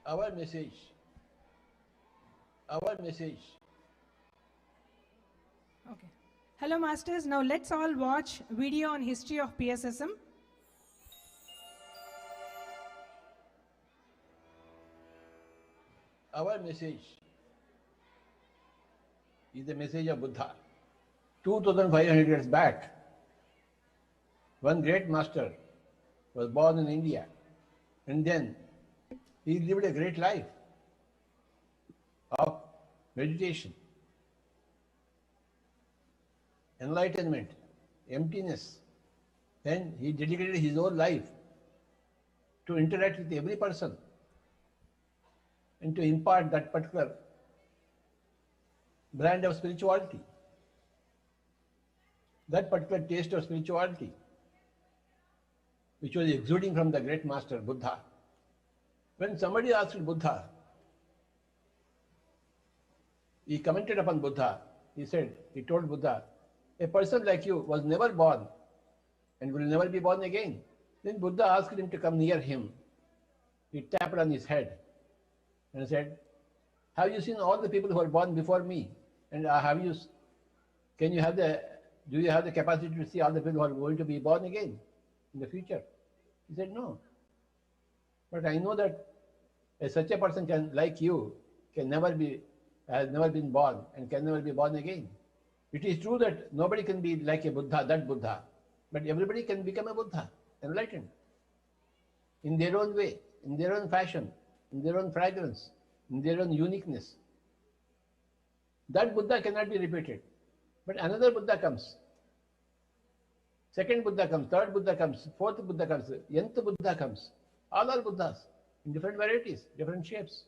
our message. Okay. Hello masters, now let's all watch video on history of PSSM. Our message is the message of Buddha. 2500 years back, one great master was born in India, and then he lived a great life of meditation, enlightenment, emptiness. Then he dedicated his whole life to interact with every person and to impart that particular brand of spirituality, that particular taste of spirituality, which was exuding from the great master Buddha. When somebody asked Buddha, he commented upon Buddha, he told Buddha, a person like you was never born and will never be born again. Then Buddha asked him to come near him. He tapped on his head and said, have you seen all the people who were born before me? And do you have the capacity to see all the people who are going to be born again in the future? He said, no. But I know that such a person like you, has never been born and can never be born again. It is true that nobody can be like a Buddha, that Buddha, but everybody can become a Buddha, enlightened, in their own way, in their own fashion, in their own fragrance, in their own uniqueness. That Buddha cannot be repeated. But another Buddha comes. Second Buddha comes, third Buddha comes, fourth Buddha comes, nth Buddha comes. All are Buddhas in different varieties, different shapes.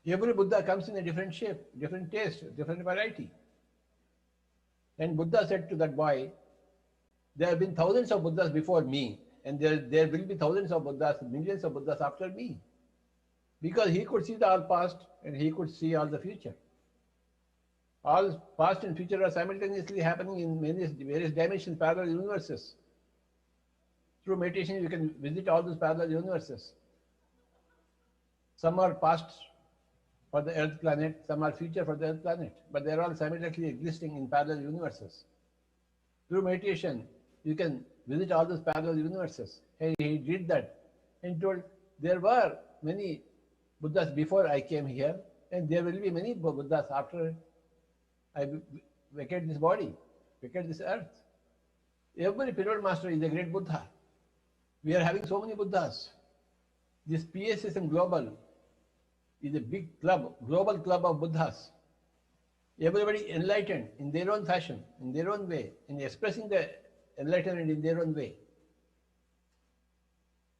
Every Buddha comes in a different shape, different taste, different variety. And Buddha said to that boy, there have been thousands of Buddhas before me, and there will be thousands of Buddhas, millions of Buddhas after me. Because he could see the all past and he could see all the future. All past and future are simultaneously happening in various dimensions, parallel universes. Through meditation, you can visit all those parallel universes. Some are past for the Earth planet, some are future for the Earth planet, but they are all simultaneously existing in parallel universes. Through meditation, you can visit all those parallel universes. Hey, he did that and told there were many Buddhas before I came here, and there will be many Buddhas after I vacate this body, vacate this earth. Every period master is a great Buddha. We are having so many Buddhas. This PSSM Global is a big club, global club of Buddhas. Everybody enlightened in their own fashion, in their own way, in expressing the enlightenment in their own way,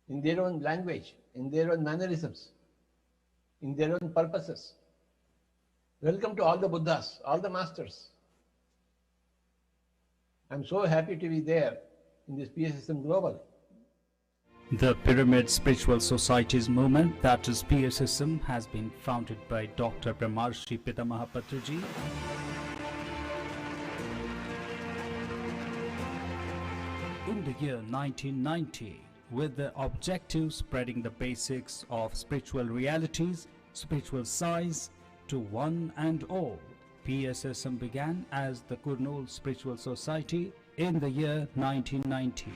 in their own language, in their own mannerisms, in their own purposes. Welcome to all the Buddhas, all the masters. I'm so happy to be there in this PSSM Global. The Pyramid Spiritual Societies movement, that is PSSM, has been founded by Dr. Brahmarshi Pitamaha Patriji. In the year 1990, with the objective spreading the basics of spiritual realities, spiritual science to one and all, PSSM began as the Kurnool Spiritual Society in the year 1990.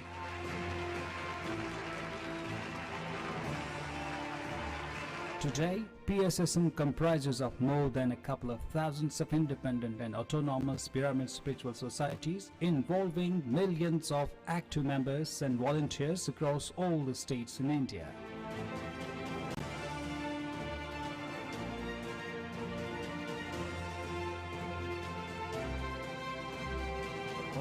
Today, PSSM comprises of more than a couple of thousands of independent and autonomous pyramid spiritual societies involving millions of active members and volunteers across all the states in India.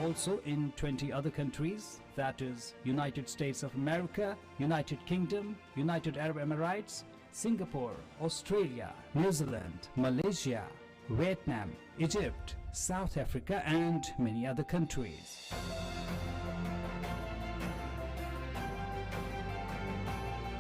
Also in 20 other countries, that is United States of America, United Kingdom, United Arab Emirates, Singapore, Australia, New Zealand, Malaysia, Vietnam, Egypt, South Africa and many other countries.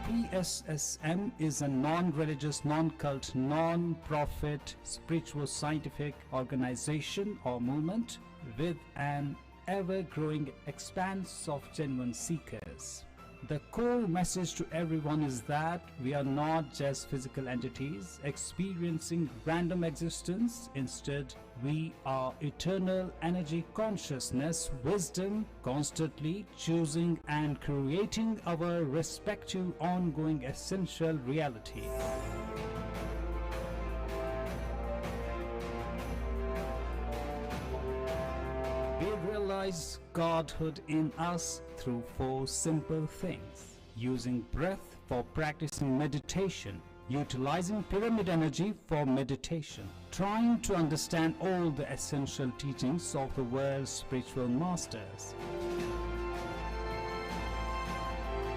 PSSM is a non-religious, non-cult, non-profit spiritual scientific organization or movement with an ever-growing expanse of genuine seekers. The core message to everyone is that we are not just physical entities experiencing random existence. Instead, we are eternal energy consciousness, wisdom, constantly choosing and creating our respective ongoing essential reality. We realize Godhood in us through 4 simple things: using breath for practicing meditation, utilizing pyramid energy for meditation, trying to understand all the essential teachings of the world's spiritual masters,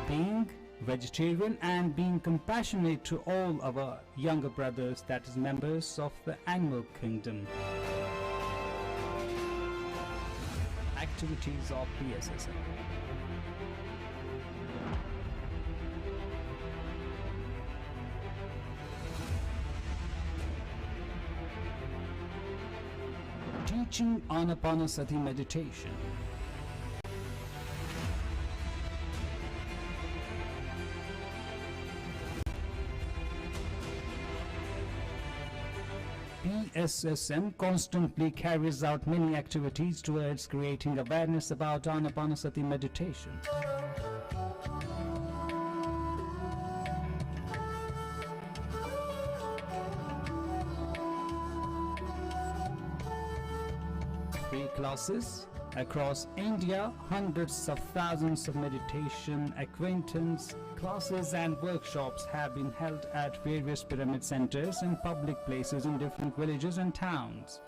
being vegetarian, and being compassionate to all our younger brothers, that is members of the animal kingdom. Activities of PSSM. Teaching Ana-Pana-Sati Meditation. PSSM constantly carries out many activities towards creating awareness about Ana-Pana-Sati meditation. Free classes across India, hundreds of thousands of meditation acquaintance classes and workshops have been held at various pyramid centers and public places in different villages and towns.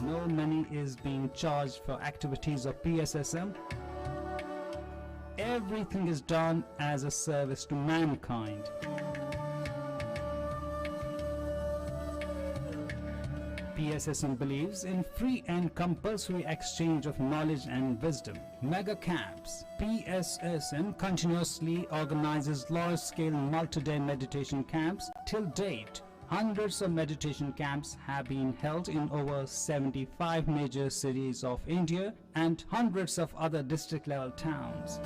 No money is being charged for activities of PSSM. Everything is done as a service to mankind. PSSM believes in free and compulsory exchange of knowledge and wisdom. Mega camps. PSSM continuously organizes large-scale multi-day meditation camps. Till date, hundreds of meditation camps have been held in over 75 major cities of India and hundreds of other district-level towns.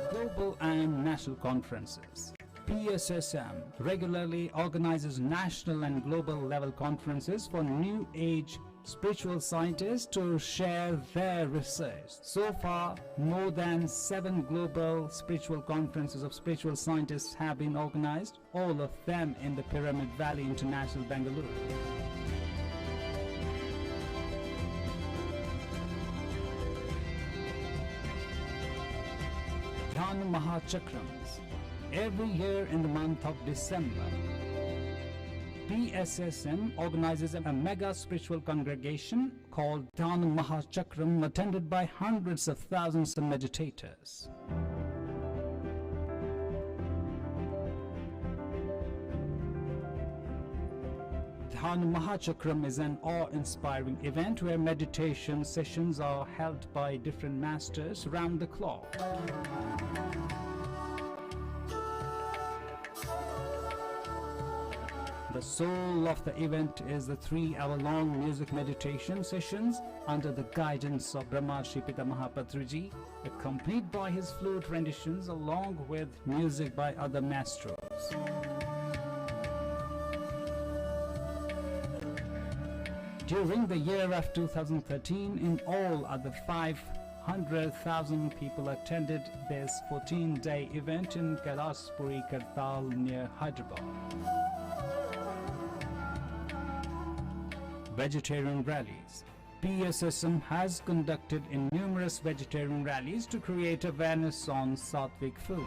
Global and national conferences. PSSM regularly organizes national and global level conferences for New Age spiritual scientists to share their research. So far, more than 7 global spiritual conferences of spiritual scientists have been organized, all of them in the Pyramid Valley International, Bengaluru. Dhyana Chakrams. Every year in the month of December, PSSM organizes a mega spiritual congregation called Dhyana Chakram, attended by hundreds of thousands of meditators. Dhyana Chakram is an awe-inspiring event where meditation sessions are held by different masters around the clock. The soul of the event is the 3-hour-long music meditation sessions under the guidance of Brahmarshi Pitamaha Patriji, accompanied by his flute renditions along with music by other maestros. During the year of 2013, in all, other 500,000 people attended this 14-day event in Kailaspuri, Kartal near Hyderabad. Vegetarian rallies. PSSM has conducted in numerous vegetarian rallies to create awareness on Sattvic food.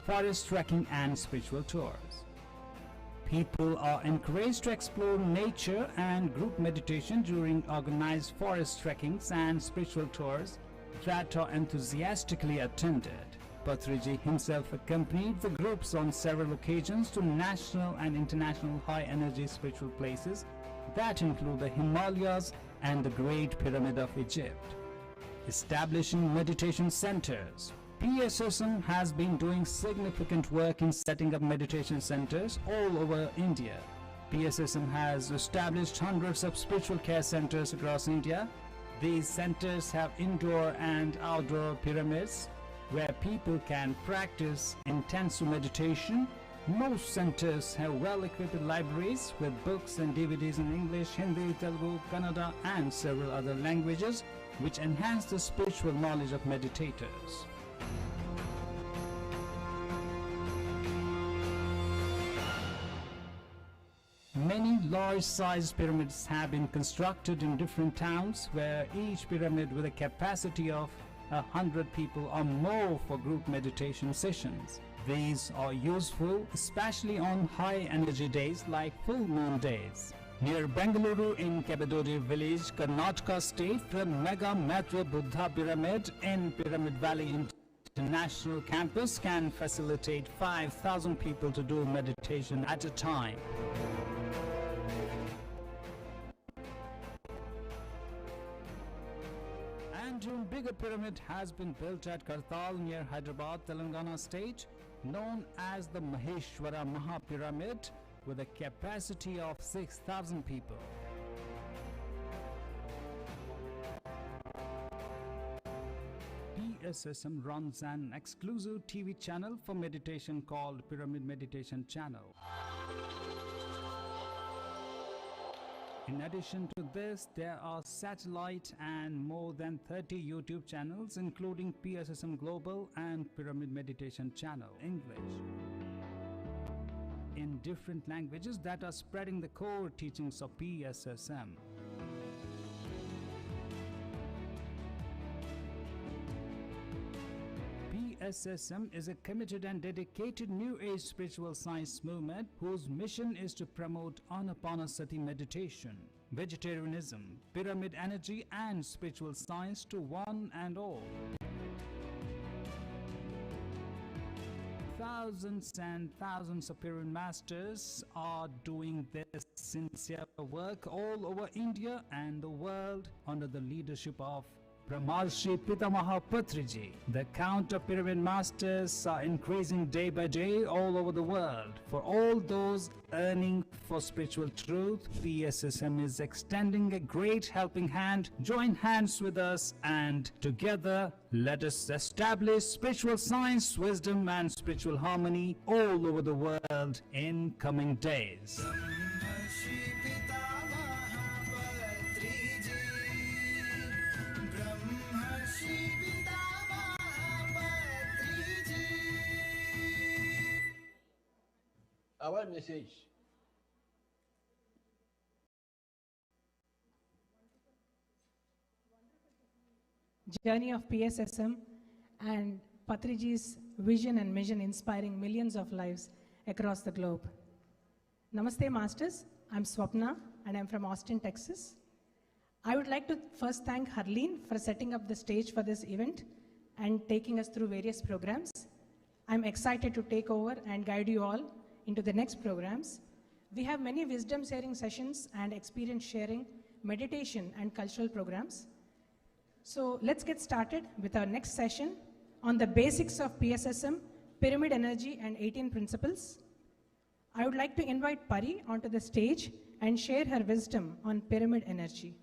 Forest trekking and spiritual tours. People are encouraged to explore nature and group meditation during organized forest trekkings and spiritual tours that are enthusiastically attended. Patriji himself accompanied the groups on several occasions to national and international high-energy spiritual places that include the Himalayas, and the Great Pyramid of Egypt. Establishing meditation centers. PSSM has been doing significant work in setting up meditation centers all over India. PSSM has established hundreds of spiritual care centers across India. These centers have indoor and outdoor pyramids where people can practice intensive meditation. Most centers have well-equipped libraries with books and DVDs in English, Hindi, Telugu, Kannada and several other languages which enhance the spiritual knowledge of meditators. Many large-sized pyramids have been constructed in different towns where each pyramid with a capacity of 100 people or more for group meditation sessions. These are useful especially on high energy days like full moon days. Near Bengaluru in Kabadodi village, Karnataka state, the Mega Matra Buddha Pyramid in Pyramid Valley International Campus can facilitate 5,000 people to do meditation at a time. And a bigger pyramid has been built at Kartal near Hyderabad, Telangana state, known as the Maheshwara Maha Pyramid, with a capacity of 6,000 people. PSSM runs an exclusive TV channel for meditation called Pyramid Meditation Channel. In addition to this, there are satellite and more than 30 YouTube channels including PSSM Global and Pyramid Meditation Channel English in different languages that are spreading the core teachings of PSSM. PSSM is a committed and dedicated New Age spiritual science movement whose mission is to promote Ana-Pana-Sati Meditation, vegetarianism, pyramid energy and spiritual science to one and all. Thousands and thousands of pyramid masters are doing this sincere work all over India and the world under the leadership of Brahmarshi Pitamaha Patriji. The count of pyramid masters are increasing day by day all over the world. For all those yearning for spiritual truth, PSSM is extending a great helping hand. Join hands with us and together let us establish spiritual science, wisdom and spiritual harmony all over the world in coming days. Brahmarshi Pitamaha Patriji, Brahmarshi Pitamaha Patriji. Our message. Journey of PSSM and Patriji's vision and mission inspiring millions of lives across the globe. Namaste Masters, I'm Swapna and I'm from Austin, Texas. I would like to first thank Harleen for setting up the stage for this event and taking us through various programs. I'm excited to take over and guide you all into the next programs. We have many wisdom sharing sessions and experience sharing, meditation and cultural programs. So let's get started with our next session on the basics of PSSM, pyramid energy and 18 principles. I would like to invite Pari onto the stage and share her wisdom on pyramid energy.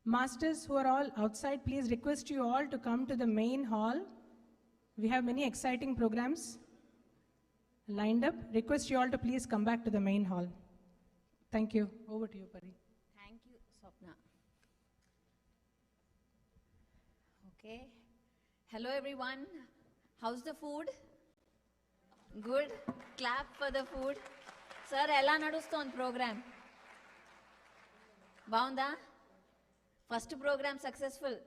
Masters who are all outside, please request you all to come to the main hall. We have many exciting programs lined up. Request you all to please come back to the main hall. Thank you. Over to you, Pari. Thank you, Swapna. Okay. Hello, everyone. How's the food? Good. Clap for the food. Sir, ela nadustondi program? Baunda? First program successful.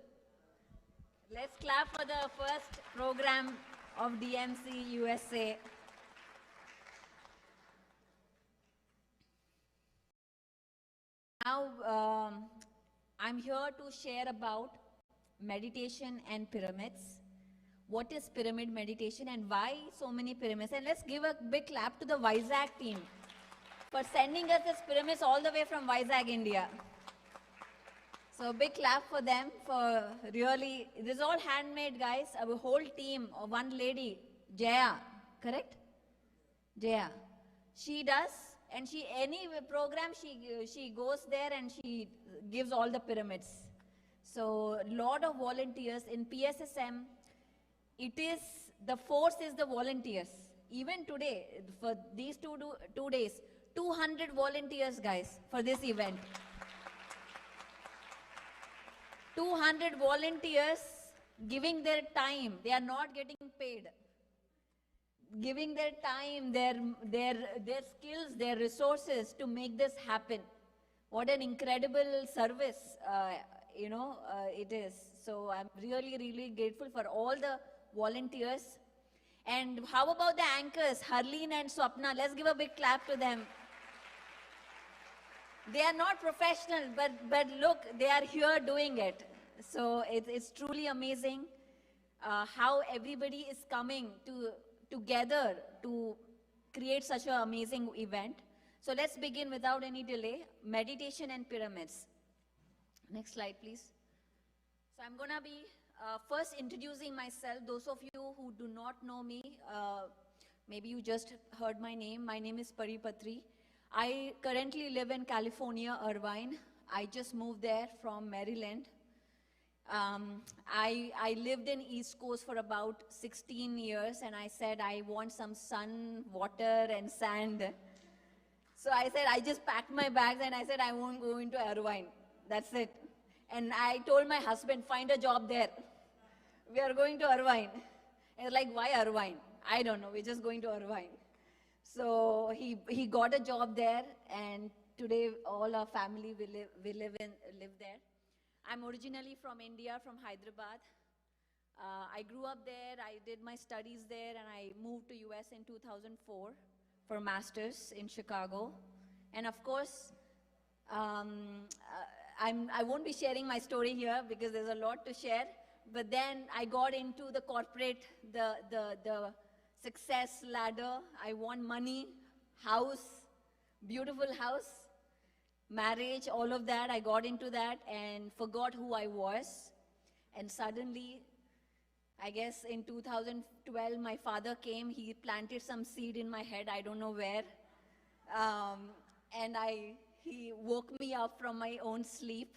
Let's clap for the first program of DMC USA. Now, I'm here to share about meditation and pyramids. What is pyramid meditation and why so many pyramids? And let's give a big clap to the Vizag team for sending us these pyramids all the way from Vizag, India. So a big clap for them for really, this is all handmade, guys. Our whole team, one lady, Jaya, correct? Jaya. She does, and any program she goes there and she gives all the pyramids. So lot of volunteers in PSSM. It is, the force is the volunteers. Even today, for these two days, 200 volunteers, guys, for this event. 200 volunteers giving their time. They are not getting paid. Giving their time, their skills, their resources to make this happen. What an incredible service, it is. So I'm really, really grateful for all the volunteers. And how about the anchors, Harleen and Swapna? Let's give a big clap to them. They are not professional, but look, they are here doing it. So it's truly amazing how everybody is coming together to create such an amazing event. So let's begin without any delay. Meditation and pyramids. Next slide, please. So I'm going to be first introducing myself. Those of you who do not know me, maybe you just heard my name. My name is Pari Patri. I currently live in California, Irvine. I just moved there from Maryland. I lived in East Coast for about 16 years, and I said I want some sun, water, and sand. So I said, I just packed my bags and I said, I won't go into Irvine. That's it. And I told my husband, find a job there. We are going to Irvine. And he's like, why Irvine? I don't know, we're just going to Irvine. So he got a job there, and today all our family we live there. I'm originally from India, from Hyderabad. I grew up there, I did my studies there, and I moved to US in 2004 for masters in Chicago. And of course, I won't be sharing my story here because there's a lot to share. But then I got into the corporate, the success ladder. I want money, house, beautiful house, marriage, all of that. I got into that and forgot who I was. And suddenly, I guess in 2012, my father came. He planted some seed in my head. I don't know where. And he woke me up from my own sleep,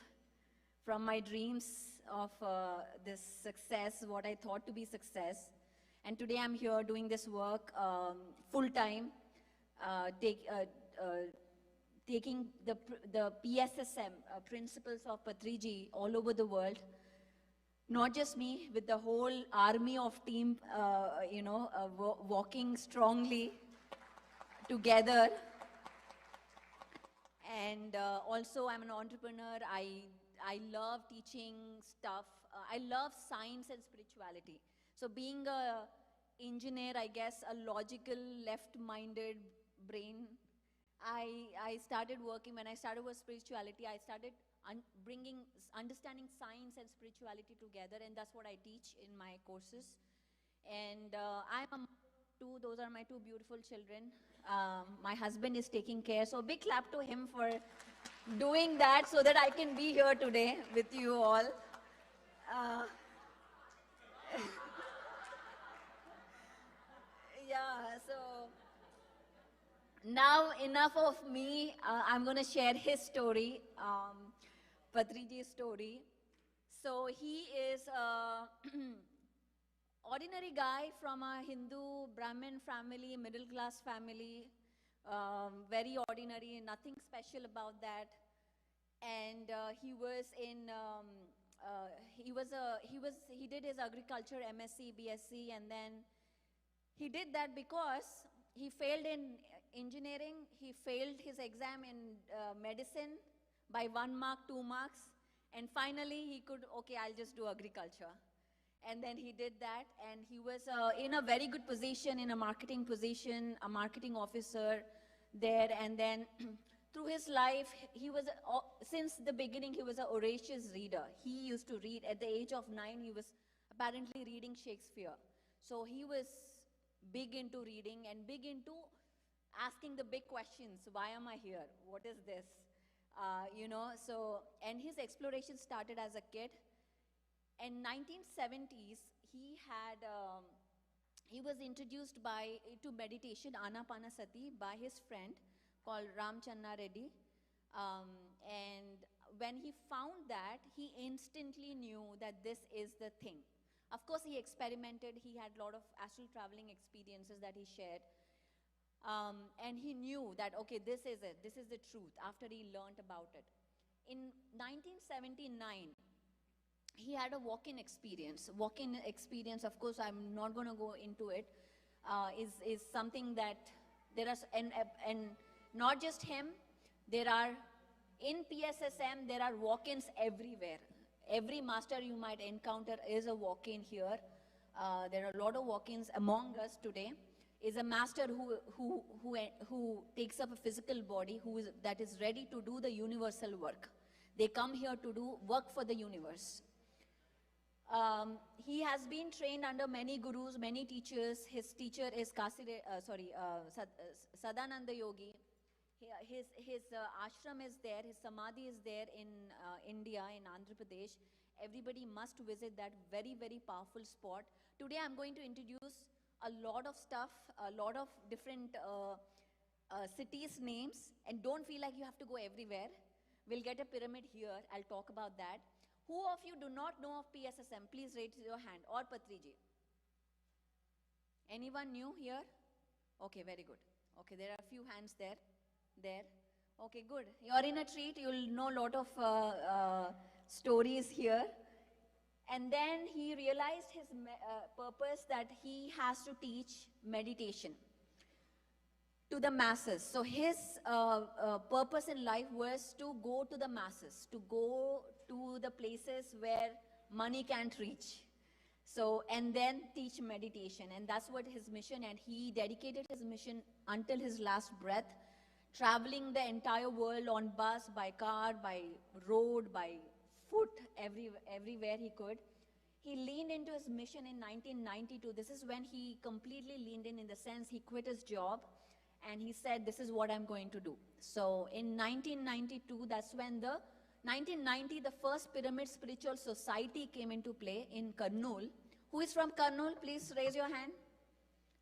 from my dreams of this success, what I thought to be success. And today I'm here doing this work full-time, taking the PSSM principles of Patriji all over the world. Not just me, with the whole army of team, walking strongly together. And also I'm an entrepreneur. I love teaching stuff. I love science and spirituality. So being an engineer, I guess, a logical, left-minded brain, I started working, when I started with spirituality, I started understanding science and spirituality together, and that's what I teach in my courses. And I'm a mother of 2, those are my 2 beautiful children. My husband is taking care, so big clap to him for doing that so that I can be here today with you all. Yeah, so now enough of me. I'm going to share his story, Patriji's story. So he is an ordinary guy from a Hindu Brahmin family, middle class family, very ordinary, nothing special about that. And he did his agriculture MSc, BSc, and then he did that because he failed in engineering, he failed his exam in medicine by 1 mark, 2 marks, and finally he could, okay, I'll just do agriculture. And then he did that, and he was in a very good position, in a marketing position, a marketing officer there. And then through his life, he was, since the beginning, he was an voracious reader. He used to read. At the age of 9, he was apparently reading Shakespeare. So he was big into reading and big into asking the big questions. Why am I here? What is this? You know, so, and his exploration started as a kid. In 1970s, he was introduced to meditation, Ana-Pana-Sati, by his friend called Ramchandra Reddy. And when he found that, he instantly knew that this is the thing. Of course, he experimented. He had a lot of astral traveling experiences that he shared. And he knew that, okay, this is it. This is the truth after he learned about it. In 1979, he had a walk-in experience. Walk-in experience, of course, I'm not going to go into it, is something that there are, and not just him, there are, in PSSM, there are walk-ins everywhere. Every master you might encounter is a walk-in here. There are a lot of walk-ins among us today. Is a master who takes up a physical body, that is ready to do the universal work. They come here to do work for the universe. He has been trained under many gurus, many teachers. His teacher is Sadananda Yogi. His ashram is there, his samadhi is there in India, in Andhra Pradesh. Everybody must visit that very, very powerful spot. Today I'm going to introduce a lot of stuff, a lot of different cities' names, and don't feel like you have to go everywhere. We'll get a pyramid here, I'll talk about that. Who of you do not know of PSSM? Please raise your hand, or Patriji. Anyone new here? Okay, very good. Okay, there are a few hands there. Okay, good. You're in a treat, you'll know a lot of stories here. And then he realized his purpose, that he has to teach meditation to the masses. So his purpose in life was to go to the masses, to go to the places where money can't reach. So, and then teach meditation. And that's what his mission, and he dedicated his mission until his last breath, traveling the entire world on bus, by car, by road, by foot, everywhere he could. He leaned into his mission in 1992. This is when he completely leaned in the sense he quit his job and he said, this is what I'm going to do. So in 1992, that's when the 1990, the first Pyramid Spiritual Society came into play in Kurnool. Who is from Kurnool? Please raise your hand.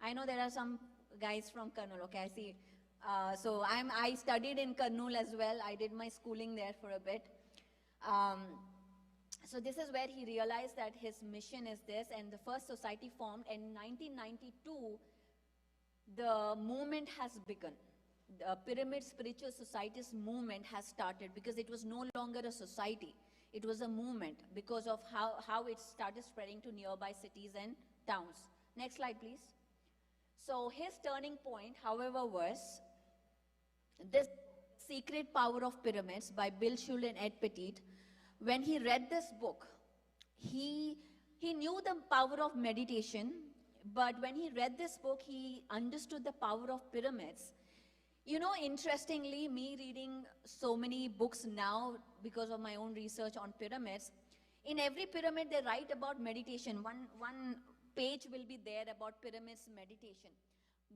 I know there are some guys from Kurnool. Okay, I see. So I studied in Kurnool as well. I did my schooling there for a bit. So this is where he realized that his mission is this, and the first society formed in 1992. The movement has begun. The Pyramid Spiritual Society's movement has started, because it was no longer a society. It was a movement because of how it started spreading to nearby cities and towns. Next slide, please. So his turning point, however, was this Secret Power of Pyramids by Bill Schull and Ed Petit. When he read this book, he knew the power of meditation, but when he read this book, he understood the power of pyramids. You know, interestingly, me reading so many books now because of my own research on pyramids, in every pyramid they write about meditation. One page will be there about pyramids meditation.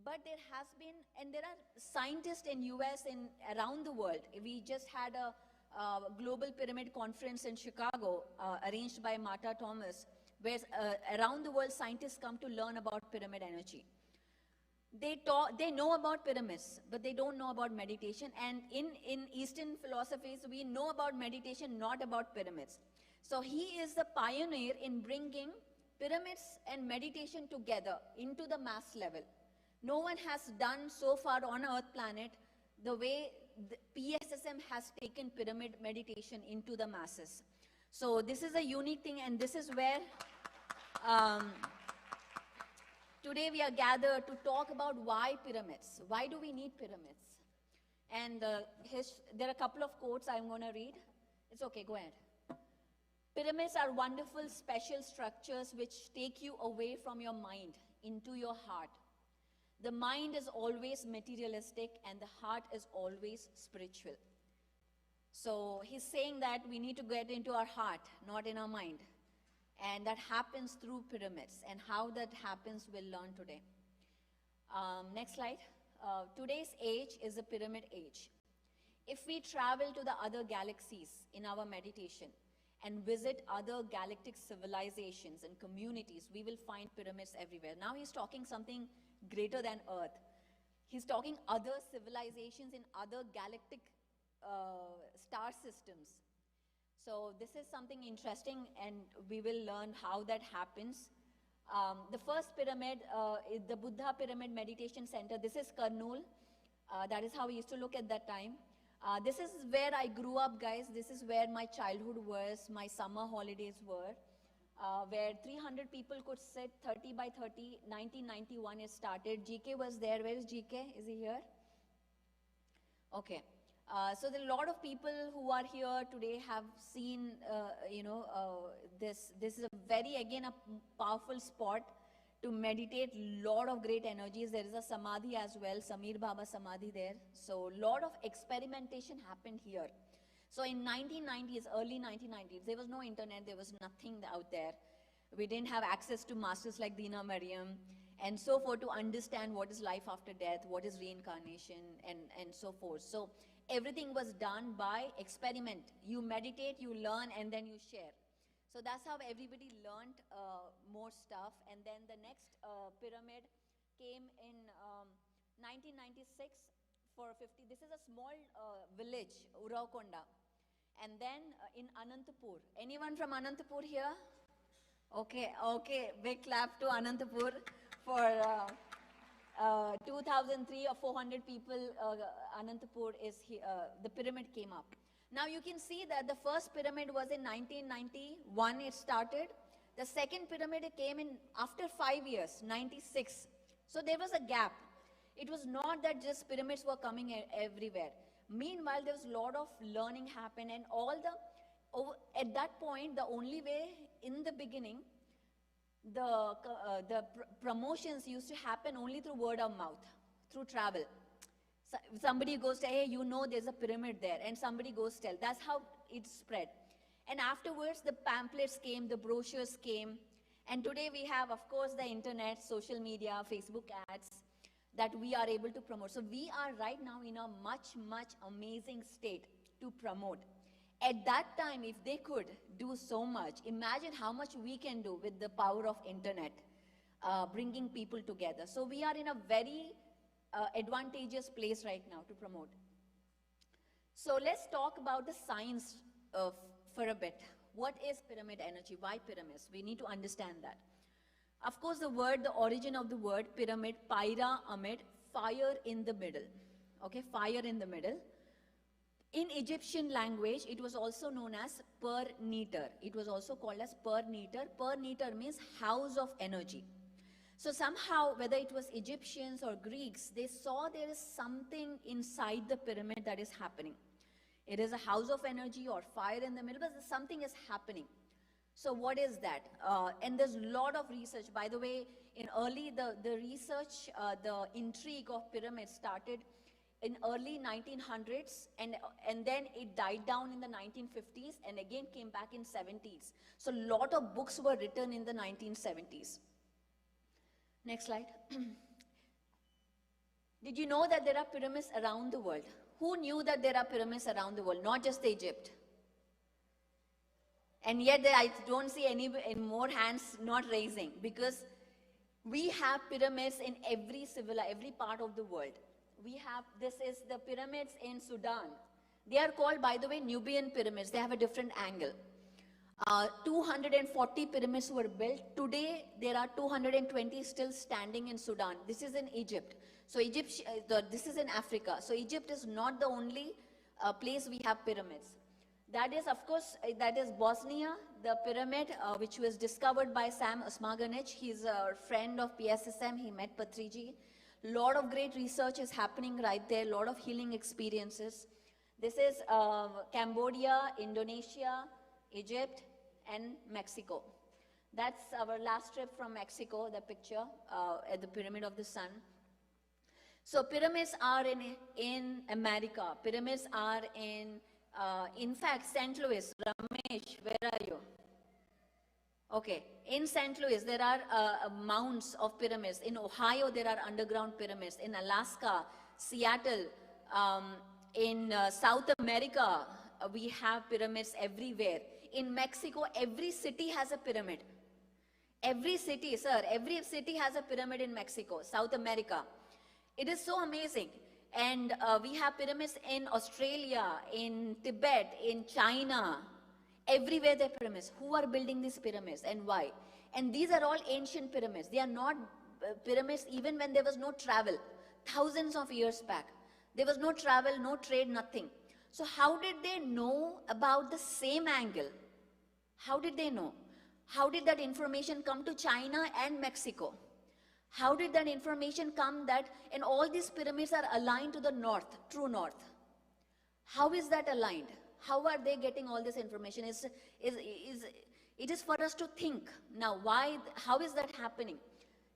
But there has been, and there are scientists in US and around the world. We just had a global pyramid conference in Chicago, arranged by Martha Thomas, where around the world scientists come to learn about pyramid energy. They know about pyramids, but they don't know about meditation. And in Eastern philosophies, we know about meditation, not about pyramids. So he is the pioneer in bringing pyramids and meditation together into the mass level. No one has done so far on Earth planet the way the PSSM has taken pyramid meditation into the masses. So this is a unique thing, and this is where today we are gathered to talk about why pyramids. Why do we need pyramids? And there are a couple of quotes I'm going to read. It's okay, go ahead. Pyramids are wonderful, special structures which take you away from your mind into your heart. The mind is always materialistic and the heart is always spiritual. So he's saying that we need to get into our heart, not in our mind. And that happens through pyramids. And how that happens, we'll learn today. Next slide. Today's age is a pyramid age. If we travel to the other galaxies in our meditation and visit other galactic civilizations and communities, we will find pyramids everywhere. Now he's talking something greater than Earth. He's talking other civilizations in other galactic star systems. So this is something interesting, and we will learn how that happens. The first pyramid, the Buddha Pyramid Meditation Center. This is Kurnool. That is how we used to look at that time. This is where I grew up, guys. This is where my childhood was, my summer holidays were, where 300 people could sit, 30 by 30. 1991 it started. GK was there. Where is GK? Is he here? Okay. So there are a lot of people who are here today have seen, this is a very, again, a powerful spot to meditate, lot of great energies. There is a Samadhi as well, Samir Baba Samadhi there. So lot of experimentation happened here. So in 1990s, early 1990s, there was no internet, there was nothing out there. We didn't have access to masters like Dina Mariam and so forth to understand what is life after death, what is reincarnation, and so forth. So everything was done by experiment. You meditate, you learn, and then you share. So that's how everybody learned more stuff. And then the next pyramid came in 1996 for 50. This is a small village, Uraukonda. And then in Anantapur. Anyone from Anantapur here? Okay, okay. Big clap to Anantapur for 2003 or 400 people. Anantapur is here. The pyramid came up. Now you can see that the first pyramid was in 1991, it started. The second pyramid came in after 5 years, 96. So there was a gap. It was not that just pyramids were coming everywhere. Meanwhile, there was a lot of learning happened, and at that point, the only way in the beginning, the promotions used to happen only through word of mouth, through travel. Somebody goes to, hey, you know there's a pyramid there, and somebody goes tell. That's how it spread. And afterwards, the pamphlets came, the brochures came, and today we have, of course, the internet, social media, Facebook ads that we are able to promote. So we are right now in a much, much amazing state to promote. At that time, if they could do so much, imagine how much we can do with the power of internet, bringing people together. So we are in a very advantageous place right now to promote. So let's talk about the science for a bit. What is pyramid energy? Why pyramids? We need to understand that. Of course, the origin of the word pyramid, pyra, amid, fire in the middle. Okay, fire in the middle. In Egyptian language, it was also known as per-neter. It was also called as per-neter. Per-neter means house of energy. So somehow, whether it was Egyptians or Greeks, they saw there is something inside the pyramid that is happening. It is a house of energy or fire in the middle, but something is happening. So what is that? And there's a lot of research. By the way, in early, the research, the intrigue of pyramids started in early 1900s, and then it died down in the 1950s and again came back in 70s. So a lot of books were written in the 1970s. Next slide. Did you know that there are pyramids around the world? Who knew that there are pyramids around the world, not just Egypt? And yet I don't see any more hands not raising, because we have pyramids in every part of the world. This is the pyramids in Sudan. They are called, by the way, Nubian pyramids. They have a different angle. 240 pyramids were built. Today, there are 220 still standing in Sudan. This is in Egypt. So this is in Africa. So Egypt is not the only place we have pyramids. That is, of course, that is Bosnia, the pyramid, which was discovered by Sam Osmaganic. He's a friend of PSSM. He met Patriji. A lot of great research is happening right there. A lot of healing experiences. This is Cambodia, Indonesia, Egypt, and Mexico. That's our last trip from Mexico, the picture at the Pyramid of the Sun. So pyramids are in America. Pyramids are in fact, St. Louis. Ramesh, where are you? Okay, in St. Louis, there are mounds of pyramids. In Ohio, there are underground pyramids. In Alaska, Seattle, in South America, we have pyramids everywhere. In Mexico, every city has a pyramid. Every city, sir, every city has a pyramid in Mexico, South America. It is so amazing. And we have pyramids in Australia, in Tibet, in China. Everywhere there are pyramids. Who are building these pyramids and why? And these are all ancient pyramids. They are not pyramids even when there was no travel. Thousands of years back. There was no travel, no trade, nothing. So how did they know about the same angle? How did they know? How did that information come to China and Mexico? How did that information come that, and all these pyramids are aligned to the north, true north? How is that aligned? How are they getting all this information? It is for us to think. Now, why, how is that happening?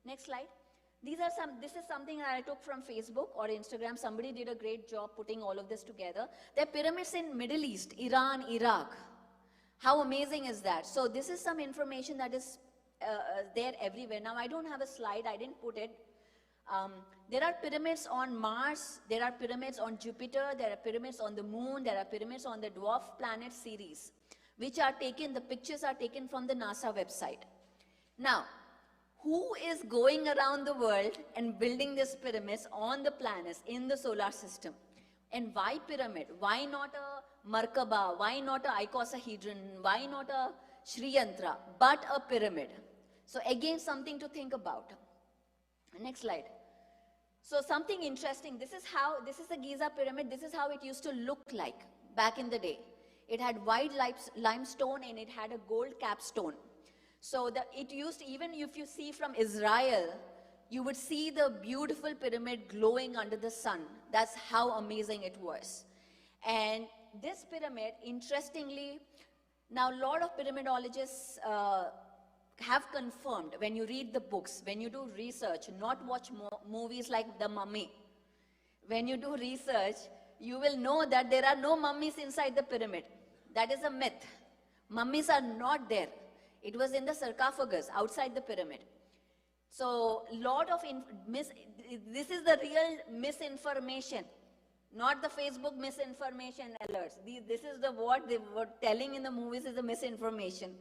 Next slide. This is something that I took from Facebook or Instagram. Somebody did a great job putting all of this together. There are pyramids in Middle East, Iran, Iraq. How amazing is that? So this is some information that is there everywhere. Now, I don't have a slide. I didn't put it. There are pyramids on Mars. There are pyramids on Jupiter. There are pyramids on the moon. There are pyramids on the dwarf planet series, which are taken, the pictures are taken from the NASA website. Now, who is going around the world and building these pyramids on the planets in the solar system? And why pyramid? Why not a Markaba? Why not a icosahedron? Why not a Shriyantra? But a pyramid. So again, something to think about. Next slide. So something interesting. This is the Giza pyramid. This is how it used to look like back in the day. It had white limestone and it had a gold capstone. So it used, even if you see from Israel, you would see the beautiful pyramid glowing under the sun. That's how amazing it was. And this pyramid, interestingly, now a lot of pyramidologists have confirmed, when you read the books, when you do research, not watch movies like The Mummy. When you do research, you will know that there are no mummies inside the pyramid. That is a myth. Mummies are not there. It was in the sarcophagus outside the pyramid. So, this is the real misinformation, not the Facebook misinformation alerts. This is what they were telling in the movies is the misinformation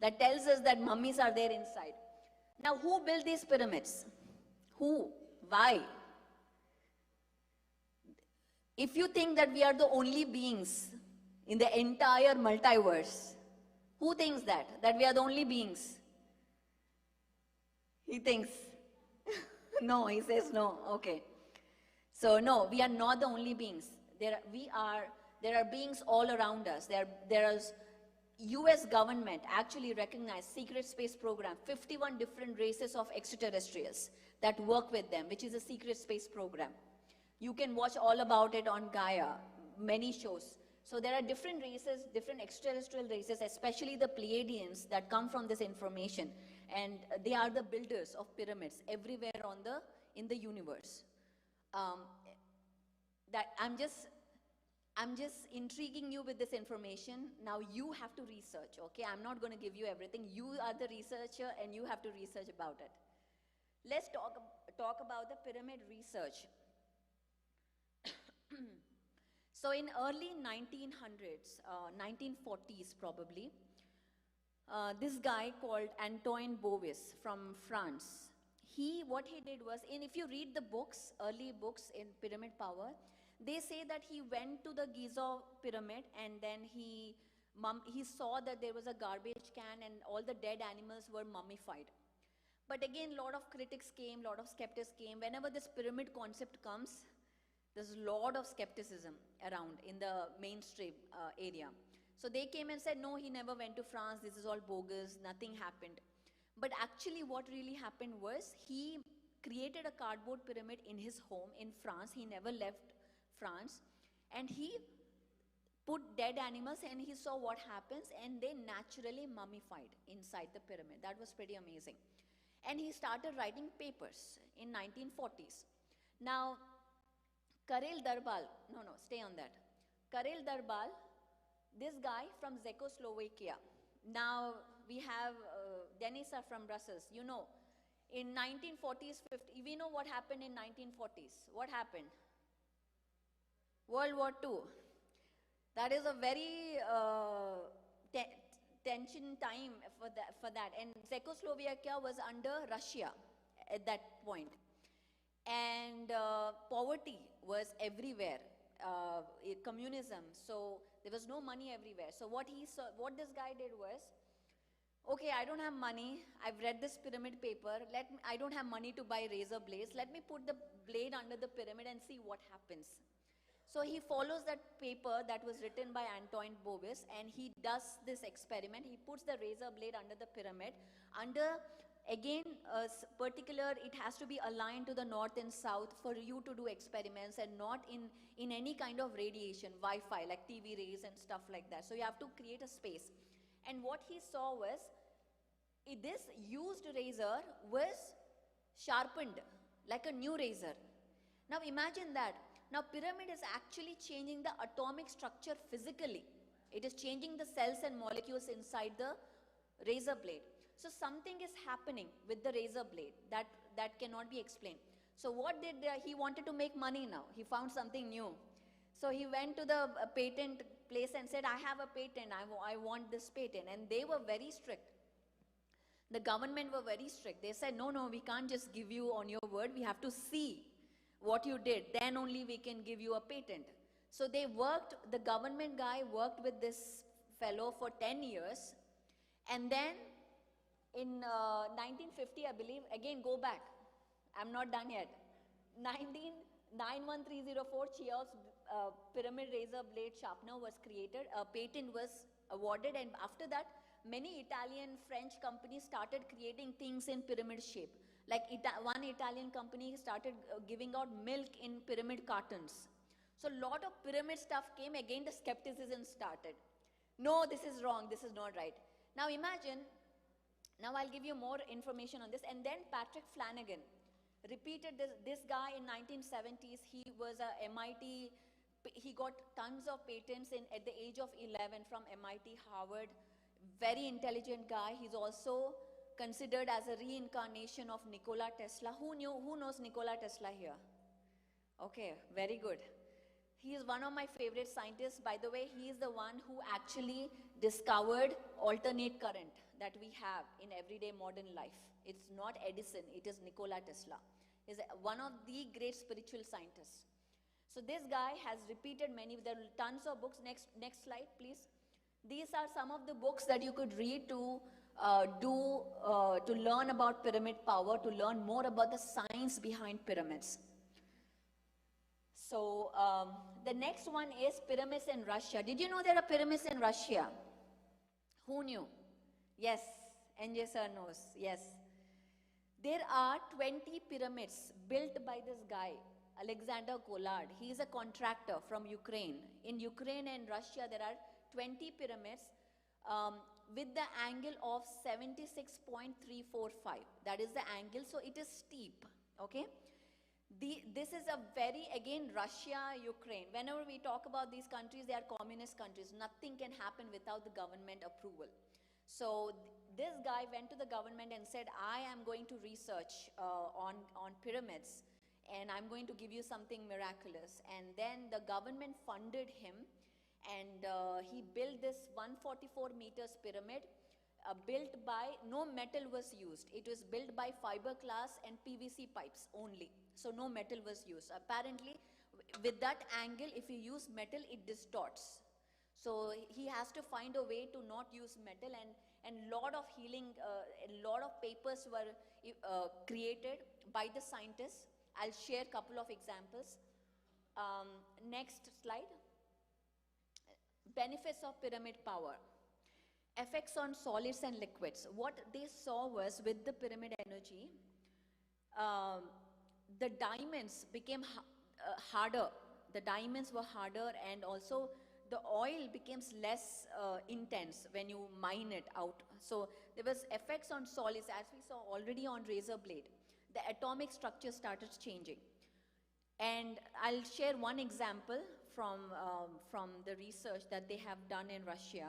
that tells us that mummies are there inside. Now, who built these pyramids? Who? Why? If you think that we are the only beings in the entire multiverse, who thinks that? That we are the only beings? He thinks. No, he says no. Okay. So no, we are not the only beings. There are beings all around us. There is US government actually recognized secret space program, 51 different races of extraterrestrials that work with them, which is a secret space program. You can watch all about it on Gaia, many shows. So there are different races, different extraterrestrial races, especially the Pleiadians that come from this information. And they are the builders of pyramids everywhere in the universe. That I'm just intriguing you with this information. Now you have to research, okay? I'm not going to give you everything. You are the researcher and you have to research about it. Let's talk about the pyramid research. So in early 1900s, 1940s probably, this guy called Antoine Bovis from France, what he did was, if you read the books, early books in Pyramid Power, they say that he went to the Giza pyramid and then he saw that there was a garbage can and all the dead animals were mummified. But again, a lot of critics came, a lot of skeptics came. Whenever this pyramid concept comes, there's a lot of skepticism around in the mainstream area. So they came and said, no, he never went to France, this is all bogus, nothing happened. But actually what really happened was, he created a cardboard pyramid in his home in France. He never left France. And he put dead animals and he saw what happens, and they naturally mummified inside the pyramid. That was pretty amazing. And he started writing papers in 1940s. Now, Karel Darbal, stay on that. Karel Darbal, this guy from Czechoslovakia. Now, we have Denisa from Brussels. You know, in 1940s, 50s, we know what happened in 1940s. What happened? World War II. That is a very tension time for that. And Czechoslovakia was under Russia at that point. And poverty was everywhere, communism. So there was no money everywhere. So what this guy did was, okay, I don't have money. I've read this pyramid paper. I don't have money to buy razor blades. Let me put the blade under the pyramid and see what happens. So he follows that paper that was written by Antoine Bovis, and he does this experiment. He puts the razor blade under the pyramid. Again, particular, it has to be aligned to the north and south for you to do experiments, and not in any kind of radiation, Wi-Fi, like TV rays and stuff like that. So you have to create a space. And what he saw was, this used razor was sharpened like a new razor. Now imagine that. Now pyramid is actually changing the atomic structure physically. It is changing the cells and molecules inside the razor blade. So something is happening with the razor blade that cannot be explained. So what did he wanted to make money now? He found something new. So he went to the patent place and said, I have a patent, I want this patent. And they were very strict. The government were very strict. They said, no, we can't just give you on your word. We have to see what you did. Then only we can give you a patent. So the government guy worked with this fellow for 10 years. And then in 1950, I believe, again go back. I'm not done yet. 91304, Cheops pyramid razor blade sharpener was created. A patent was awarded, and after that, many Italian, French companies started creating things in pyramid shape. Like one Italian company started giving out milk in pyramid cartons. So a lot of pyramid stuff came. Again, the skepticism started. No, this is wrong. This is not right. Now imagine. Now I'll give you more information on this. And then Patrick Flanagan repeated this guy in 1970s. He was a MIT. He got tons of patents at the age of 11 from MIT, Harvard. Very intelligent guy. He's also considered as a reincarnation of Nikola Tesla. Who knows Nikola Tesla here? Okay, very good. He is one of my favorite scientists. By the way, he is the one who actually discovered alternate current that we have in everyday modern life. It's not Edison, it is Nikola Tesla. He's one of the great spiritual scientists. So this guy has repeated there are tons of books. Next slide, please. These are some of the books that you could read to learn about pyramid power, to learn more about the science behind pyramids. So the next one is pyramids in Russia. Did you know there are pyramids in Russia? Who knew? Yes, NJ sir knows. Yes. There are 20 pyramids built by this guy, Alexander Kolard. He is a contractor from Ukraine. In Ukraine and Russia, there are 20 pyramids with the angle of 76.345. That is the angle, so it is steep, okay? This is a again, Russia, Ukraine. Whenever we talk about these countries, they are communist countries. Nothing can happen without the government approval. So this guy went to the government and said, I am going to research on pyramids, and I'm going to give you something miraculous. And then the government funded him, and he built this 144 meters pyramid, built by, no metal was used. It was built by fiberglass and PVC pipes only. So no metal was used. Apparently, with that angle, if you use metal, it distorts. So he has to find a way to not use metal, and lot of healing, a lot of papers were created by the scientists. I'll share a couple of examples. Next slide. Benefits of pyramid power. Effects on solids and liquids. What they saw was, with the pyramid energy, the diamonds became harder. The diamonds were harder, and also the oil becomes less intense when you mine it out. So there was effects on solids, as we saw already on razor blade. The atomic structure started changing. And I'll share one example from the research that they have done in Russia.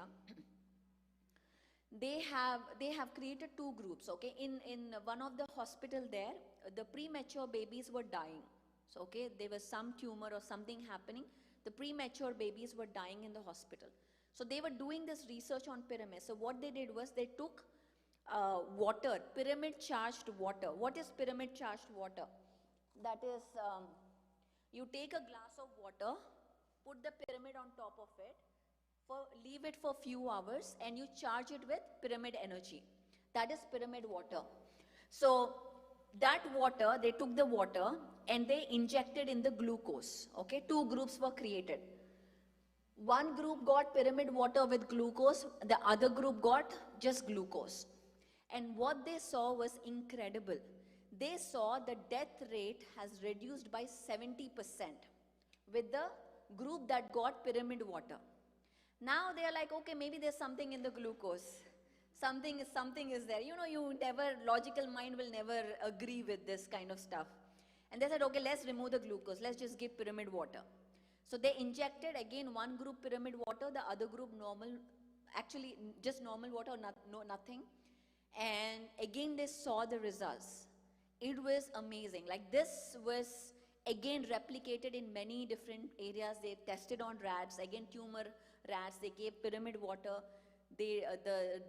They have created two groups, okay? In one of the hospital there, the premature babies were dying. So, okay, there was some tumor or something happening. The premature babies were dying in the hospital. So they were doing this research on pyramids. So what they did was they took water, pyramid charged water. What is pyramid charged water? That is, you take a glass of water, put the pyramid on top of it, leave it for few hours, and you charge it with pyramid energy. That is pyramid water. So that water, they took the water and they injected in the glucose. Okay, two groups were created. One group got pyramid water with glucose, the other group got just glucose. And what they saw was incredible. They saw the death rate has reduced by 70% with the group that got pyramid water. Now they are like, okay, maybe there's something in the glucose. Something is there. You know, logical mind will never agree with this kind of stuff. And they said, okay, let's remove the glucose. Let's just give pyramid water. So they injected again one group pyramid water, the other group normal, actually just normal water, nothing. And again they saw the results. It was amazing. Like this was again replicated in many different areas. They tested on rats, again tumor rats, they gave pyramid water. The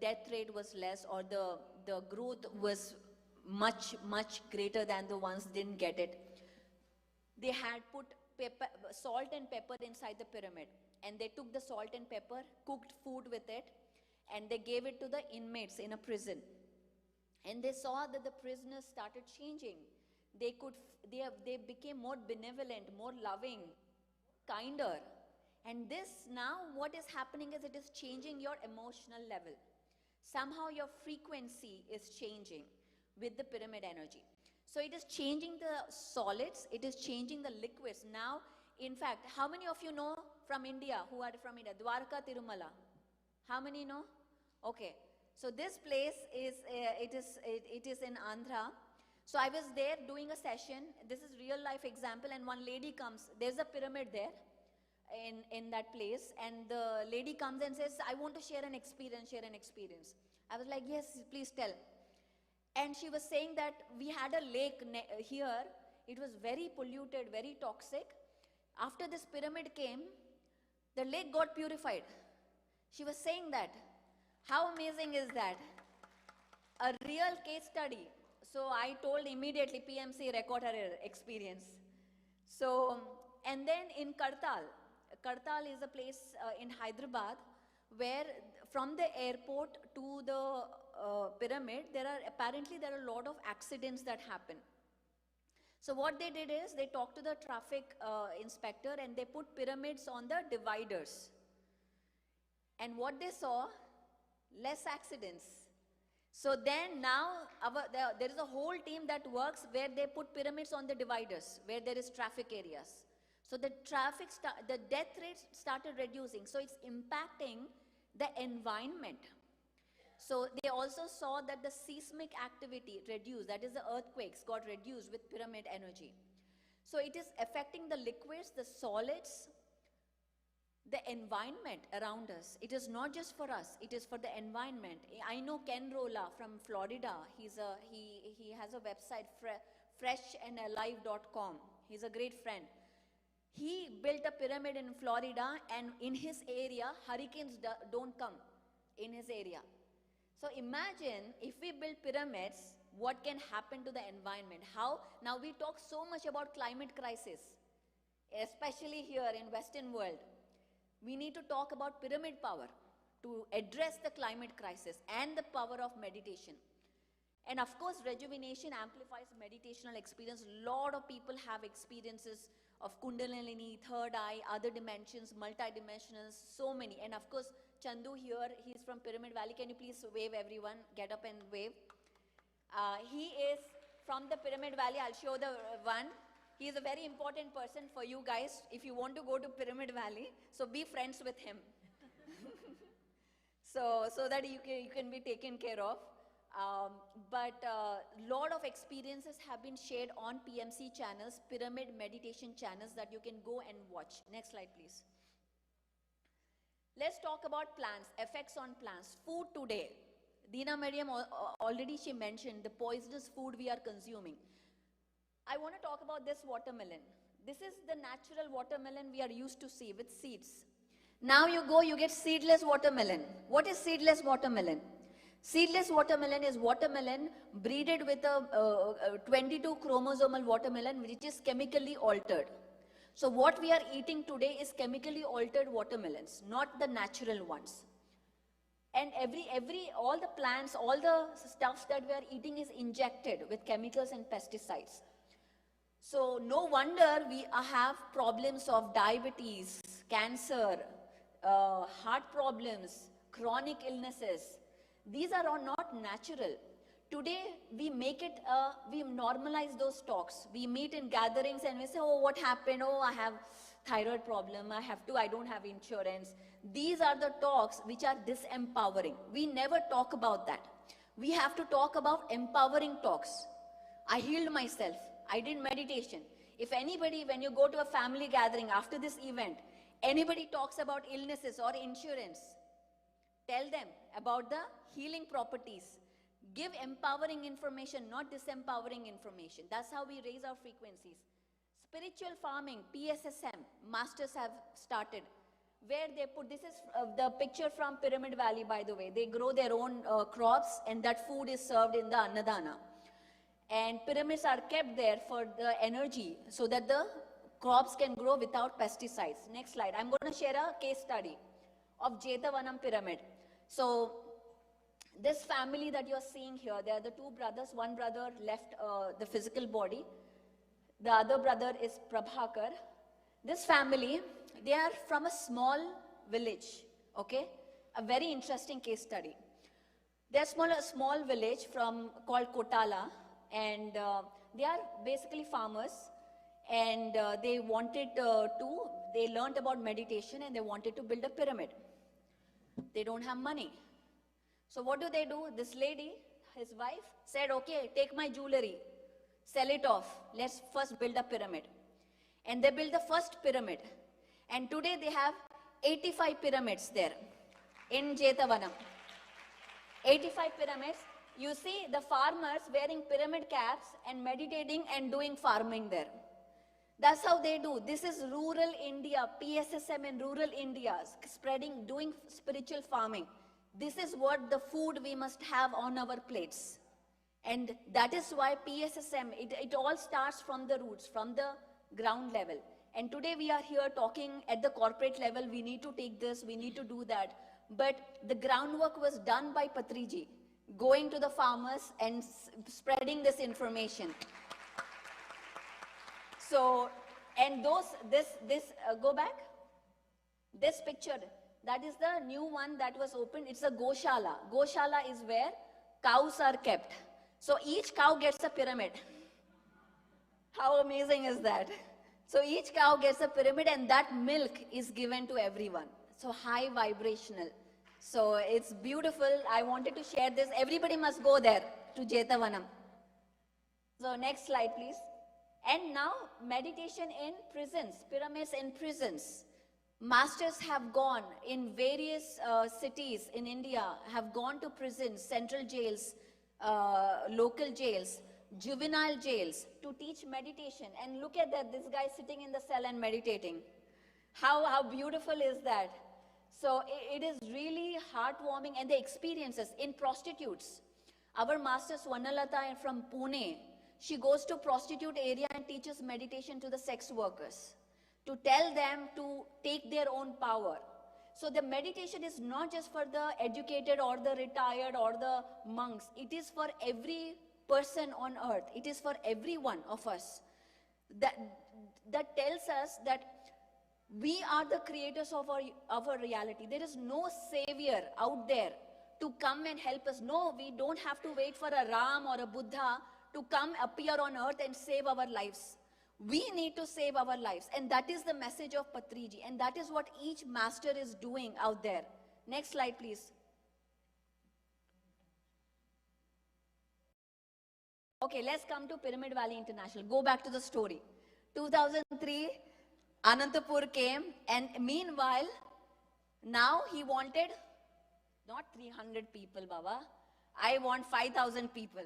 death rate was less, or the growth was much greater than the ones didn't get it. They had put salt and pepper inside the pyramid, and they took the salt and pepper, cooked food with it, and they gave it to the inmates in a prison. And they saw that the prisoners started changing. They became more benevolent, more loving, kinder. And this now, what is happening is it is changing your emotional level. Somehow your frequency is changing with the pyramid energy. So it is changing the solids, it is changing the liquids. Now, in fact, how many of you know from India, who are from India, Dwarka Tirumala? How many know? Okay. So this place is, it is in Andhra. So I was there doing a session. This is real life example, and one lady comes, there's a pyramid there in that place, and the lady comes and says, I want to share an experience. I was like, yes, please tell. And she was saying that we had a lake here. It was very polluted, very toxic. After this pyramid came, the lake got purified. She was saying that. How amazing is that? A real case study. So I told immediately PMC record her experience. So, and then in Kartal is a place in Hyderabad where from the airport to the pyramid, there are a lot of accidents that happen. So what they did is they talked to the traffic inspector and they put pyramids on the dividers. And what they saw, less accidents. So then now there is a whole team that works where they put pyramids on the dividers where there is traffic areas. So the death rate started reducing. So it's impacting the environment. So they also saw that the seismic activity reduced, that is the earthquakes got reduced with pyramid energy. So it is affecting the liquids, the solids, the environment around us. It is not just for us, it is for the environment. I know Ken Rolla from Florida. He has a website, freshandalive.com. He's a great friend. He built a pyramid in Florida, and in his area, hurricanes don't come in his area. So imagine if we build pyramids, what can happen to the environment? How? Now we talk so much about climate crisis, especially here in Western world. We need to talk about pyramid power to address the climate crisis and the power of meditation. And of course, rejuvenation amplifies meditational experience. A lot of people have experiences of Kundalini, third eye, other dimensions, multidimensional, so many. And of course, Chandu here, he's from Pyramid Valley. Can you please wave everyone? Get up and wave. He is from the Pyramid Valley. I'll show the one. He is a very important person for you guys if you want to go to Pyramid Valley. So be friends with him. so that you can be taken care of. But lot of experiences have been shared on PMC channels, Pyramid Meditation channels, that you can go and watch. Next slide, please. Let's talk about plants, effects on plants. Food today. Dina Mariam already she mentioned the poisonous food we are consuming. I want to talk about this watermelon. This is the natural watermelon we are used to see with seeds. Now you go, you get seedless watermelon. What is seedless watermelon? Seedless watermelon is watermelon breeded with a 22 chromosomal watermelon which is chemically altered. So what we are eating today is chemically altered watermelons, not the natural ones. And all the plants, all the stuff that we are eating is injected with chemicals and pesticides. So no wonder we have problems of diabetes, cancer, heart problems, chronic illnesses. These are all not natural. Today we make it, we normalize those talks. We meet in gatherings and we say, oh, what happened? Oh, I have thyroid problem. I don't have insurance. These are the talks which are disempowering. We never talk about that. We have to talk about empowering talks. I healed myself. I did meditation. If anybody, when you go to a family gathering after this event, anybody talks about illnesses or insurance, tell them about the healing properties. Give empowering information, not disempowering information. That's how we raise our frequencies. Spiritual farming, PSSM, masters have started. Where they put, this is the picture from Pyramid Valley, by the way. They grow their own crops and that food is served in the Annadana. And pyramids are kept there for the energy so that the crops can grow without pesticides. Next slide. I'm going to share a case study of Jetavanam pyramid. So this family that you're seeing here, they are the two brothers. One brother left the physical body. The other brother is Prabhakar. This family, they are from a small village, okay? A very interesting case study. They're a small village called Kotala, and they are basically farmers, and they wanted they learned about meditation and they wanted to build a pyramid. They don't have money. So what do? This lady, his wife, said, okay, take my jewelry, sell it off. Let's first build a pyramid. And they built the first pyramid. And today they have 85 pyramids there in Jetavanam. 85 pyramids. You see the farmers wearing pyramid caps and meditating and doing farming there. That's how they do. This is rural India, PSSM in rural India, spreading, doing spiritual farming. This is what the food we must have on our plates. And that is why PSSM, it all starts from the roots, from the ground level. And today we are here talking at the corporate level, we need to take this, we need to do that. But the groundwork was done by Patriji, going to the farmers and spreading this information. So, and go back. This picture, that is the new one that was opened. It's a Goshala. Goshala is where cows are kept. So each cow gets a pyramid. How amazing is that? So each cow gets a pyramid and that milk is given to everyone. So high vibrational. So it's beautiful. I wanted to share this. Everybody must go there to Jetavanam. So next slide, please. And now meditation in prisons, pyramids in prisons. Masters have gone in various cities in India, have gone to prisons, central jails, local jails, juvenile jails to teach meditation. And look at that, this guy sitting in the cell and meditating. How beautiful is that? So it is really heartwarming, and the experiences in prostitutes. Our master Swarnalata from Pune, she goes to prostitute area and teaches meditation to the sex workers, to tell them to take their own power. So the meditation is not just for the educated or the retired or the monks. It is for every person on earth. It is for every one of us. That tells us that we are the creators of our reality. There is no savior out there to come and help us. No, we don't have to wait for a Ram or a Buddha to come appear on earth and save our lives. We need to save our lives. And that is the message of Patriji. And that is what each master is doing out there. Next slide, please. Okay, let's come to Pyramid Valley International. Go back to the story. 2003, Anantapur came, and meanwhile, now he wanted not 300 people, Baba. I want 5,000 people.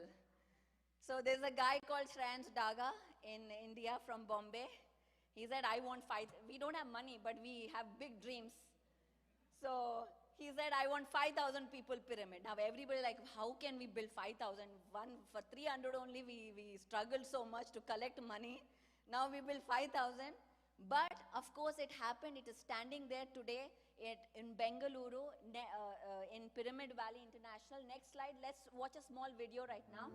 So there's a guy called Shreyans Daga in India from Bombay. He said, I want we don't have money, but we have big dreams. So he said, I want 5,000 people pyramid. Now everybody like, how can we build 5,000? For 300 only, we struggled so much to collect money. Now we build 5,000. But of course it happened. It is standing there today in Bengaluru, in Pyramid Valley International. Next slide. Let's watch a small video right now.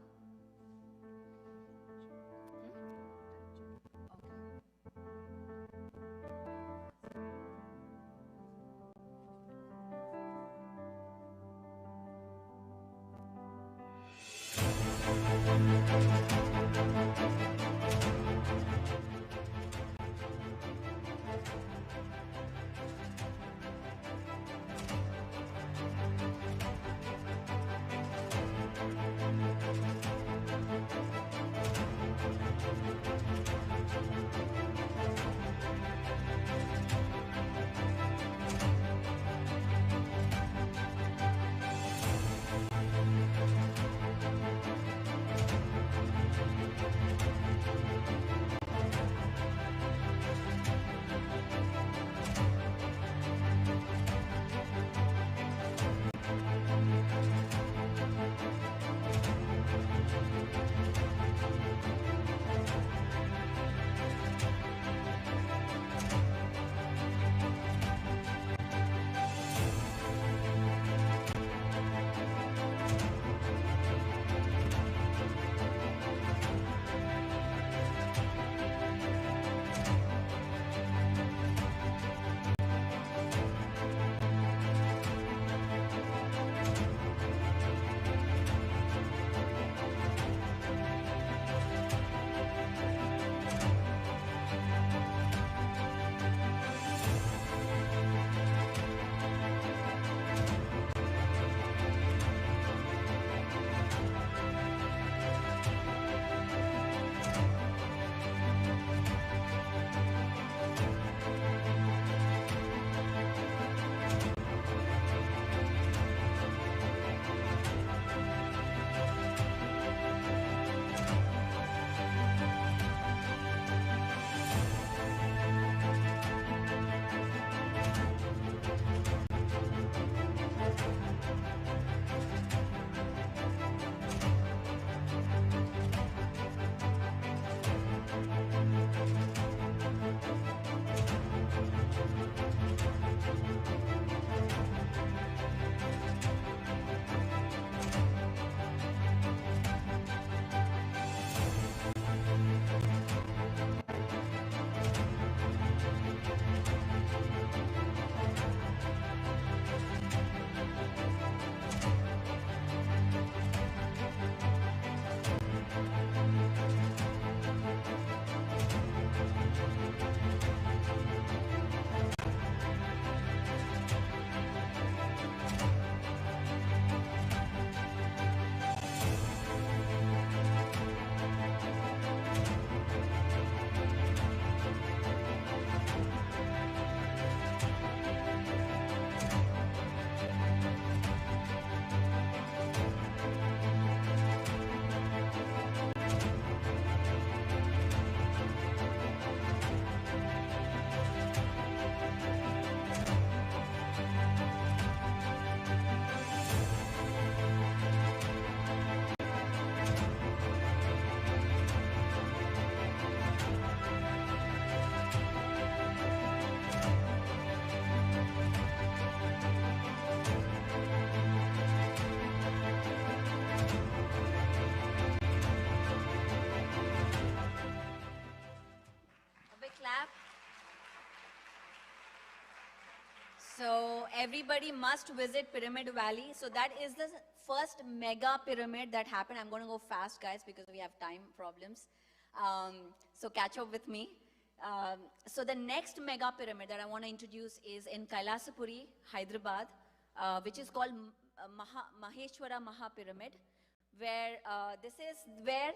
So everybody must visit Pyramid Valley. So that is the first mega pyramid that happened. I'm going to go fast, guys, because we have time problems. So catch up with me. So the next mega pyramid that I want to introduce is in Kailasapuri, Hyderabad, which is called Maheshwara Maha Pyramid, where this is where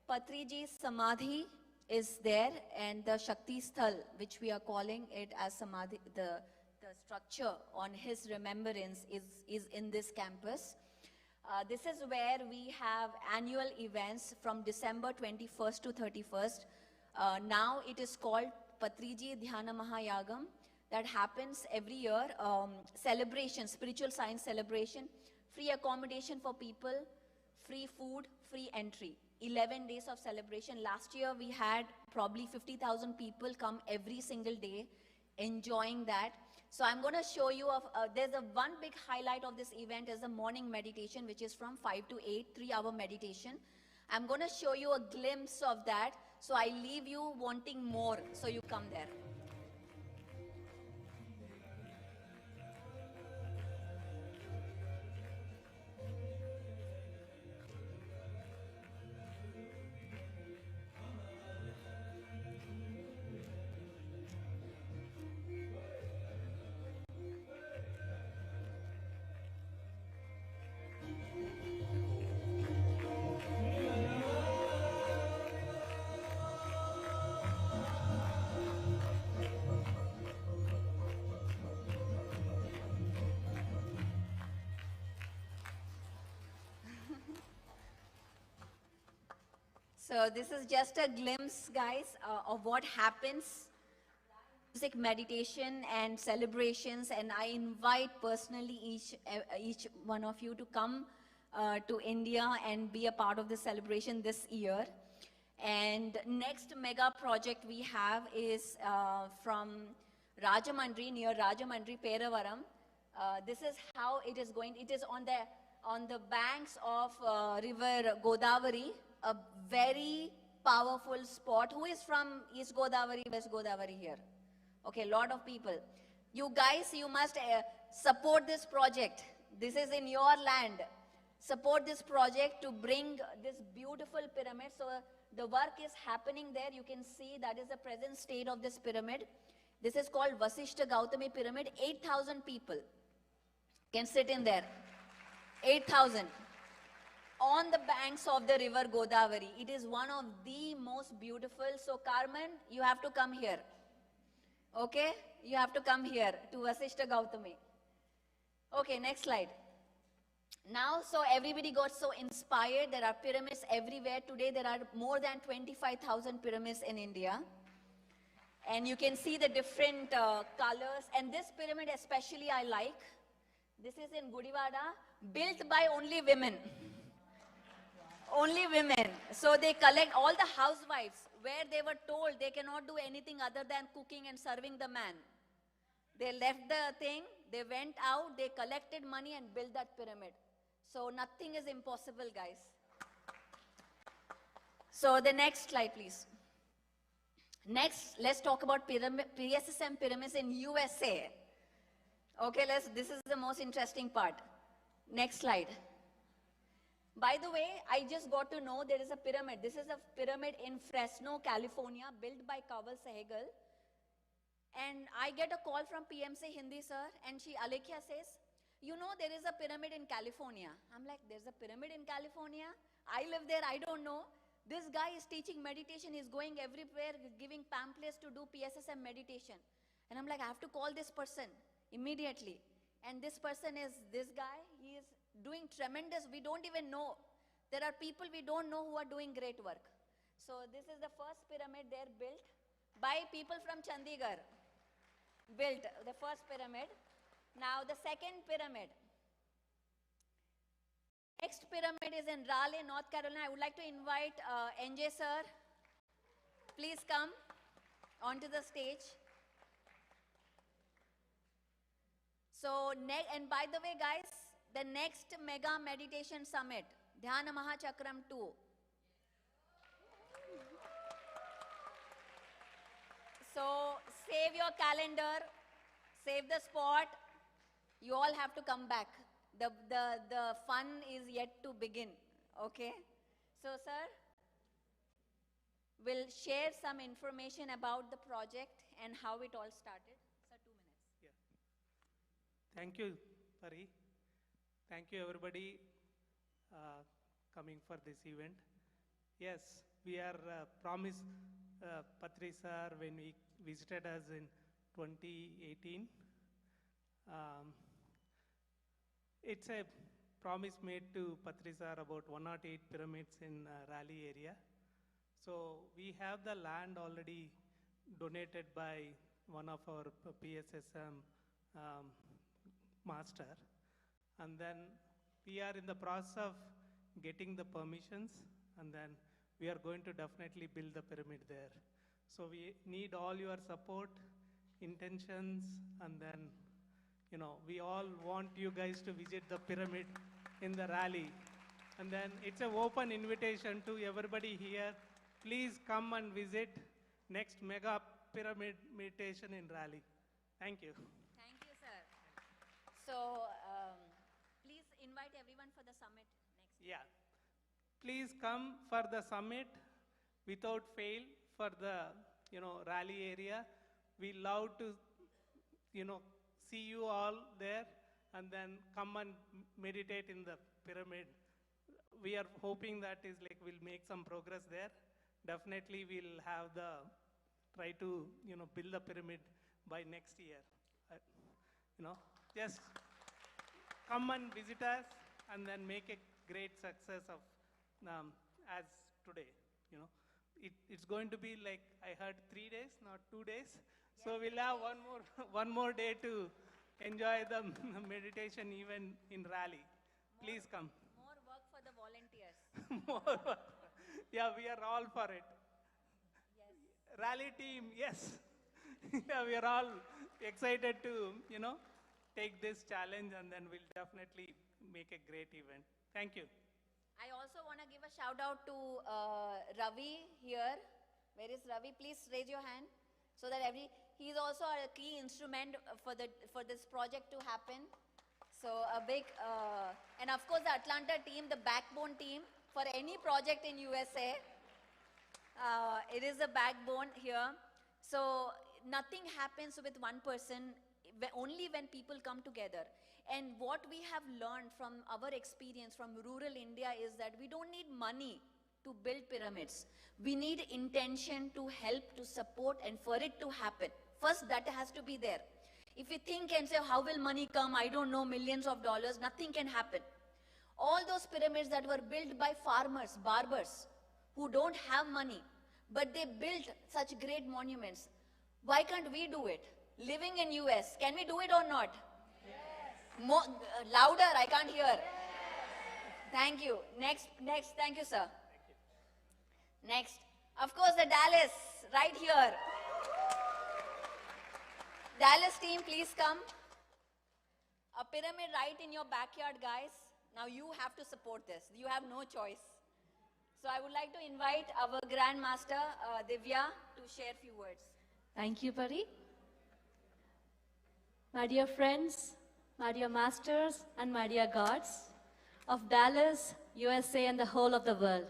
Patriji's Samadhi is there, and the Shakti Sthal, which we are calling it as Samadhi, the structure on his remembrance is in this campus. This is where we have annual events from December 21st to 31st. Now it is called Patriji Dhyana Mahayagam. That happens every year. Celebration, spiritual science celebration, free accommodation for people, free food, free entry. 11 days of celebration. Last year we had probably 50,000 people come every single day enjoying that. So I'm going to show you, there's one big highlight of this event is the morning meditation, which is from 5 to 8, 3-hour meditation. I'm going to show you a glimpse of that. So I leave you wanting more, so you come there. So this is just a glimpse, guys, of what happens. Music, meditation and celebrations, and I invite personally each one of you to come to India and be a part of the celebration this year. And next mega project we have is from Rajamandri, near Rajamandri, Peravaram. This is how it is going. It is on the banks of river Godavari, a very powerful spot. Who is from East Godavari, West Godavari here? Okay, lot of people. You guys, you must support this project. This is in your land. Support this project to bring this beautiful pyramid. So the work is happening there. You can see that is the present state of this pyramid. This is called Vasishta Gautami Pyramid. 8,000 people can sit in there. 8,000. On the banks of the river Godavari. It is one of the most beautiful. So Carmen, you have to come here. Okay, you have to come here to Vasishta Gautami. Okay, next slide. Now, so everybody got so inspired. There are pyramids everywhere. Today, there are more than 25,000 pyramids in India. And you can see the different colors. And this pyramid especially I like. This is in Gudivada, built by only women. Only women. So they collect all the housewives where they were told they cannot do anything other than cooking and serving the man. They left the thing, they went out, they collected money and built that pyramid. So nothing is impossible, guys. So the next slide, please. Next, let's talk about PSSM pyramids in USA. Okay, this is the most interesting part. Next slide. By the way, I just got to know there is a pyramid. This is a pyramid in Fresno, California, built by Kanwal Sehgal. And I get a call from PMC Hindi, sir, and Alekhya says, you know, there is a pyramid in California. I'm like, there's a pyramid in California? I live there, I don't know. This guy is teaching meditation, he's going everywhere, giving pamphlets to do PSSM meditation. And I'm like, I have to call this person immediately. And this person is this guy, he is doing tremendous, we don't even know. There are people we don't know who are doing great work. So this is the first pyramid there built by people from Chandigarh. Built the first pyramid. Now the second pyramid. Next pyramid is in Raleigh, North Carolina. I would like to invite NJ sir. Please come onto the stage. So, and by the way, guys, the next mega meditation summit, Dhyana Chakram 2. So, save your calendar, save the spot. You all have to come back. The fun is yet to begin. Okay? So, sir, will share some information about the project and how it all started. Sir, 2 minutes. Thank you, Pari. Thank you, everybody, coming for this event. Yes, we are promised, Patri sir, when we visited us in 2018. It's a promise made to Patri sir about 108 pyramids in Raleigh area. So we have the land already donated by one of our PSSM master. And then we are in the process of getting the permissions, and then we are going to definitely build the pyramid there. So we need all your support, intentions, and then, you know, we all want you guys to visit the pyramid in the Raleigh. And then it's an open invitation to everybody here. Please come and visit next mega pyramid meditation in Raleigh. Thank you. Thank you, sir. So, please invite everyone for the summit next. Yeah. Please come for the summit without fail for the, you know, Raleigh area. We love to, you know, see you all there, and then come and meditate in the pyramid. We are hoping that is like we'll make some progress there. Definitely we'll have try to, you know, build the pyramid by next year. You know, just come and visit us, and then make a great success of as today. You know, it's going to be like, I heard 3 days, not 2 days. So we'll have one more day to enjoy the meditation even in Raleigh. Please come. More work for the volunteers. More work. Yeah, we are all for it. Yes. Raleigh team, yes. Yeah, we are all excited to, you know, take this challenge, and then we'll definitely make a great event. Thank you. I also want to give a shout out to Ravi here. Where is Ravi? Please raise your hand so that he's also a key instrument for this project to happen. So a big, and of course the Atlanta team, the backbone team for any project in USA. It is a backbone here. So nothing happens with one person, only when people come together. And what we have learned from our experience from rural India is that we don't need money to build pyramids. We need intention to help, to support, and for it to happen. First, that has to be there. If we think and say, how will money come? I don't know, millions of dollars, nothing can happen. All those pyramids that were built by farmers, barbers, who don't have money, but they built such great monuments. Why can't we do it? Living in US, can we do it or not? Yes. More, louder, I can't hear. Yes. Thank you. Next, thank you, sir. Thank you. Next, of course, the Dallas, right here. Dallas team, please come. A pyramid right in your backyard, guys. Now you have to support this. You have no choice. So I would like to invite our Grandmaster, Divya, to share a few words. Thank you, Pari. My dear friends, my dear masters, and my dear gods of Dallas, USA, and the whole of the world.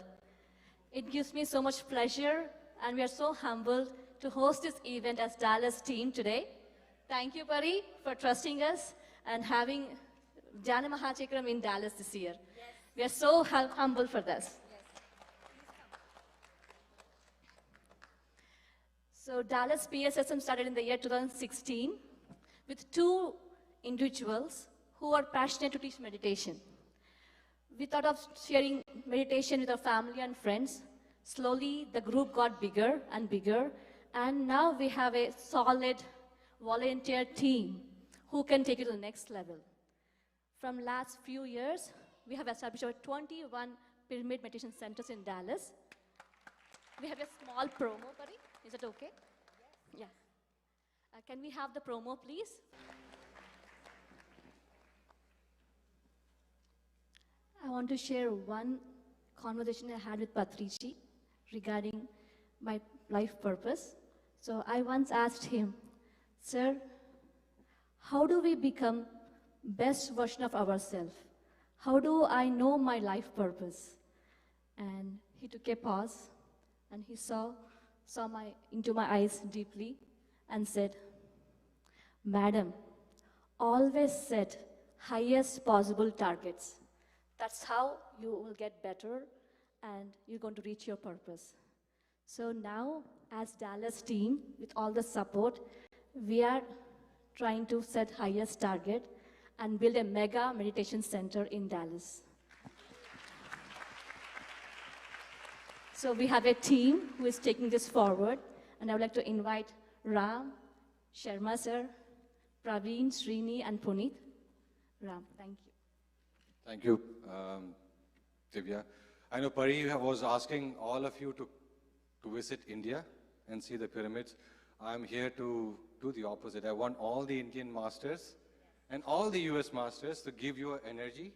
It gives me so much pleasure, and we are so humbled to host this event as Dallas team today. Thank you, Pari, for trusting us and having Dhyana Chakram in Dallas this year. Yes. We are so humble for this. Yes. So Dallas PSSM started in the year 2016 with 2 individuals who are passionate to teach meditation. We thought of sharing meditation with our family and friends. Slowly, the group got bigger and bigger, and now we have a solid volunteer team who can take it to the next level. From last few years, we have established over 21 pyramid meditation centers in Dallas. We have a small promo, Pari. Is it okay? Yes. Yeah. Can we have the promo, please? I want to share one conversation I had with Patriji regarding my life purpose. So I once asked him, "Sir, how do we become best version of ourselves? How do I know my life purpose?" And he took a pause And he saw into my eyes deeply and said, "Madam, always set highest possible targets. That's how you will get better and you're going to reach your purpose." So now, as Dallas team, with all the support, we are trying to set highest target and build a mega meditation center in Dallas. So we have a team who is taking this forward, and I would like to invite Ram, Sharma sir, Praveen, Srini, and Puneet. Ram, thank you. Thank you, Divya. I know Pari was asking all of you to visit India and see the pyramids. I'm here to do the opposite. I want all the Indian masters and all the US masters to give your energy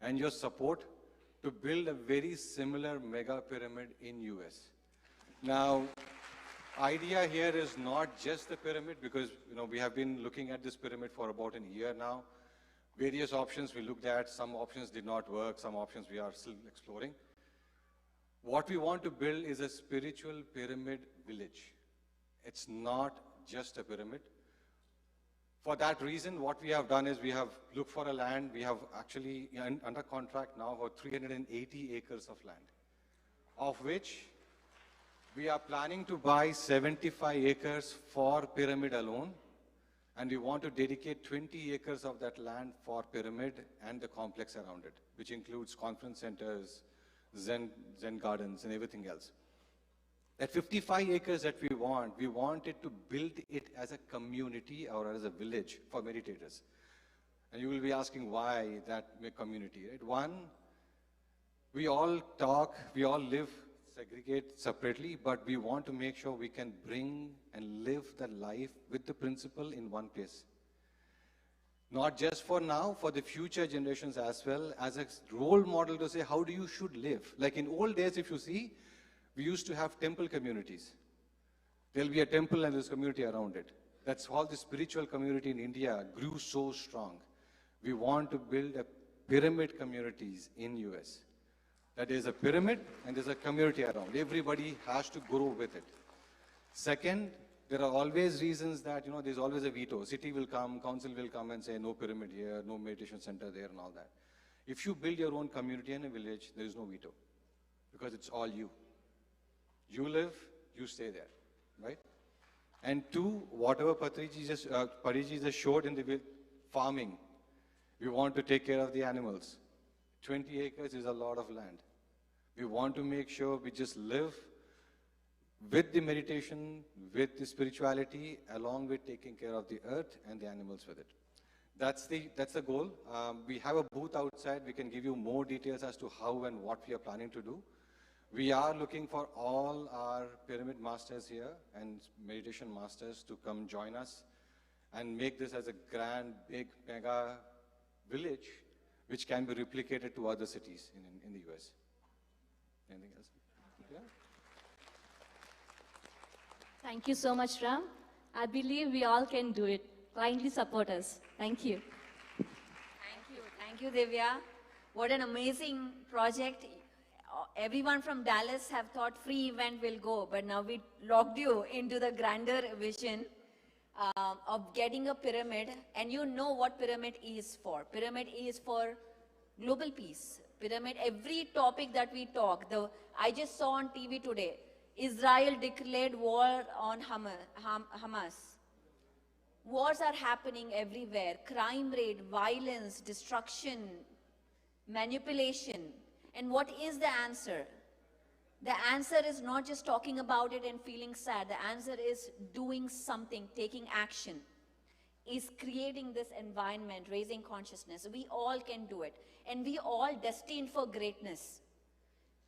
and your support to build a very similar mega pyramid in US. Now, idea here is not just the pyramid, because we have been looking at this pyramid for about a year now. Various options we looked at, some options did not work, some options we are still exploring. What we want to build is a spiritual pyramid village. It's not just a pyramid. For that reason, what we have done is we have looked for a land. We have actually under contract now for 380 acres of land, of which we are planning to buy 75 acres for pyramid alone, and we want to dedicate 20 acres of that land for pyramid and the complex around it, which includes conference centers, Zen gardens, and everything else. That 55 acres that we want it to build it as a community or as a village for meditators. And you will be asking why that community, right? One, we all talk, we all live, segregate separately, but we want to make sure we can bring and live the life with the principle in one place. Not just for now, for the future generations as well, as a role model to say, how do you should live? Like in old days, if you see, we used to have temple communities. There'll be a temple and there's community around it. That's how the spiritual community in India grew so strong. We want to build a pyramid communities in US. That is a pyramid and there's a community around. Everybody has to grow with it. Second, there are always reasons that, there's always a veto. City will come, council will come and say, no pyramid here, no meditation center there and all that. If you build your own community in a village, there is no veto, because it's all you. You live, you stay there, right? And two, whatever Pariji just showed in the farming, we want to take care of the animals. 20 acres is a lot of land. We want to make sure we just live with the meditation, with the spirituality, along with taking care of the earth and the animals with it. That's the goal. We have a booth outside. We can give you more details as to how and what we are planning to do. We are looking for all our pyramid masters here and meditation masters to come join us and make this as a grand, big, mega village, which can be replicated to other cities in the US. Anything else? Yeah. Thank you so much, Ram. I believe we all can do it. Kindly support us. Thank you. Thank you, Divya. What an amazing project. Everyone from Dallas have thought free event will go, but now we locked you into the grander vision of getting a pyramid. And you know what pyramid is for. Pyramid is for global peace. Pyramid, every topic that we talk, I just saw on TV today, Israel declared war on Hamas. Wars are happening everywhere. Crime rate, violence, destruction, manipulation. And what is the answer? The answer is not just talking about it and feeling sad. The answer is doing something, taking action, is creating this environment, raising consciousness. We all can do it. And we all destined for greatness.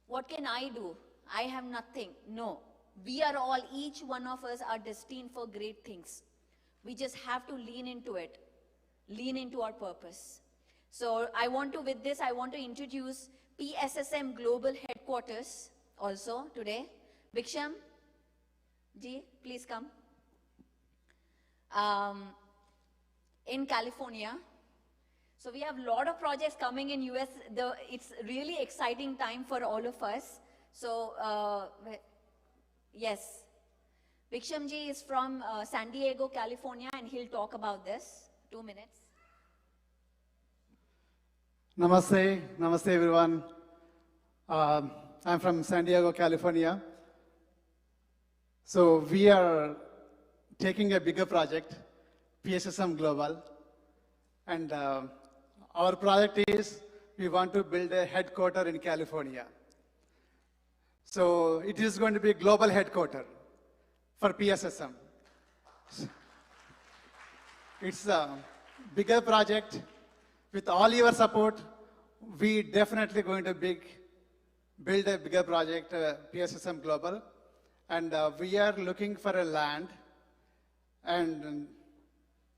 What can I do? I have nothing. No. We are all, each one of us are destined for great things. We just have to lean into it. Lean into our purpose. So with this, I want to introduce PSSM Global Headquarters also today. Biksham ji, please come. In California. So we have a lot of projects coming in US. It's really exciting time for all of us. So Yes. Vikshamji is from San Diego, California, and he'll talk about this. 2 minutes. Namaste, namaste everyone. I'm from San Diego, California. So we are taking a bigger project, PSSM Global, and our project is we want to build a headquarter in California. So it is going to be a global headquarter for PSSM. It's a bigger project. With all your support, we definitely going to build a bigger project, PSSM Global. And we are looking for a land. And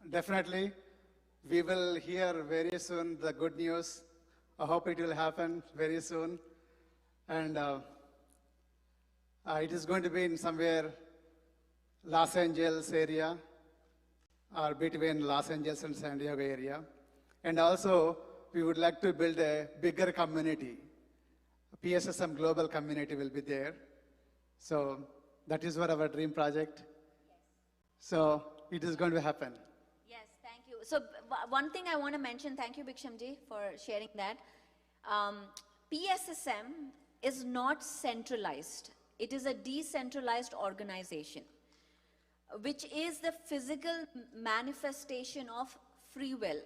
definitely, we will hear very soon the good news. I hope it will happen very soon. And it is going to be in somewhere Los Angeles area, or between Los Angeles and San Diego area. And also, we would like to build a bigger community. A PSSM Global community will be there. So that is what our dream project. So it is going to happen. Yes, thank you. So one thing I want to mention, thank you Bikshamji for sharing that. PSSM is not centralized. It is a decentralized organization, which is the physical manifestation of free will.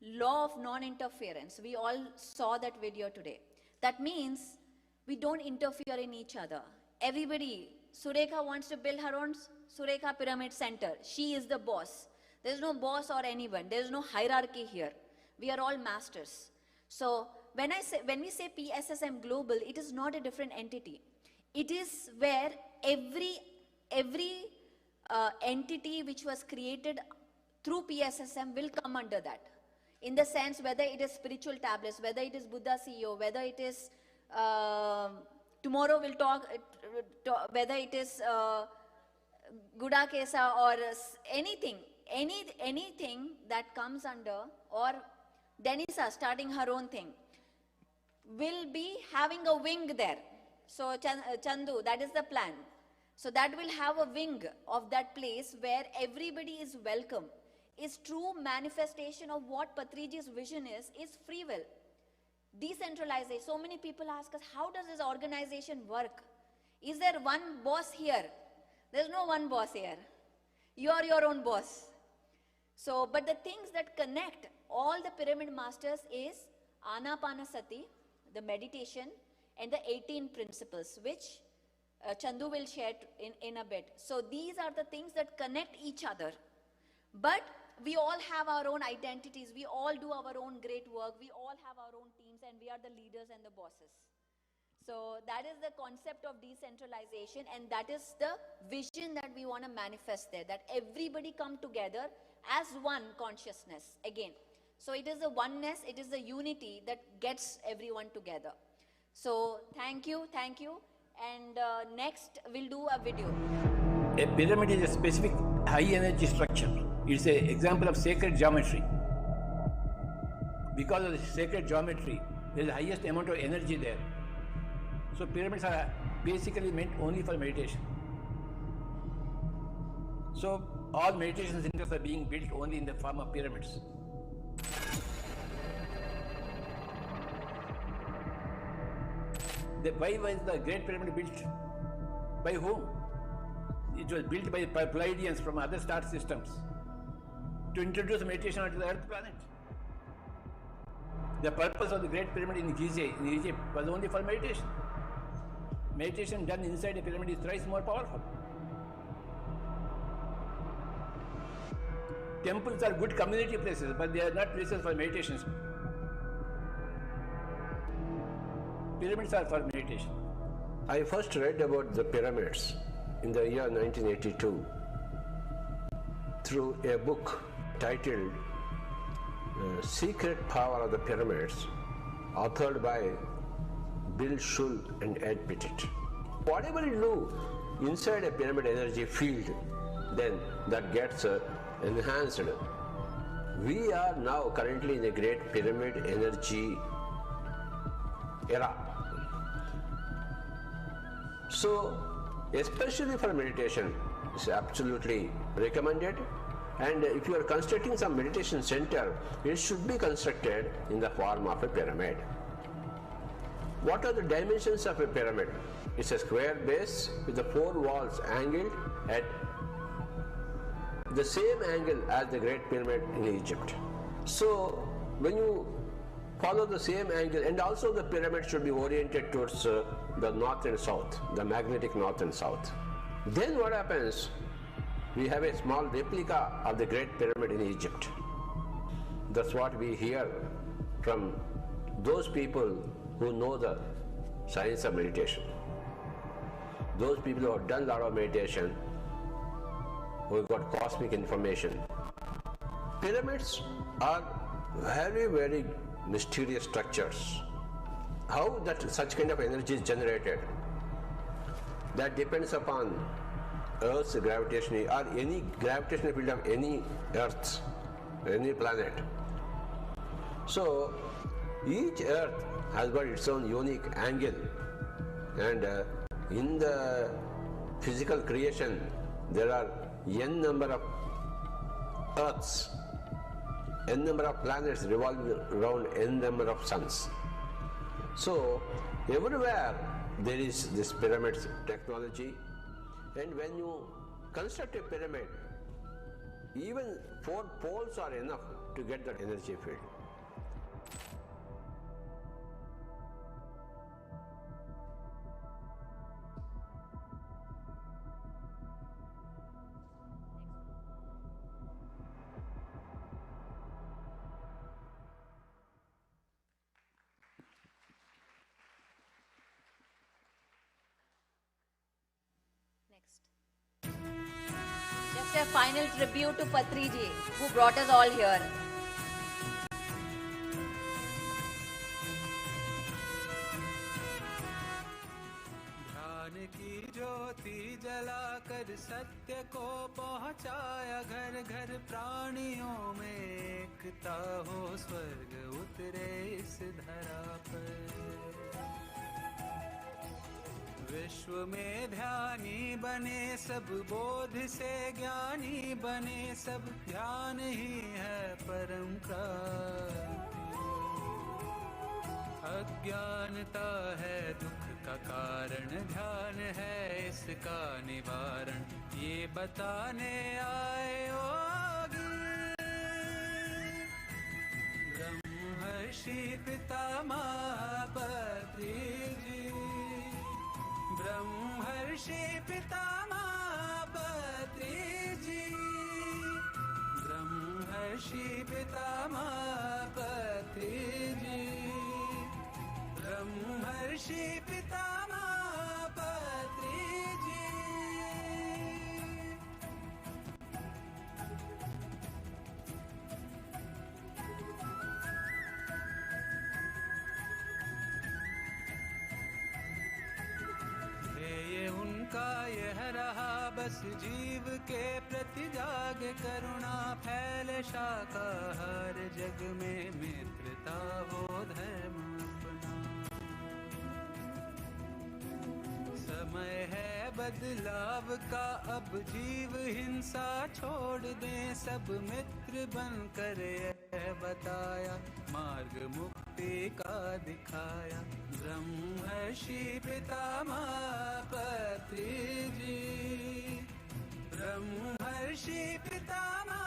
Law of non-interference. We all saw that video today. That means we don't interfere in each other. Everybody, Surekha wants to build her own Surekha Pyramid Center. She is the boss. There's no boss or anyone. There's no hierarchy here. We are all masters. So when we say PSSM Global, it is not a different entity. It is where every entity which was created through PSSM will come under that. In the sense whether it is spiritual tablets, whether it is Buddha CEO, whether it is, tomorrow we'll talk, whether it is Guda Kesa or anything that comes under, or Denisa starting her own thing, will be having a wing there. So Chandu, that is the plan. So that will have a wing of that place where everybody is welcome. Is true manifestation of what Patriji's vision is free will. Decentralization. So many people ask us, how does this organization work? Is there one boss here? There's no one boss here. You are your own boss. So, but the things that connect all the pyramid masters is Ana-Pana-Sati, the meditation, and the 18 principles, which Chandu will share in a bit. So these are the things that connect each other. But we all have our own identities. We all do our own great work. We all have our own teams, and we are the leaders and the bosses. So that is the concept of decentralization, and that is the vision that we want to manifest there, that everybody come together as one consciousness again. So it is the oneness, it is the unity that gets everyone together. So thank you. And next we'll do a video. A pyramid is a specific high energy structure. It's an example of sacred geometry. Because of the sacred geometry, there is the highest amount of energy there. So pyramids are basically meant only for meditation. So all meditation centers are being built only in the form of pyramids. Why was the Great Pyramid built? By whom? It was built by Pleiadians from other star systems to introduce meditation onto the Earth planet. The purpose of the Great Pyramid in Giza, in Egypt, was only for meditation. Meditation done inside a pyramid is thrice more powerful. Temples are good community places, but they are not places for meditations. Pyramids are for meditation. I first read about the pyramids in the year 1982 through a book titled Secret Power of the Pyramids, authored by Bill Shull and Ed Pettit. Whatever you do inside a pyramid energy field, then that gets enhanced. We are now currently in a great pyramid energy era. So especially for meditation, is absolutely recommended. And if you are constructing some meditation center, it should be constructed in the form of a pyramid. What are the dimensions of a pyramid? It's a square base with the 4 walls angled at the same angle as the Great Pyramid in Egypt. So when you follow the same angle, and also the pyramid should be oriented towards the north and south, the magnetic north and south. Then what happens? We have a small replica of the Great Pyramid in Egypt. That's what we hear from those people who know the science of meditation. Those people who have done a lot of meditation, who have got cosmic information. Pyramids are very, very mysterious structures. How that such kind of energy is generated, that depends upon Earth's gravitational or any gravitational field of any Earth, any planet. So each Earth has got its own unique angle, and in the physical creation there are n number of Earths, n number of planets revolving around n number of suns. So everywhere there is this pyramid technology, and when you construct a pyramid, even 4 poles are enough to get that energy field. Just a final tribute to Patriji, who brought us all here. ध्यान की ज्योति जलाकर सत्य को पहुंचाया घर घर प्राणियों में एकता हो स्वर्ग उतरे इस धरा पर विश्व में ध्यानी बने सब बोध से ज्ञानी बने सब ध्यान ही है परम का अज्ञानता है दुख का कारण ध्यान है इसका निवारण ये बताने आए योगी ब्रह्मर्षि पितामह पत्रिजी ब्रह्मर्षि पितामह पत्रिजी ब्रह्मर्षि पितामह पत्रिजी ब्रह्मर्षि पितामह पत्रिजी उनका यह रहा बस जीव के प्रति जाग करुणा फैले शाकाहार जग में मित्रता हो धर्म अपना समय है बदलाव का अब जीव हिंसा छोड़ दें सब मित्र बनकर यह बताया मार्ग मुक्ति का दिखाया ब्रह्मर्षि पितामह पत्रिजी ब्रह्मर्षि पितामह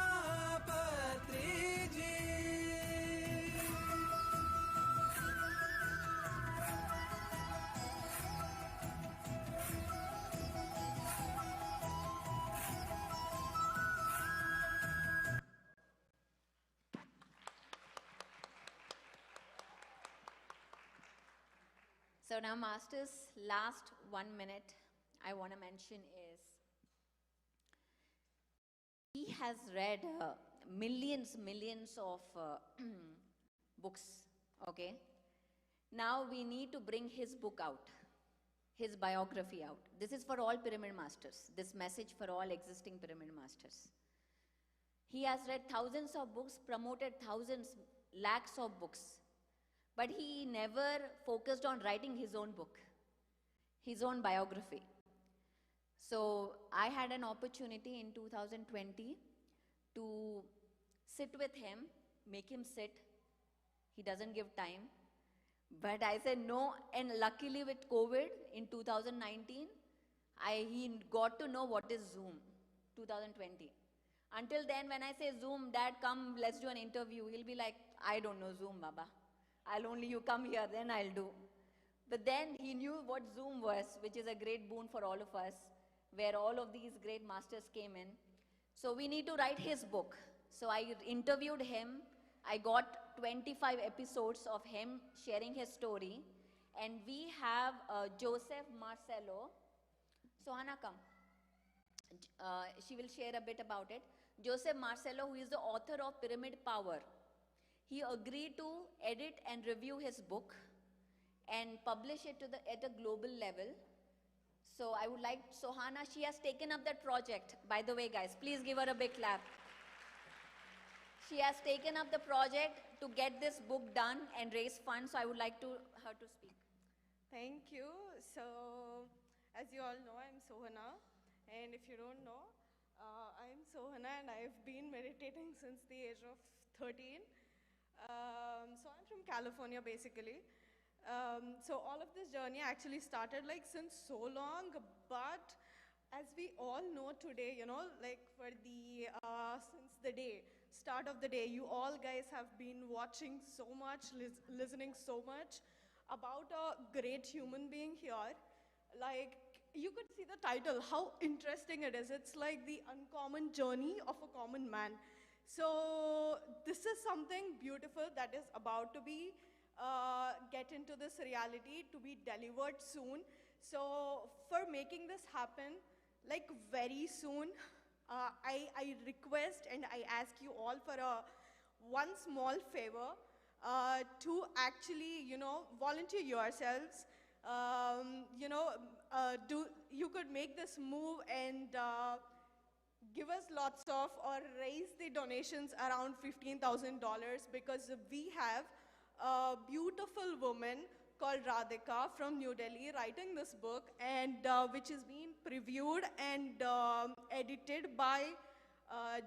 पत्रिजी So now, Masters, last 1 minute I want to mention is, he has read millions of books, okay? Now we need to bring his book out, his biography out. This is for all pyramid masters, this message for all existing pyramid masters. He has read thousands of books, promoted thousands, lakhs of books. But he never focused on writing his own book, his own biography. So I had an opportunity in 2020 to sit with him, make him sit. He doesn't give time. But I said no, and luckily with COVID in 2019, he got to know what is Zoom, 2020. Until then, when I say Zoom, Dad, come, let's do an interview, he'll be like, I don't know Zoom, Baba. You come here, then I'll do. But then he knew what Zoom was, which is a great boon for all of us, where all of these great masters came in. So we need to write his book. So I interviewed him. I got 25 episodes of him sharing his story. And we have Joseph Marcelo. So Hannah, come. She will share a bit about it. Joseph Marcelo, who is the author of Pyramid Power. He agreed to edit and review his book and publish it at a global level. So I would like, Hannah, she has taken up that project. By the way, guys, please give her a big clap. She has taken up the project to get this book done and raise funds. So I would like her to speak. Thank you. So, as you all know, I'm Sohana. And if you don't know, I'm Sohana and I've been meditating since the age of 13. So I'm from California, basically. So all of this journey actually started like since so long, but as we all know today, you know, like for the, since the start of the day, you all guys have been watching so much, listening so much about a great human being here. Like, you could see the title, how interesting it is. It's like the uncommon journey of a common man. So this is something beautiful that is about to be get into this reality, to be delivered soon. So for making this happen, like very soon, I request and I ask you all for one small favor to actually, you know, volunteer yourselves. You know, you could make this move and give us lots of, or raise the donations around $15,000, because we have a beautiful woman called Radhika from New Delhi writing this book, and which is being previewed and edited by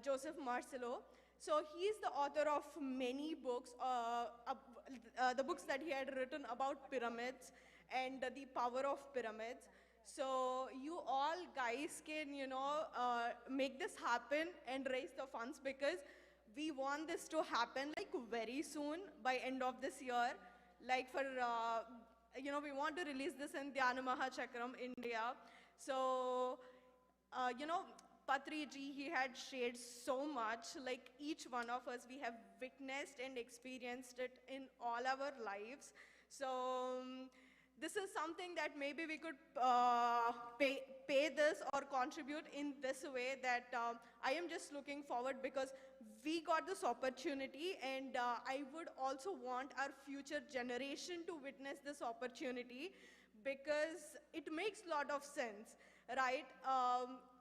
Joseph Marcelo. So he's the author of many books, the books that he had written about pyramids and the power of pyramids. So you all guys can, you know, make this happen and raise the funds, because we want this to happen like very soon, by end of this year. Like for, you know, we want to release this in Dhyana Maha Chakram, India. So, you know, Patriji, he had shared so much, like each one of us, we have witnessed and experienced it in all our lives. So, this is something that maybe we could pay this or contribute in this way, that I am just looking forward, because we got this opportunity, and I would also want our future generation to witness this opportunity, because it makes a lot of sense, right?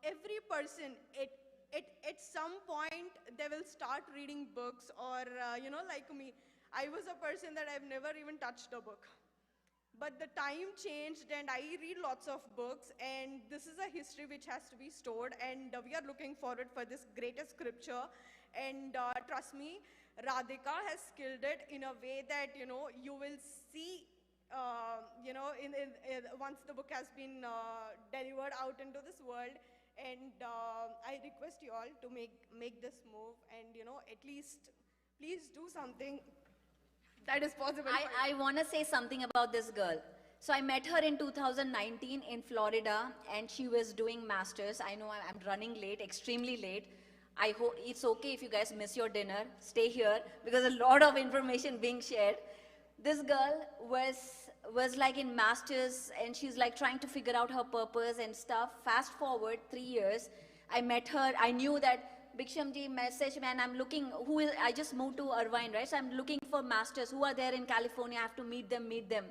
Every person, at some point, they will start reading books, or, you know, like me, I was a person that I've never even touched a book. But the time changed, and I read lots of books, and this is a history which has to be stored, and we are looking forward for this greatest scripture. And trust me, Radhika has skilled it in a way that, you know, you will see, you know, once the book has been delivered out into this world. And I request you all to make this move, and, you know, at least please do something that is possible. I want to say something about this girl. So I met her in 2019 in Florida, and she was doing masters. I know I'm running late, extremely late. I hope it's okay if you guys miss your dinner. Stay here, because a lot of information being shared. This girl was like in masters, and she's like trying to figure out her purpose and stuff. Fast forward 3 years, I met her. I knew that Bikshamji messaged me, and I'm looking, I just moved to Irvine, right? So I'm looking for masters who are there in California. I have to meet them.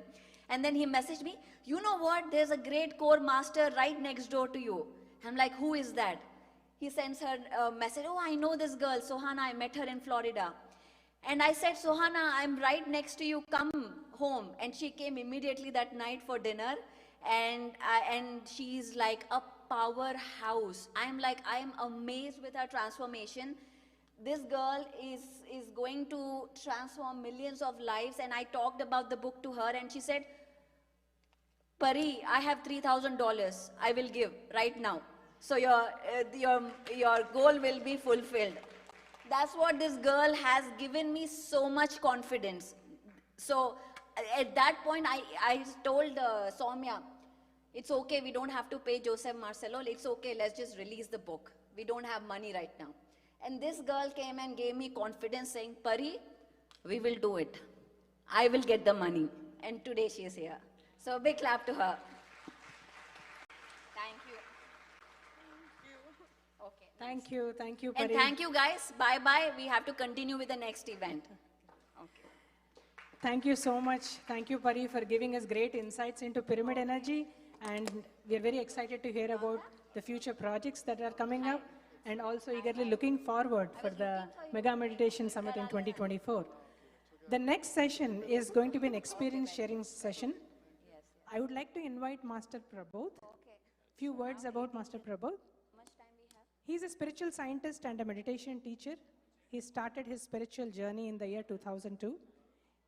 And then he messaged me, you know what? There's a great core master right next door to you. I'm like, who is that? He sends her a message, oh, I know this girl, Sohana, I met her in Florida. And I said, Sohana, I'm right next to you, come home. And she came immediately that night for dinner. And she's like up powerhouse. I'm amazed with her transformation. This girl is going to transform millions of lives. And I talked about the book to her and she said, Pari, I have $3,000. I will give right now. So your goal will be fulfilled. That's what this girl has given me so much confidence. So at that point, I told Soumya, it's okay, we don't have to pay Joseph Marcelo. It's okay, let's just release the book. We don't have money right now. And this girl came and gave me confidence saying, Pari, we will do it. I will get the money. And today she is here. So a big clap to her. Thank you. Okay. Thank you, And Pari. thank you guys. Bye-bye. We have to continue with the next event. Okay. Thank you so much. Thank you, Pari, for giving us great insights into pyramid energy. And we are very excited to hear about the future projects that are coming up, and also eagerly looking forward for the Mega Meditation Summit in 2024. The next session is going to be an experience sharing session. I would like to invite Master Prabodh. Few words about Master Prabodh. He's a spiritual scientist and a meditation teacher. He started his spiritual journey in the year 2002.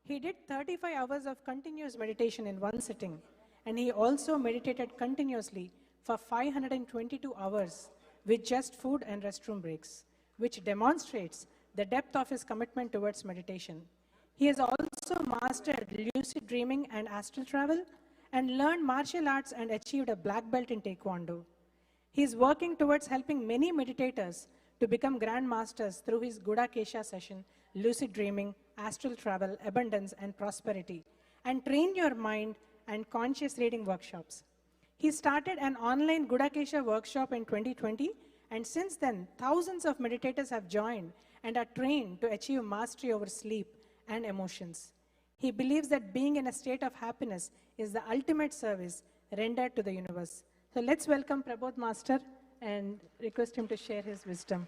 He did 35 hours of continuous meditation in one sitting, and he also meditated continuously for 522 hours with just food and restroom breaks, which demonstrates the depth of his commitment towards meditation. He has also mastered lucid dreaming and astral travel, and learned martial arts and achieved a black belt in Taekwondo. He is working towards helping many meditators to become grand masters through his Gudakesha session, lucid dreaming, astral travel, abundance, and prosperity, and train your mind and conscious reading workshops. He started an online Gudakesha workshop in 2020, and since then, thousands of meditators have joined and are trained to achieve mastery over sleep and emotions. He believes that being in a state of happiness is the ultimate service rendered to the universe. So let's welcome Prabodh Master and request him to share his wisdom.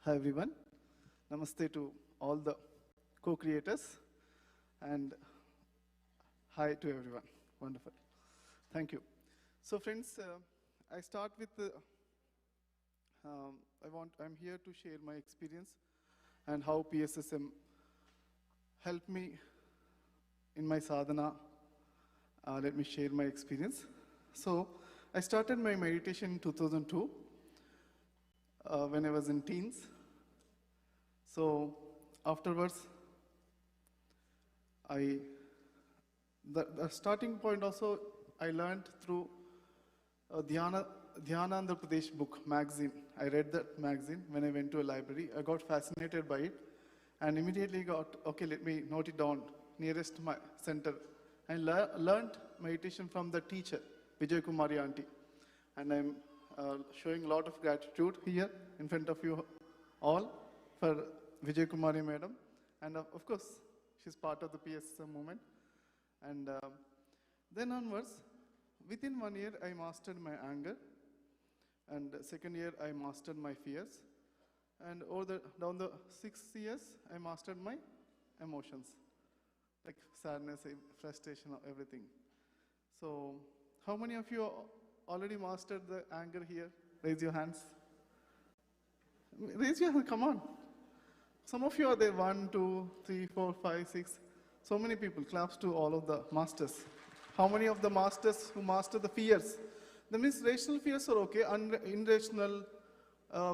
Hi everyone. Namaste to all the co-creators, and hi to everyone. Wonderful. Thank you. So friends, I start with I'm here to share my experience and how PSSM helped me in my sadhana. Let me share my experience. So I started my meditation in 2002 when I was in teens. So afterwards, the starting point also I learned through Dhyana Jagath book magazine. I read that magazine when I went to a library. I got fascinated by it and immediately got, okay, let me note it down nearest my center. I learned meditation from the teacher, Vijay Kumari auntie. And I'm showing a lot of gratitude here in front of you all for Vijay Kumari madam. And of course, she's part of the PSSM movement. And then onwards, within 1 year, I mastered my anger. And second year, I mastered my fears. And down the 6 years, I mastered my emotions, like sadness, frustration, everything. So how many of you already mastered the anger here? Raise your hands. Raise your hand, come on. Some of you are there, 1, 2, 3, 4, 5, 6. So many people. Claps to all of the masters. How many of the masters who master the fears? That means rational fears are okay, irrational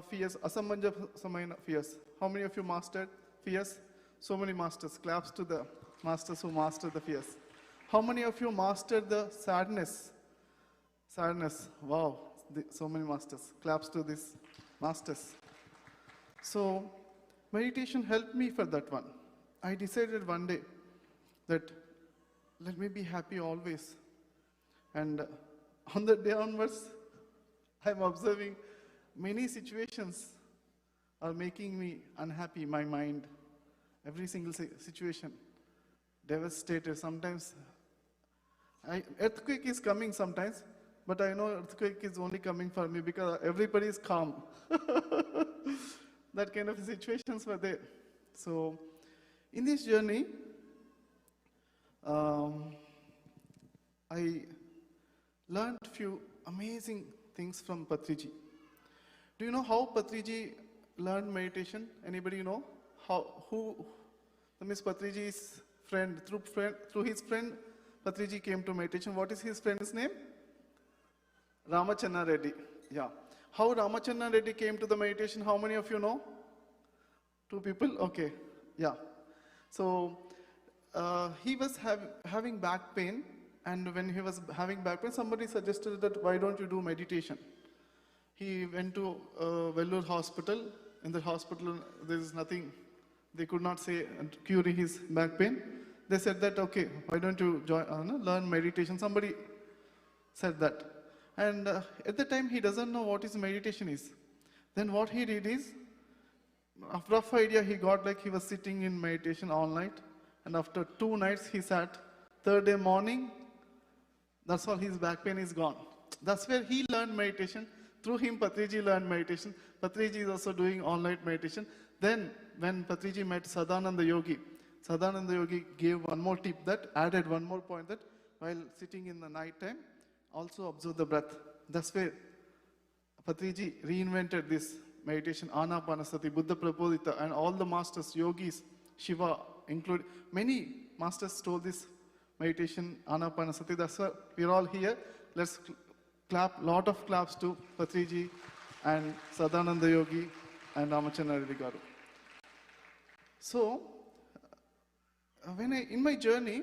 fears, asamanja samayana fears. How many of you mastered fears? So many masters. Claps to the masters who master the fears. How many of you mastered the sadness? Sadness, wow, so many masters. Claps to these masters. So meditation helped me for that one. I decided one day that let me be happy always. And on that day onwards, I'm observing many situations are making me unhappy, my mind. Every single situation. Devastated. Sometimes, earthquake is coming sometimes, but I know earthquake is only coming for me because everybody is calm. That kind of situations were there. So, in this journey, I learned few amazing things from Patriji. Do you know how Patriji learned meditation? Anybody know? Miss Patriji's friend, through his friend, Patriji came to meditation. What is his friend's name? Ramachandra Reddy. Yeah. How Ramachandra Reddy came to the meditation? How many of you know? 2 people? Okay. Yeah. So, he was having back pain, and when he was having back pain, somebody suggested that why don't you do meditation? He went to Vellore hospital. In the hospital, there is nothing, they could not say cure his back pain. They said that, okay, why don't you learn meditation? Somebody said that. And at the time, he doesn't know what is meditation is. Then what he did is, a rough idea he got, like he was sitting in meditation all night. And after 2 nights, he sat. 3rd day morning, that's all, his back pain is gone. That's where he learned meditation. Through him, Patriji learned meditation. Patriji is also doing all-night meditation. Then, when Patriji met Sadananda Yogi gave one more tip, that added one more point, that while sitting in the night time, also observe the breath. That's where Patriji reinvented this meditation, Ana-Pana-Sati, Buddha Prabodhita, and all the masters, yogis, Shiva, including many masters told this meditation, Ana-Pana-Sati. That's why we're all here. Let's clap, lot of claps to Patriji and Sadananda Yogi and Ramachandra Reddy Garu. So, in my journey,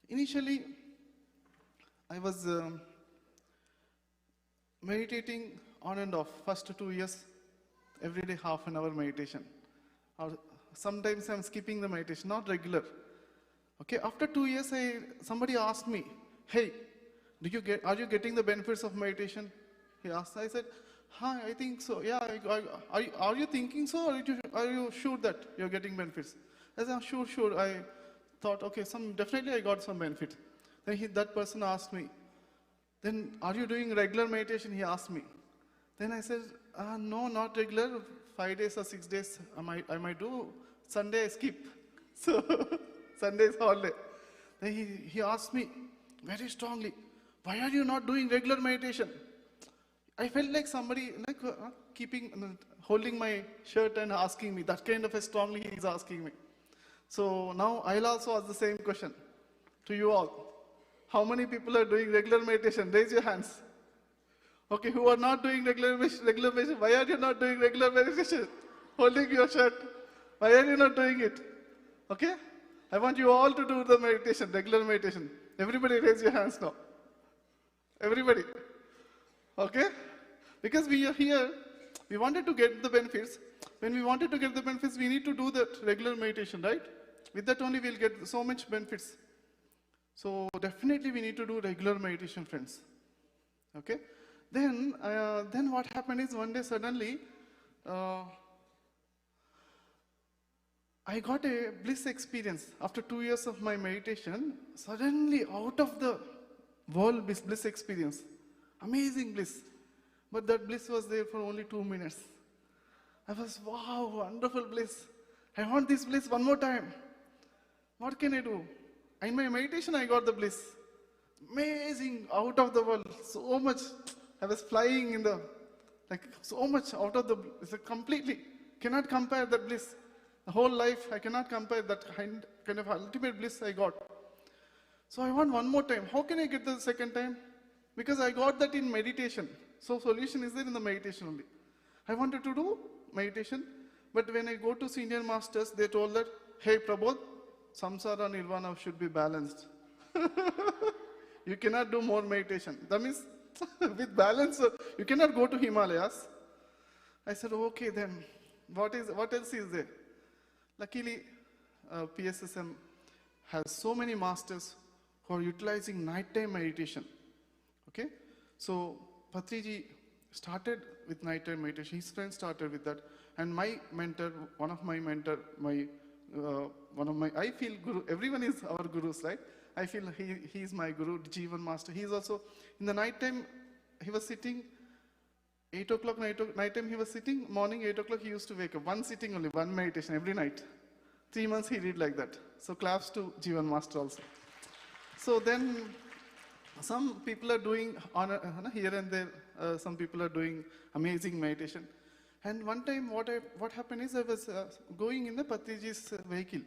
initially, I was meditating on and off. First 2 years, every day half an hour meditation. Or sometimes I'm skipping the meditation, not regular. Okay, after 2 years, somebody asked me, hey, are you getting the benefits of meditation? He asked. I said, hi, I think so. Yeah, are you thinking so, or are you sure that you're getting benefits? I said, sure. I thought, okay, definitely I got some benefit. Then that person asked me, then are you doing regular meditation? He asked me. Then I said, no, not regular. 5 days or 6 days I might do. Sunday I skip. So Sunday is holiday. Then he asked me very strongly, why are you not doing regular meditation? I felt like somebody holding my shirt and asking me, that kind of a strongly he is asking me. So now I'll also ask the same question to you all. How many people are doing regular meditation? Raise your hands. Okay, who are not doing regular meditation? Why are you not doing regular meditation? Holding your shirt. Why are you not doing it? Okay? I want you all to do the meditation, regular meditation. Everybody raise your hands now. Everybody. Okay? Because we are here, we wanted to get the benefits. When we wanted to get the benefits, we need to do that regular meditation, right? With that only we'll get so much benefits. So definitely we need to do regular meditation, friends. Okay? Then what happened is one day suddenly, I got a bliss experience. After 2 years of my meditation, suddenly out of the world bliss experience. Amazing bliss. But that bliss was there for only 2 minutes. I was, wow, wonderful bliss. I want this bliss one more time. What can I do? In my meditation, I got the bliss. Amazing, out of the world, so much. I was flying in the, so much out of the, completely, cannot compare that bliss. The whole life, I cannot compare that kind of ultimate bliss I got. So I want one more time. How can I get the second time? Because I got that in meditation. So solution is there in the meditation only. I wanted to do meditation, but when I go to senior masters, they told that, hey Prabodh, samsara nirvana should be balanced. You cannot do more meditation. That means with balance, you cannot go to Himalayas. I said, okay then, what else is there? Luckily, PSSM has so many masters who are utilizing nighttime meditation. Okay? So, Patriji started with nighttime meditation. His friends started with that. And my mentor, one of my, I feel guru, everyone is our gurus, right? I feel he is my guru, Jivan Master. He is also, in the nighttime, he was sitting, 8 o'clock night time he was sitting, morning 8 o'clock he used to wake up. One sitting only, one meditation every night. 3 months he did like that. So claps to Jivan Master also. So then some people are doing, here and there, some people are doing amazing meditation. And one time what happened is I was going in the Patriji's vehicle.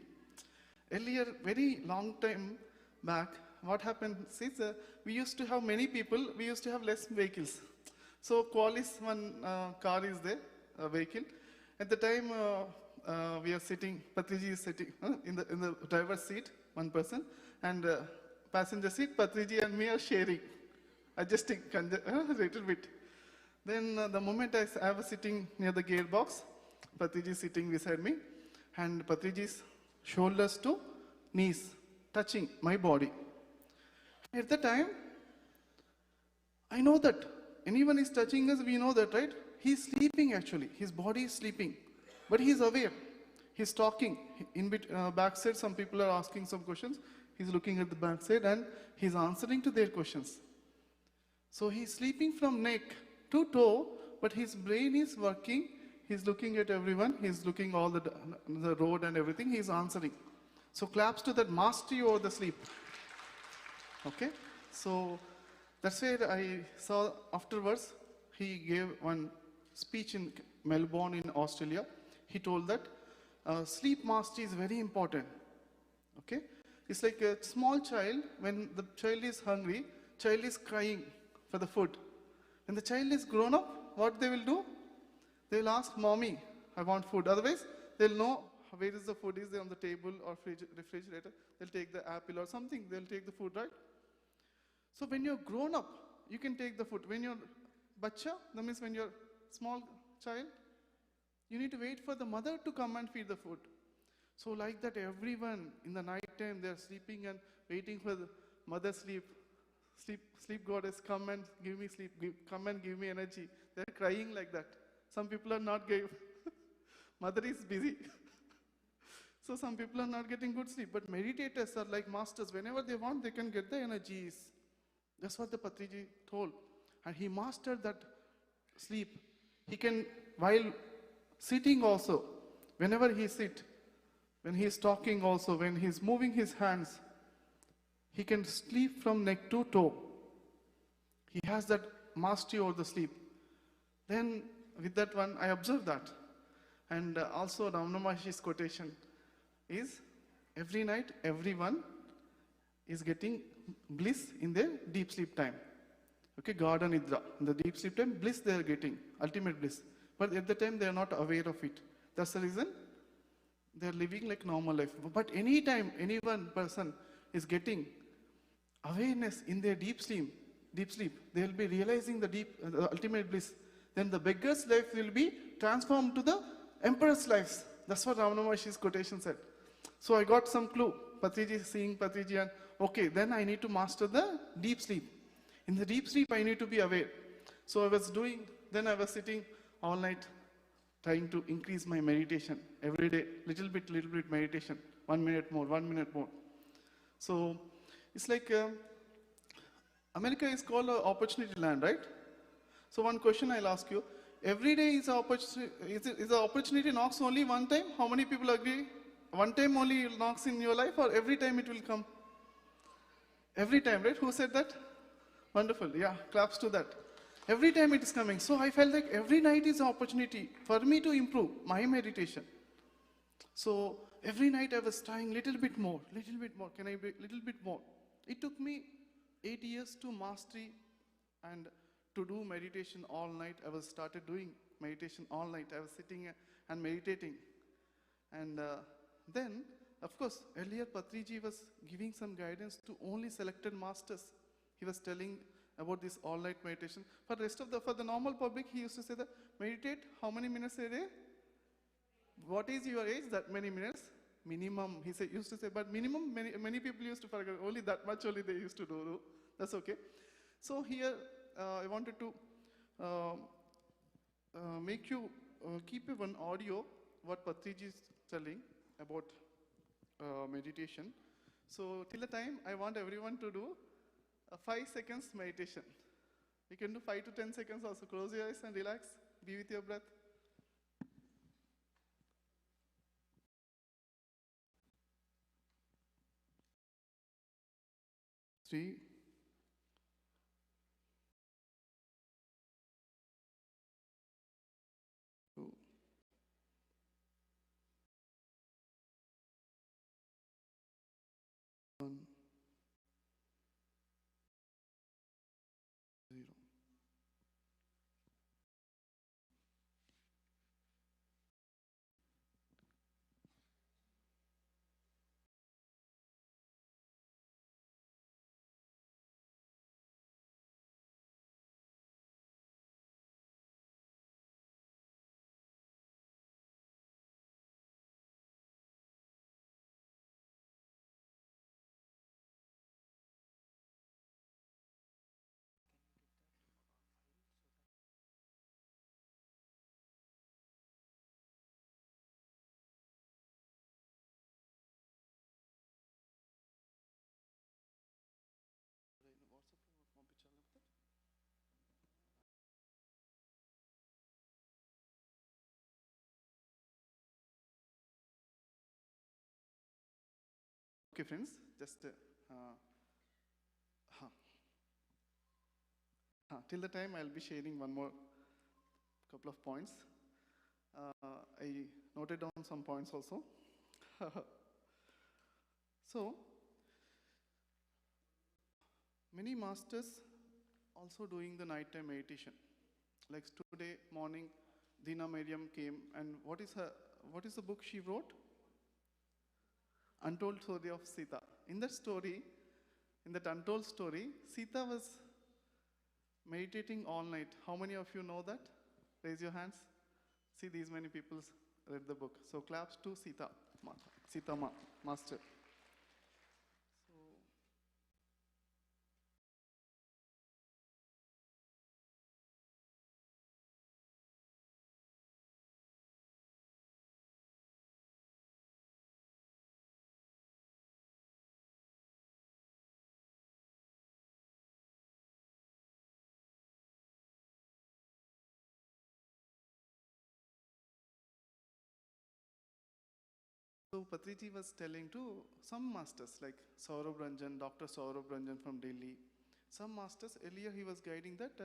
Earlier, very long time back, what happened is we used to have many people, we used to have less vehicles. So Qualis, one car is there, a vehicle. At the time we are sitting, Patriji is sitting in the driver's seat, one person, and passenger seat, Patriji and me are sharing, adjusting a little bit. Then the moment I was sitting near the gearbox, Patriji is sitting beside me, and Patriji's shoulders to knees touching my body. At the time, I know that anyone is touching us, we know that, right? He's sleeping actually, his body is sleeping, but he's aware. He's talking. In backside, some people are asking some questions. He's looking at the backside and he's answering to their questions. So he's sleeping from neck to toe, but his brain is working. He's looking at everyone. He's looking all the road and everything. He's answering. So claps to that mastery over the sleep. Okay? So that's where I saw afterwards, he gave one speech in Melbourne in Australia. He told that sleep mastery is very important. Okay? It's like a small child, when the child is hungry, child is crying for the food. When the child is grown up, what they will do? They will ask, Mommy, I want food. Otherwise, they'll know where is the food is on the table or refrigerator. They'll take the apple or something. They'll take the food, right? So when you're grown up, you can take the food. When you're bacha, that means when you're small child, you need to wait for the mother to come and feed the food. So like that, everyone in the night time, they're sleeping and waiting for the mother sleep. Sleep goddess, come and give me sleep, come and give me energy. They're crying like that. Some people are not giving. Mother is busy. So some people are not getting good sleep. But meditators are like masters. Whenever they want, they can get the energies. That's what the Patriji told. And he mastered that sleep. He can, while sitting also, whenever he sits, when he is talking also, when he is moving his hands, he can sleep from neck to toe. He has that mastery over the sleep. Then with that one, I observed that. And also Ramana Maharshi's quotation is, every night, everyone is getting bliss in their deep sleep time. Okay, Garda Nidra. In the deep sleep time, bliss they are getting, ultimate bliss. But at the time, they are not aware of it. That's the reason they are living like normal life. But any time, any one person is getting awareness in their deep sleep, they will be realizing the ultimate bliss. Then the beggar's life will be transformed to the emperor's lives. That's what Ramana Maharshi's quotation said. So I got some clue. Patriji seeing Patriji, and okay, then I need to master the deep sleep. In the deep sleep, I need to be aware. So I was sitting all night trying to increase my meditation. Every day, little bit meditation. 1 minute more, 1 minute more. So it's like America is called an opportunity land, right? So one question I'll ask you. Every day is an opportunity. Is the opportunity knocks only one time? How many people agree? One time only it knocks in your life, or every time it will come? Every time, right? Who said that? Wonderful. Yeah, claps to that. Every time it is coming. So I felt like every night is an opportunity for me to improve my meditation. So every night I was trying little bit more. Can I be little bit more? It took me 8 years to mastery and to do meditation all night. I was started doing meditation all night. I was sitting and meditating. And then, of course, earlier Patriji was giving some guidance to only selected masters. He was telling about this all-night meditation. For the normal public, he used to say that, meditate how many minutes a day? What is your age? That many minutes? Minimum, used to say, but minimum, many people used to forget, only that much only they used to do. That's okay. So here, I wanted to make you keep one audio what Patriji is telling about meditation. So till the time, I want everyone to do a 5 seconds meditation. You can do 5 to 10 seconds also. Close your eyes and relax. Be with your breath. 3, 2, 1, 0. Okay, friends, just till the time I'll be sharing one more couple of points. I noted down some points also. So, many masters also doing the nighttime meditation. Like today morning, Dina Miriam came, and what is the book she wrote? Untold Story of Sita. In that story, in that untold story, Sita was meditating all night. How many of you know that? Raise your hands. See, these many people read the book. So claps to Sita, Master. So Patriji was telling to some masters like Saurabh Ranjan, Dr. Saurabh Ranjan from Delhi. Some masters, earlier he was guiding that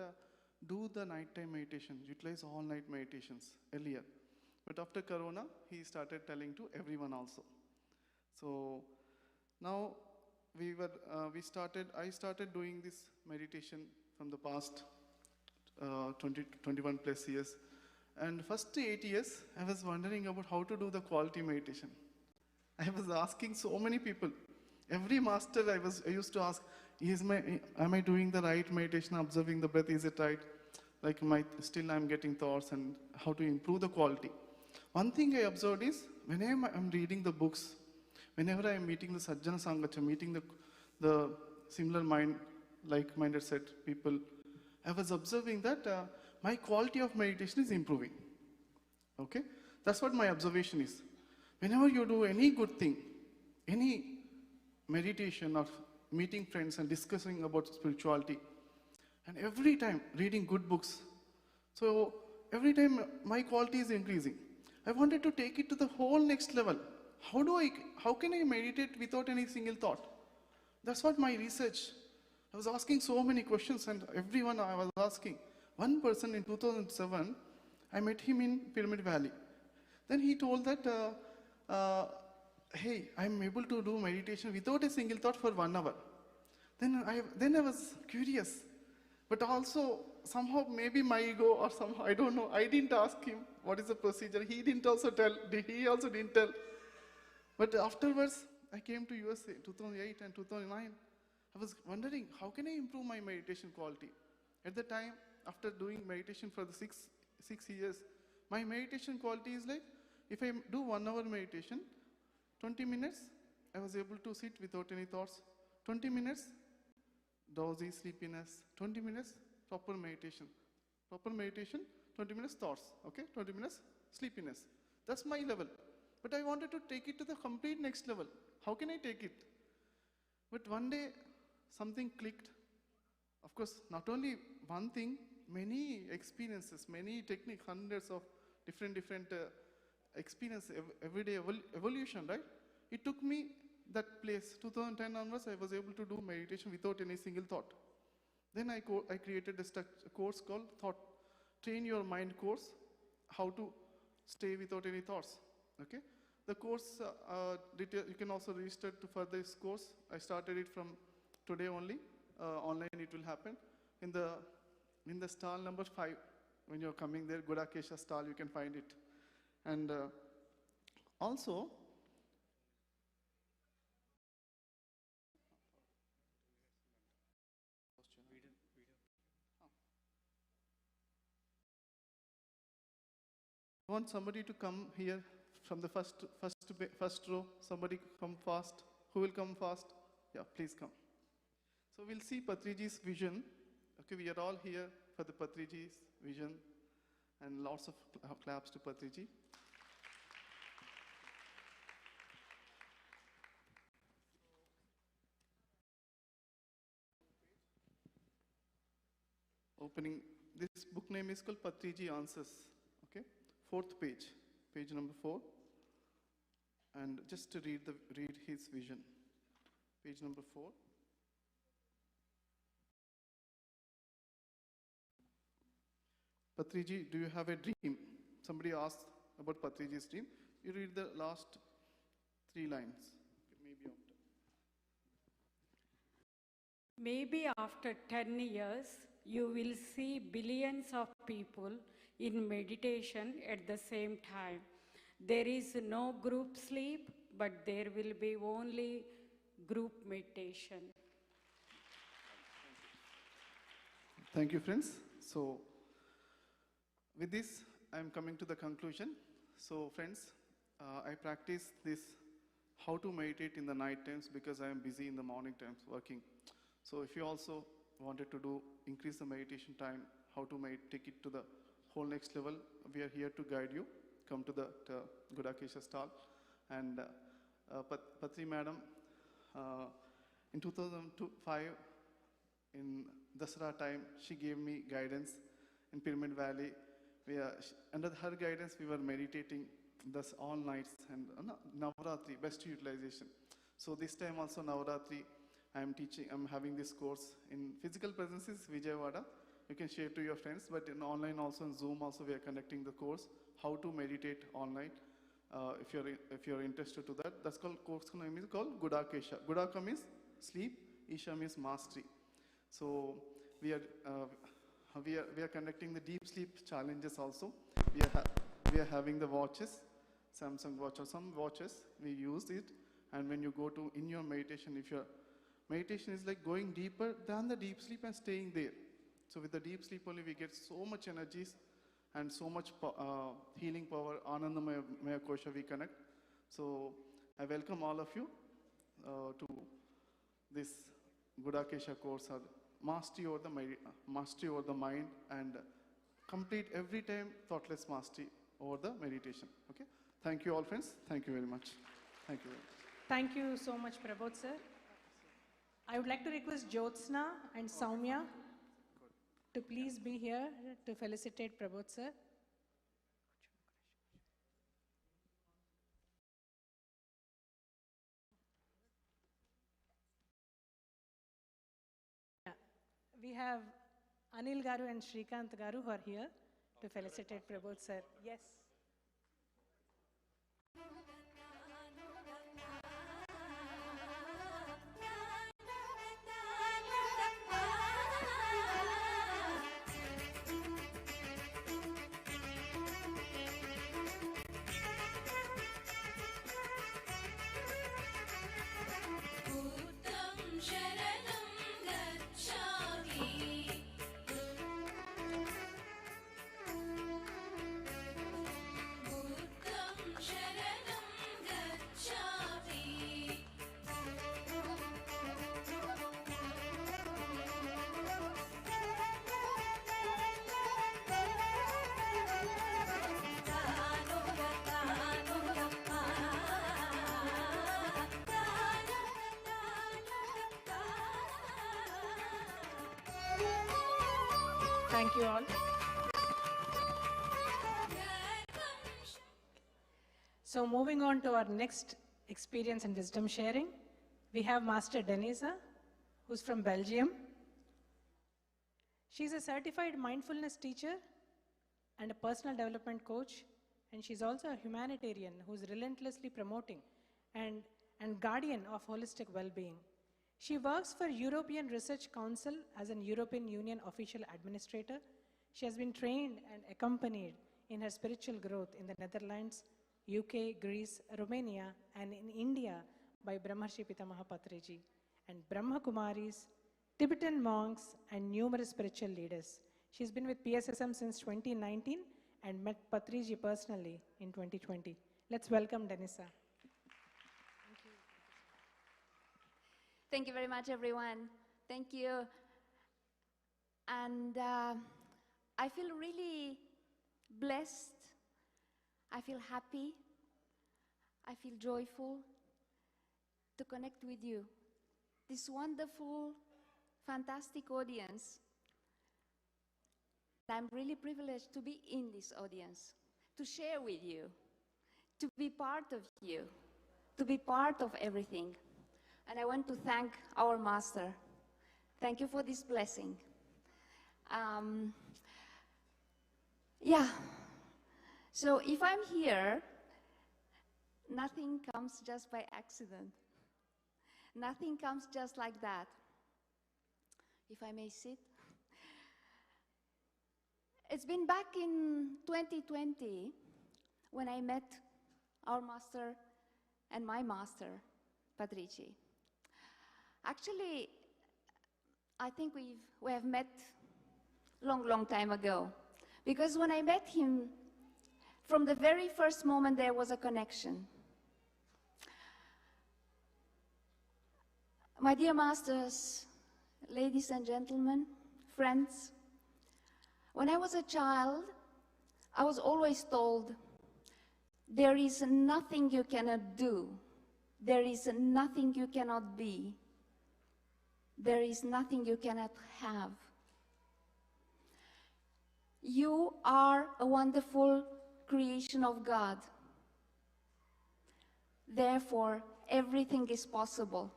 do the nighttime meditation, utilize all night meditations earlier. But after Corona, he started telling to everyone also. So now I started doing this meditation from the past 21 plus years. And first 8 years, I was wondering about how to do the quality meditation. I was asking so many people. Every master I used to ask, am I doing the right meditation, observing the breath, is it right? Like still I'm getting thoughts, and how to improve the quality. One thing I observed is, whenever I'm reading the books, whenever I'm meeting the Sajjana Sangacha, meeting the similar like-minded set people, I was observing that my quality of meditation is improving. Okay? That's what my observation is. Whenever you do any good thing, any meditation or meeting friends and discussing about spirituality, and every time reading good books, so every time my quality is increasing. I wanted to take it to the whole next level. How can I meditate without any single thought? That's what my research. I was asking so many questions, and everyone I was asking. One person in 2007, I met him in Pyramid Valley. Then he told that, hey, I'm able to do meditation without a single thought for 1 hour. Then I was curious, but also somehow maybe my ego or somehow, I don't know, I didn't ask him what is the procedure. He also didn't tell. But afterwards, I came to USA 2008 and 2009. I was wondering, how can I improve my meditation quality? At the time, after doing meditation for the six years, my meditation quality is like, if I do 1 hour meditation, 20 minutes, I was able to sit without any thoughts. 20 minutes, drowsy, sleepiness. 20 minutes, proper meditation. Proper meditation, 20 minutes thoughts, okay? 20 minutes sleepiness. That's my level. But I wanted to take it to the complete next level. How can I take it? But one day, something clicked. Of course, not only one thing, many experiences, many techniques, hundreds of different experience, everyday evolution, right? It took me that place. 2010 onwards, I was able to do meditation without any single thought. Then I created a course called Train Your Mind course, how to stay without any thoughts, okay? The course, you can also register for this course. I started it from today only. Online it will happen. In the stall number 5, when you're coming there, Gudakesha stall, you can find it. And also, I want somebody to come here from the first row. Somebody come fast. Who will come fast? Yeah, please come. So we'll see Patriji's vision. Okay, we are all here for the Patriji's vision, and lots of claps to Patriji. Opening, this book name is called Patriji Answers. Okay, 4th page, page number 4. And just to read his vision. Page number 4. Patriji, do you have a dream? Somebody asked about Patriji's dream. You read the last 3 lines. Maybe after 10 years, you will see billions of people in meditation at the same time. There is no group sleep, but there will be only group meditation. Thank you, friends. So, with this, I am coming to the conclusion. So, friends, I practice this how to meditate in the night times because I am busy in the morning times working. So, if you also wanted to increase the meditation time, how to take it to the whole next level, we are here to guide you. Come to the Gudakesha stall. And Patri madam, in 2005, in Dasara time, she gave me guidance in Pyramid Valley. Under her guidance, we were meditating thus all nights, and Navaratri, best utilization. So this time also Navaratri, I'm having this course in physical presence is Vijayawada. You can share to your friends, but in online also, in Zoom also, we are conducting the course, how to meditate online. If you're interested to that, that's called, course name is called Gudakesha. Gudaka means sleep, Isha means mastery. So we are conducting the deep sleep challenges also. We are having the watches, Samsung watch or some watches, we use it. And when you go to, in your meditation, if your meditation is like going deeper than the deep sleep and staying there. So with the deep sleep only, we get so much energies and so much healing power, Anandamaya Kosha we connect. So I welcome all of you to this Gudakesha course, mastery over the mind, and complete every time thoughtless mastery over the meditation. Okay. Thank you all, friends. Thank you very much. Thank you very much. Thank you so much, Prabodh sir. I would like to request Jyotsna and Soumya to please be here to felicitate Prabodh sir. We have Anil Garu and Shrikant Garu who are here to felicitate Prabodh sir. Yes. Thank you all. So moving on to our next experience and wisdom sharing, we have Master Denisa, who's from Belgium. She's a certified mindfulness teacher and a personal development coach, and she's also a humanitarian who's relentlessly promoting and guardian of holistic well-being. She works for European Research Council as an European Union official administrator. She has been trained and accompanied in her spiritual growth in the Netherlands, UK, Greece, Romania, and in India by Brahmarshi Pitamaha Patriji and Brahma Kumaris, Tibetan monks, and numerous spiritual leaders. She's been with PSSM since 2019 and met Patriji personally in 2020. Let's welcome Denisa. Thank you very much, everyone. Thank you. And I feel really blessed. I feel happy. I feel joyful to connect with you. This wonderful, fantastic audience. I'm really privileged to be in this audience, to share with you, to be part of you, to be part of everything. And I want to thank our Master. Thank you for this blessing. So if I'm here, nothing comes just by accident. Nothing comes just like that. If I may sit. It's been back in 2020 when I met our Master and my Master, Patriji. Actually, I think we have met long time ago. Because when I met him, from the very first moment there was a connection. My dear Masters, ladies and gentlemen, friends, when I was a child, I was always told, there is nothing you cannot do. There is nothing you cannot be. There is nothing you cannot have. You are a wonderful creation of God. Therefore, everything is possible.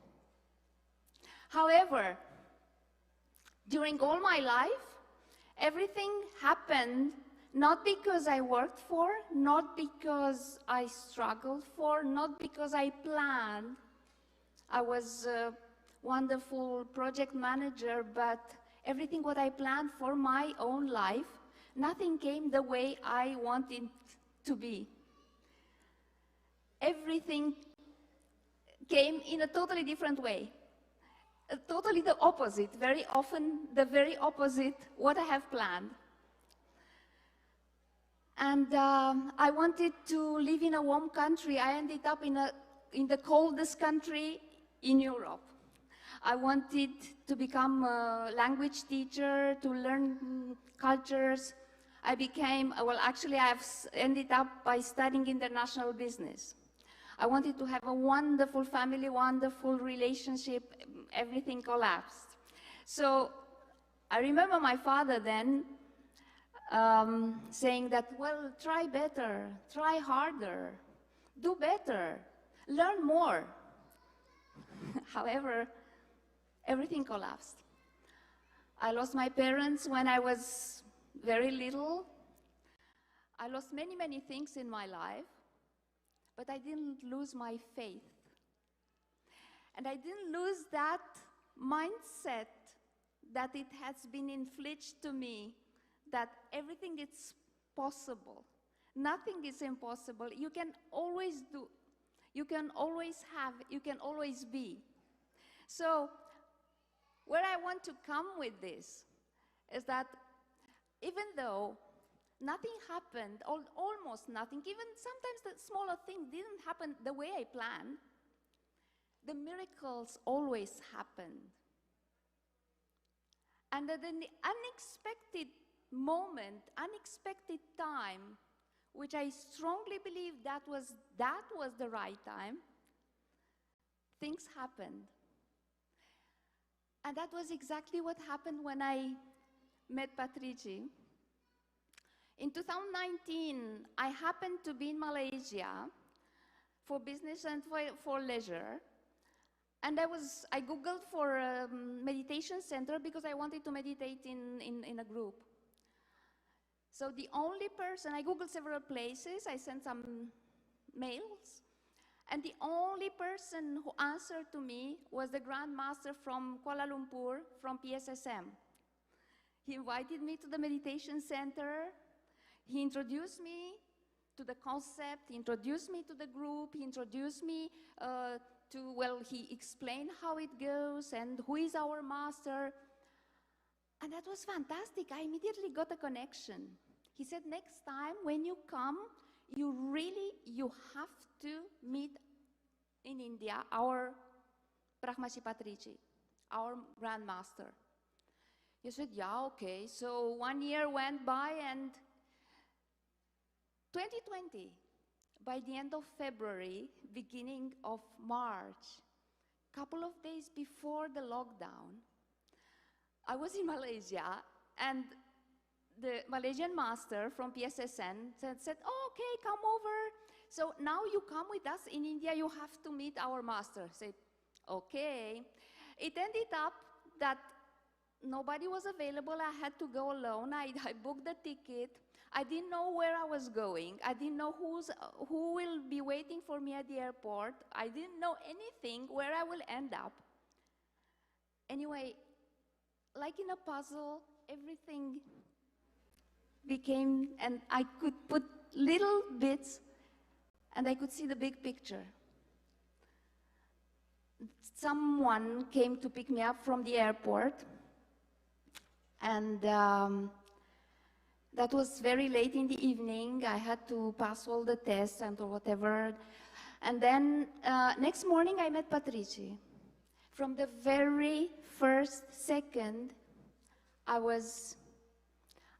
However, during all my life, everything happened not because I worked for, not because I struggled for, not because I planned. I was a wonderful project manager, but everything what I planned for my own life, nothing came the way I wanted to be. Everything came in a totally different way. Totally the opposite, very often the very opposite what I have planned. And I wanted to live in a warm country. I ended up in the coldest country in Europe. I wanted to become a language teacher, to learn cultures. I became, well, actually I've ended up by studying international business. I wanted to have a wonderful family, wonderful relationship. Everything collapsed. So I remember my father then saying that, well, try better, try harder, do better, learn more. However, everything collapsed. I lost my parents when I was very little. I lost many things in my life, but I didn't lose my faith. And I didn't lose that mindset that it has been infliged to me, that everything is possible. Nothing is impossible. You can always do. You can always have. You can always be. So where I want to come with this is that even though nothing happened, almost nothing, even sometimes the smaller thing didn't happen the way I planned, the miracles always happened. And at the unexpected moment, unexpected time, which I strongly believe that was the right time, things happened. And that was exactly what happened when I met Patriji. In 2019, I happened to be in Malaysia for business and for leisure. And I Googled for a meditation center because I wanted to meditate in a group. So the only person, I Googled several places, I sent some mails, and the only person who answered to me was the Grand Master from Kuala Lumpur, from PSSM. He invited me to the meditation center. He introduced me to the concept, he introduced me to the group, he introduced me he explained how it goes and who is our master. And that was fantastic. I immediately got a connection. He said, next time when you come, you have to meet in India our Brahmarshi Pitamaha, our Grand Master. He said, yeah, okay. So 1 year went by, and 2020, by the end of February, beginning of March, couple of days before the lockdown, I was in Malaysia, and the Malaysian master from PSSM said, oh, okay, come over. So now you come with us in India, you have to meet our master. I said, okay. It ended up that nobody was available. I had to go alone. I booked the ticket. I didn't know where I was going. I didn't know who will be waiting for me at the airport. I didn't know anything where I will end up. Anyway, like in a puzzle, everything became, and I could put little bits, and I could see the big picture. Someone came to pick me up from the airport, and that was very late in the evening. I had to pass all the tests and whatever. And then next morning I met Patriji. From the very first second, I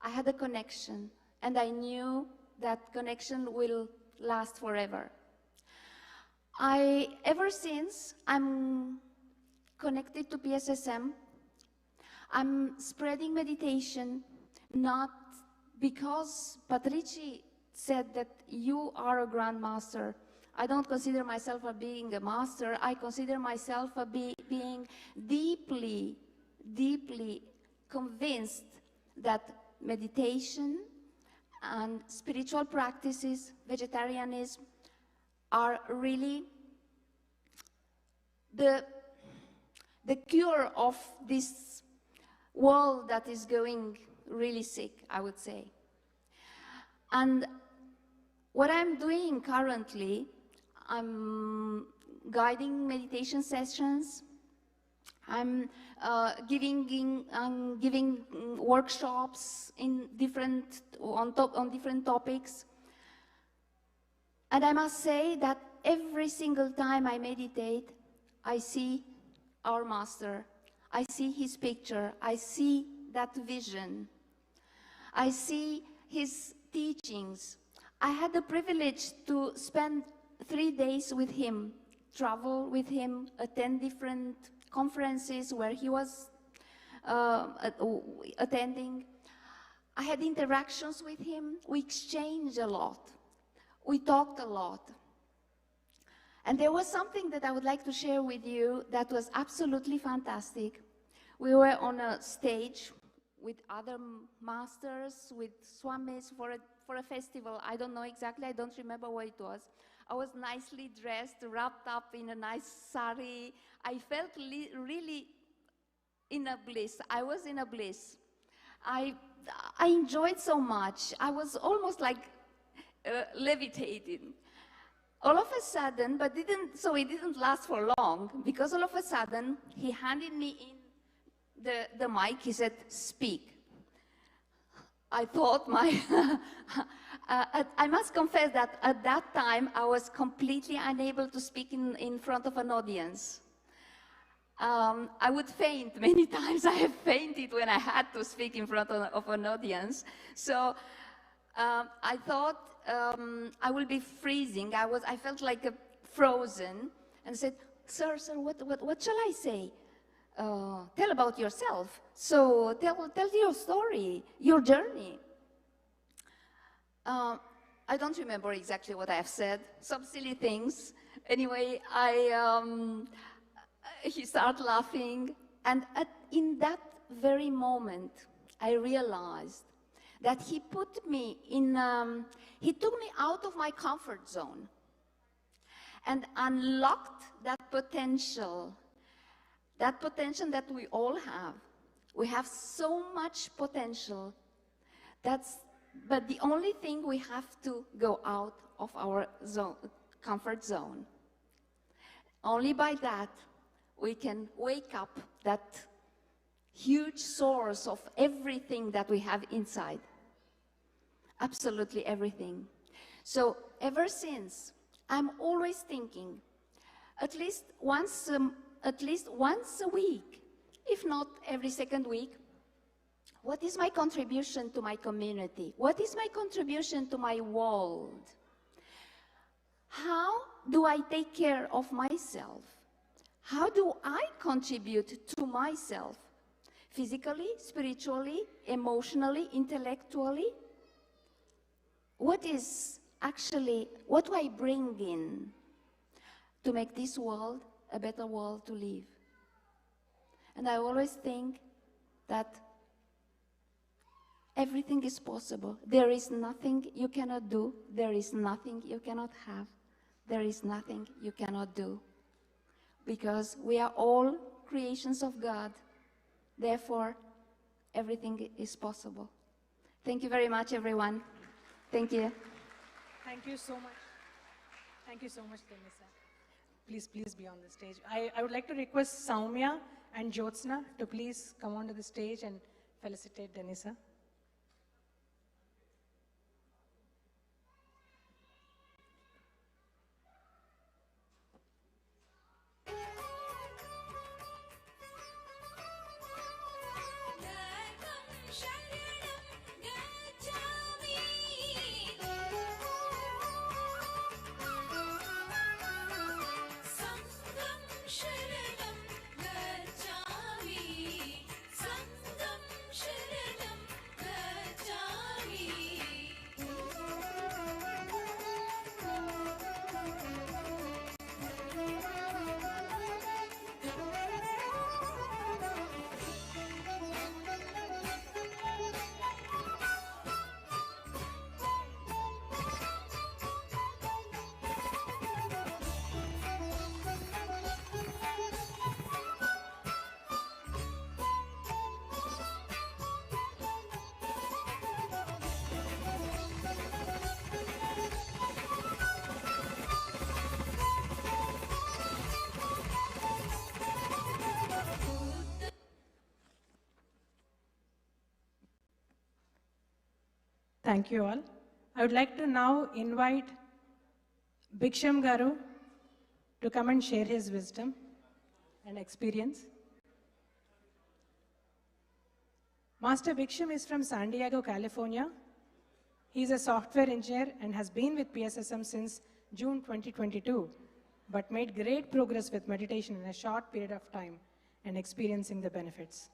had a connection, and I knew that connection will last forever. Ever since, I'm connected to PSSM. I'm spreading meditation, not because Patriji said that you are a Grand Master. I don't consider myself as being a master. I consider myself as being deeply, deeply convinced that meditation and spiritual practices, vegetarianism, are really the cure of this world that is going really sick, I would say. And what I'm doing currently, I'm guiding meditation sessions. I'm giving workshops on different topics. And I must say that every single time I meditate, I see our master. I see his picture. I see that vision. I see his teachings. I had the privilege to spend 3 days with him, travel with him, attend different conferences where he was attending. I had interactions with him. We exchanged a lot. We talked a lot. And there was something that I would like to share with you that was absolutely fantastic. We were on a stage with other masters, with swamis for a festival. I don't know exactly, I don't remember what it was. I was nicely dressed, wrapped up in a nice sari. I felt really in a bliss. I was in a bliss. I enjoyed so much. I was almost like levitating. All of a sudden, it didn't last for long, because all of a sudden, he handed me in the mic. He said, speak. I thought I must confess that at that time, I was completely unable to speak in front of an audience. I would faint many times. I have fainted when I had to speak in front of an audience. So I thought I will be freezing. I felt like frozen, and said, sir, what shall I say? tell about yourself. So tell your story, your journey. I don't remember exactly what I have said, some silly things. Anyway, he started laughing, and in that very moment, I realized that he put me in, he took me out of my comfort zone and unlocked that potential that we all have. We have so much potential. But the only thing, we have to go out of our comfort zone. Only by that we can wake up that huge source of everything that we have inside. Absolutely everything. So ever since, I'm always thinking, at least once a week, if not every second week, what is my contribution to my community? What is my contribution to my world? How do I take care of myself? How do I contribute to myself? Physically, spiritually, emotionally, intellectually? What do I bring in to make this world a better world to live? And I always think that everything is possible. There is nothing you cannot do. There is nothing you cannot have. There is nothing you cannot do. Because we are all creations of God. Therefore, everything is possible. Thank you very much, everyone. Thank you. Thank you so much. Thank you so much, Denisa. Please be on the stage. I would like to request Saumya and Jyotsna to please come onto the stage and felicitate Denisa. Thank you all. I would like to now invite Bhiksham Garu to come and share his wisdom and experience. Master Bhiksham is from San Diego, California. He is a software engineer and has been with PSSM since June 2022, but made great progress with meditation in a short period of time and experiencing the benefits.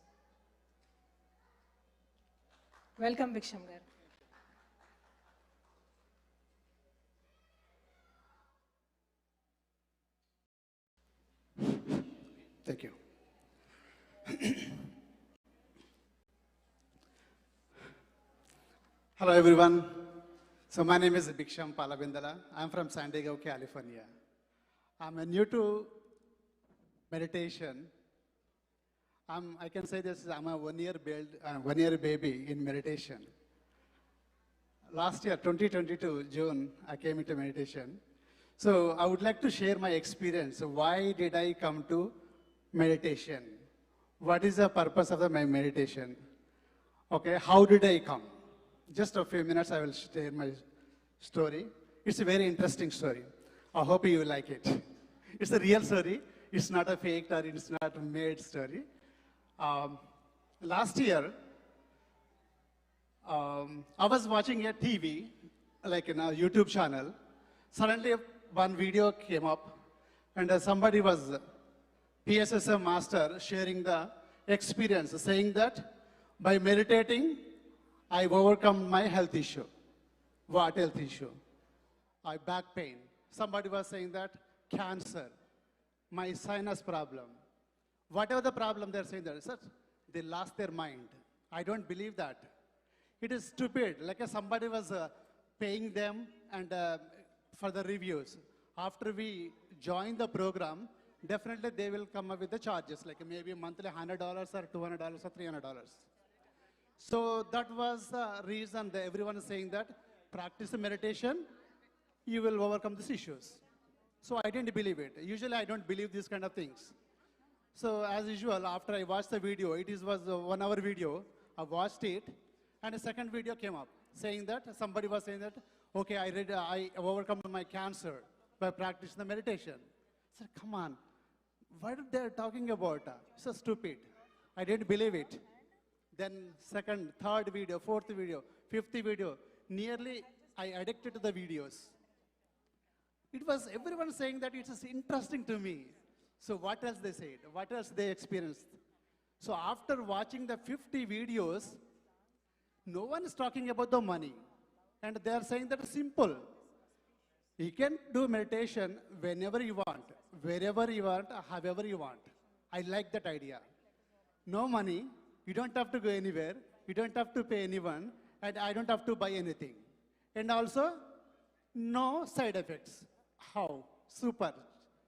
Welcome, Bhiksham Garu. Thank you. Hello, everyone. So my name is Bhiksham Palabindala. I'm from San Diego, California. I'm new to meditation. I can say this, I'm a one-year baby in meditation. Last year, 2022, June, I came into meditation. So I would like to share my experience. Why did I come to meditation? What is the purpose of my meditation? Okay, how did I come? Just a few minutes, I will share my story. It's a very interesting story. I hope you like it. It's a real story. It's not a fake or it's not a made story. Last year, I was watching a TV, like in a YouTube channel. Suddenly, one video came up, and somebody was PSSM master sharing the experience, saying that by meditating, I overcome my health issue. What health issue? I back pain. Somebody was saying that cancer, my sinus problem. Whatever the problem they're saying that, sir, they lost their mind. I don't believe that. It is stupid. Like somebody was paying them and for the reviews. After we join the program, definitely they will come up with the charges, like maybe monthly $100 or $200 or $300. So that was the reason that everyone is saying that practice the meditation, you will overcome these issues. So I didn't believe it. Usually I don't believe these kind of things. So as usual, after I watched the video, was a 1 hour video, I watched it, and a second video came up saying that, somebody was saying that, okay, I overcome my cancer by practicing the meditation. I said, come on, what are they talking about? So stupid. I didn't believe it. Then second, third video, fourth video, fifth video, nearly I addicted to the videos. It was everyone saying that it is interesting to me. So what else they said? What else they experienced? So after watching the 50 videos, no one is talking about the money. And they are saying that it's simple. You can do meditation whenever you want, wherever you want, however you want. I like that idea. No money, you don't have to go anywhere, you don't have to pay anyone, and I don't have to buy anything. And also, no side effects. How? Super.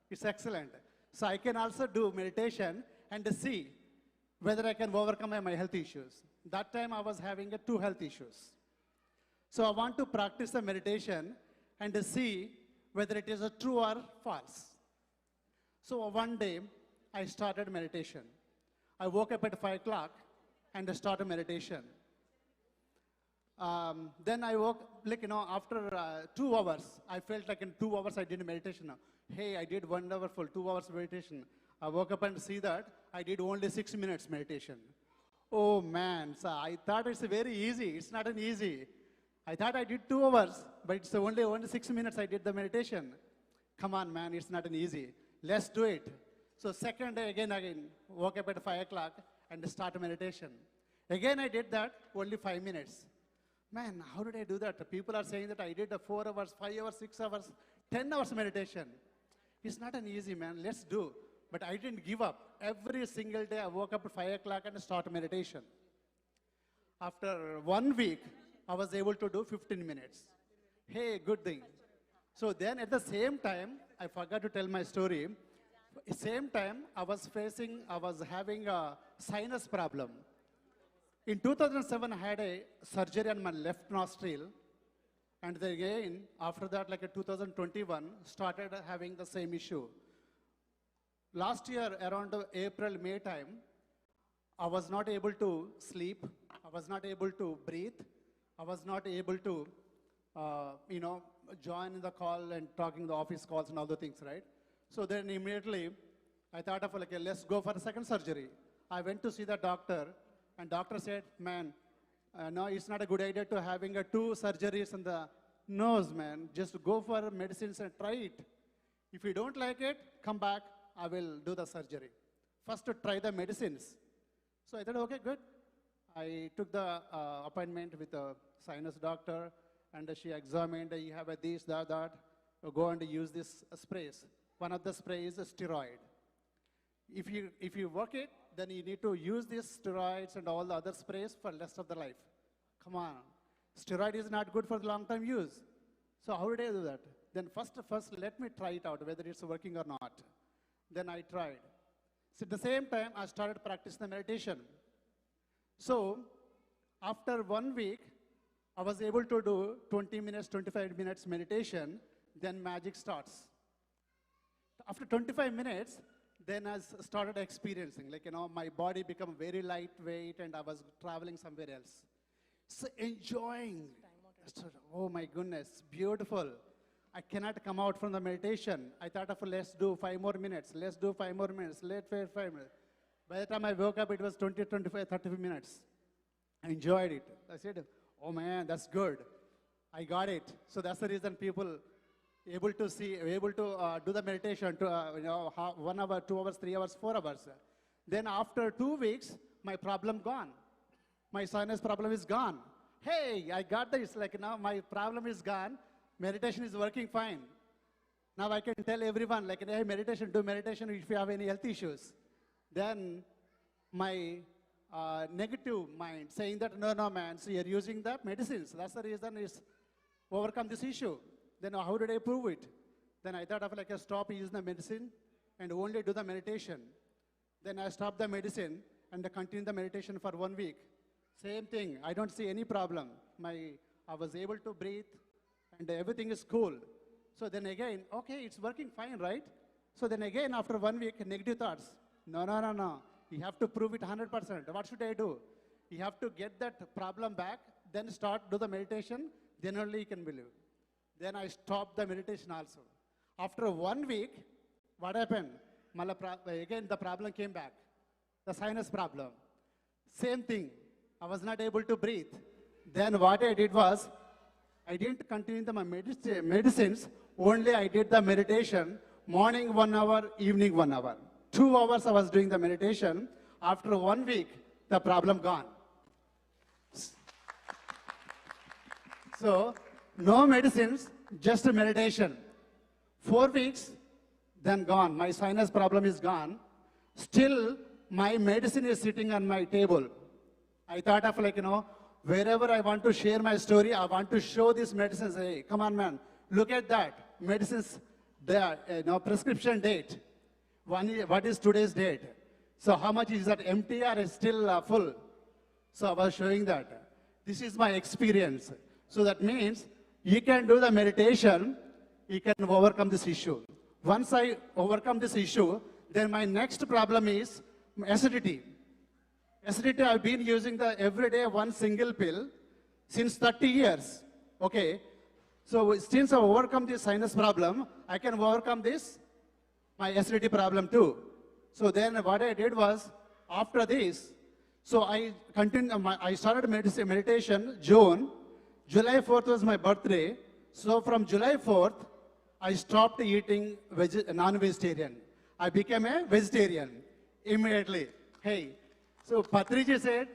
It's excellent. So I can also do meditation and see whether I can overcome my health issues. That time I was having 2 health issues. So I want to practice the meditation and see whether it is a true or false. So one day I started meditation. I woke up at 5 o'clock and started meditation. Then I woke, after 2 hours, I felt like in 2 hours I did meditation. Hey, I did wonderful 2 hours meditation. I woke up and see that I did only 6 minutes meditation. Oh man, so I thought it's very easy. It's not an easy. I thought I did 2 hours, but it's only 6 minutes I did the meditation. Come on, man, it's not an easy. Let's do it. So second day, again, woke up at 5 o'clock and started meditation. Again, I did that, only 5 minutes. Man, how did I do that? People are saying that I did 4 hours, 5 hours, 6 hours, 10 hours meditation. It's not an easy, man. Let's do. But I didn't give up. Every single day, I woke up at 5 o'clock and started meditation. After 1 week, I was able to do 15 minutes. Hey, good thing. So then at the same time, I forgot to tell my story. At the same time, I was having a sinus problem. In 2007, I had a surgery on my left nostril. And then again, after that, like 2021, started having the same issue. Last year, around April, May time, I was not able to sleep. I was not able to breathe. I was not able to, join the call and talking the office calls and all the things, right? So then immediately, I thought of let's go for a second surgery. I went to see the doctor, and doctor said, man, no, it's not a good idea to having 2 surgeries in the nose, man. Just go for medicines and try it. If you don't like it, come back, I will do the surgery. First to try the medicines. So I thought, okay, good. I took the appointment with a sinus doctor, and she examined, you have this, that, go and use this sprays. One of the sprays is steroid. If you work it, then you need to use these steroids and all the other sprays for the rest of the life. Come on. Steroid is not good for the long-term use. So how did I do that? Then first let me try it out, whether it's working or not. Then I tried. So at the same time, I started practicing the meditation. So after 1 week, I was able to do 20 minutes, 25 minutes meditation, then magic starts. After 25 minutes, then I started experiencing, my body became very lightweight and I was traveling somewhere else. So enjoying. Oh my goodness, beautiful. I cannot come out from the meditation. I thought of let's do 5 more minutes, let's do 5 more minutes, let's wait 5 minutes. By the time I woke up, it was 20, 25, 35 minutes. I enjoyed it. I said, oh man, that's good. I got it. So that's the reason people able to see, able to do the meditation to, 1 hour, 2 hours, 3 hours, 4 hours. Then after 2 weeks, my problem gone. My sinus problem is gone. Hey, I got this, like now my problem is gone. Meditation is working fine. Now I can tell everyone, like, hey, meditation, do meditation if you have any health issues. Then my negative mind saying that, no, man, so you're using the medicines. That's the reason is overcome this issue. Then how did I prove it? Then I thought of like, stop using the medicine and only do the meditation. Then I stopped the medicine and continue the meditation for 1 week. Same thing, I don't see any problem. I was able to breathe and everything is cool. So then again, okay, it's working fine, right? So then again, after 1 week, negative thoughts. No. You have to prove it 100%. What should I do? You have to get that problem back, then do the meditation, then only you can believe. Then I stopped the meditation also. After 1 week, what happened? Again, the problem came back. The sinus problem. Same thing. I was not able to breathe. Then what I did was, I didn't continue my medicines, only I did the meditation, morning 1 hour, evening 1 hour. 2 hours I was doing the meditation. After 1 week, the problem gone. So, no medicines, just meditation. 4 weeks, then gone. My sinus problem is gone. Still, my medicine is sitting on my table. I thought of like, wherever I want to share my story, I want to show this medicine. Hey, come on, man, look at that. Medicines, there, prescription date. What is today's date? So how much is that empty or is still full? So I was showing that. This is my experience. So that means you can do the meditation, you can overcome this issue. Once I overcome this issue, then my next problem is acidity. Acidity, I've been using the everyday one single pill since 30 years. Okay. So since I overcome this sinus problem, I can overcome this, my acidity problem too. So then what I did was, after this, so I started meditation June. July 4th was my birthday. So from July 4th, I stopped eating non-vegetarian. I became a vegetarian immediately. Hey, so Patriji said,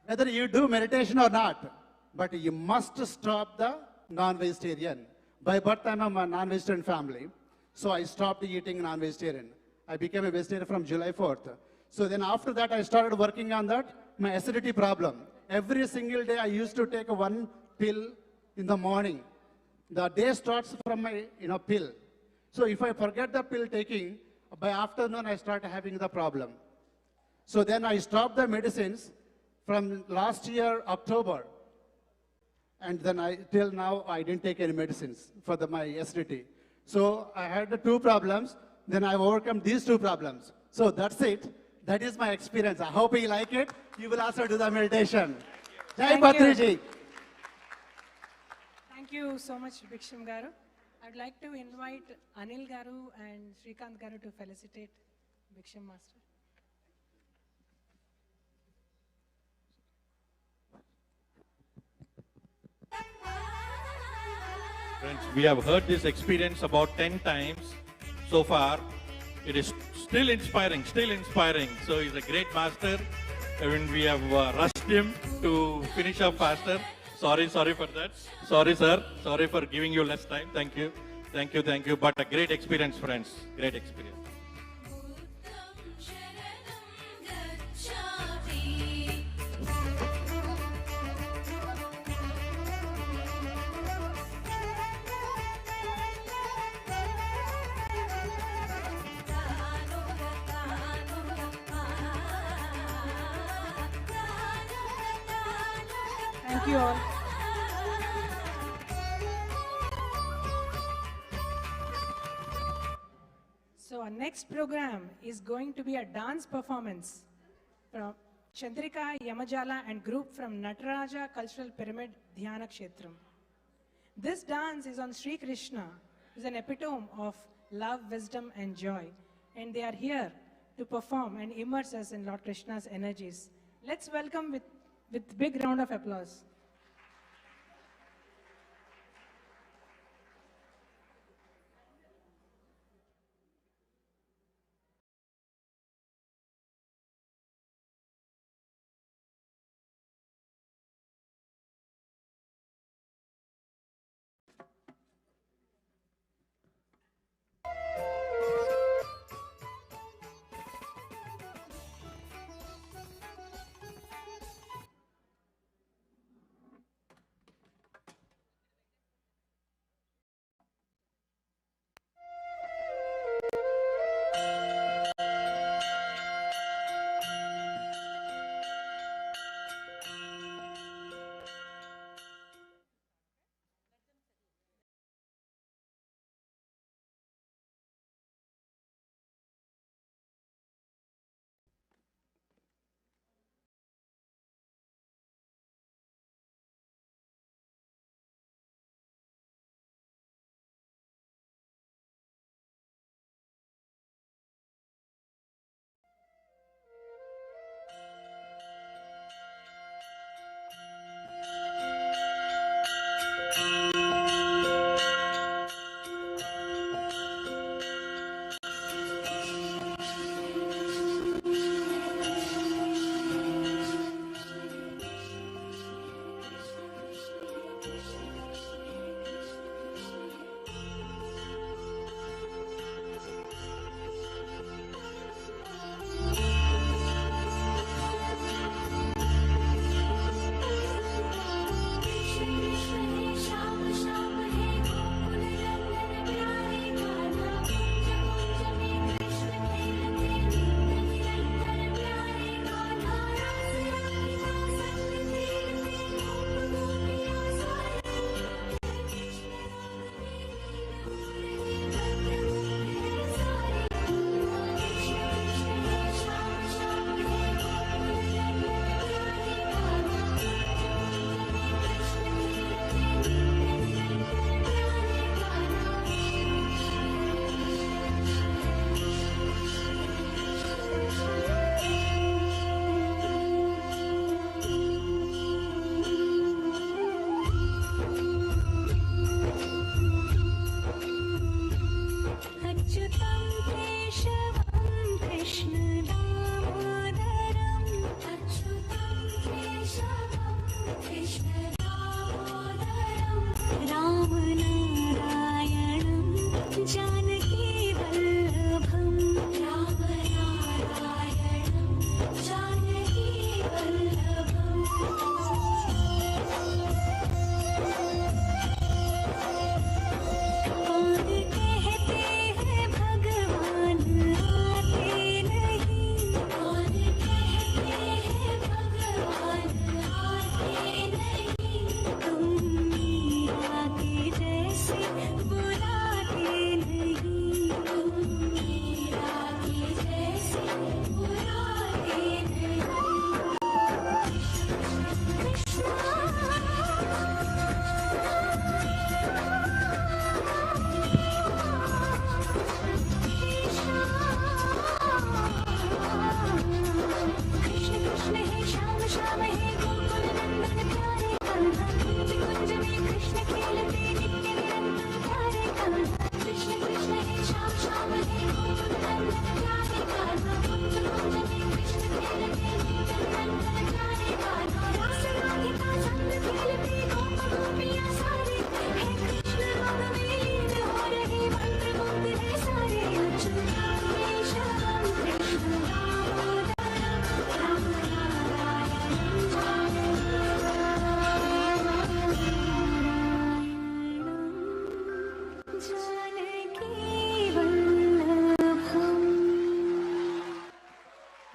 whether you do meditation or not, but you must stop the non-vegetarian. By birth, I'm a non-vegetarian family. So I stopped eating non-vegetarian. I became a vegetarian from July 4th. So then after that, I started working on that, my acidity problem. Every single day, I used to take one pill in the morning. The day starts from my pill. So if I forget the pill taking, by afternoon, I start having the problem. So then I stopped the medicines from last year, October. And then till now, I didn't take any medicines for my acidity. So I had the 2 problems, then I overcome these 2 problems. So that's it. That is my experience. I hope you like it. You will also do the meditation. Jai Patriji. Thank you so much, Bhiksham Garu. I'd like to invite Anil Garu and Srikant Garu to felicitate Bhiksham Master. Friends, we have heard this experience about 10 times so far. It is still inspiring, So he's a great master. And we have rushed him to finish up faster. Sorry for that. Sorry, sir. Sorry for giving you less time. Thank you. But a great experience, friends. Great experience. Thank you all. So our next program is going to be a dance performance from Chandrika Yamajala and group from Nataraja Cultural Pyramid Dhyana Kshetram. This dance is on Sri Krishna, who is an epitome of love, wisdom and joy. And they are here to perform and immerse us in Lord Krishna's energies. Let's welcome with big round of applause.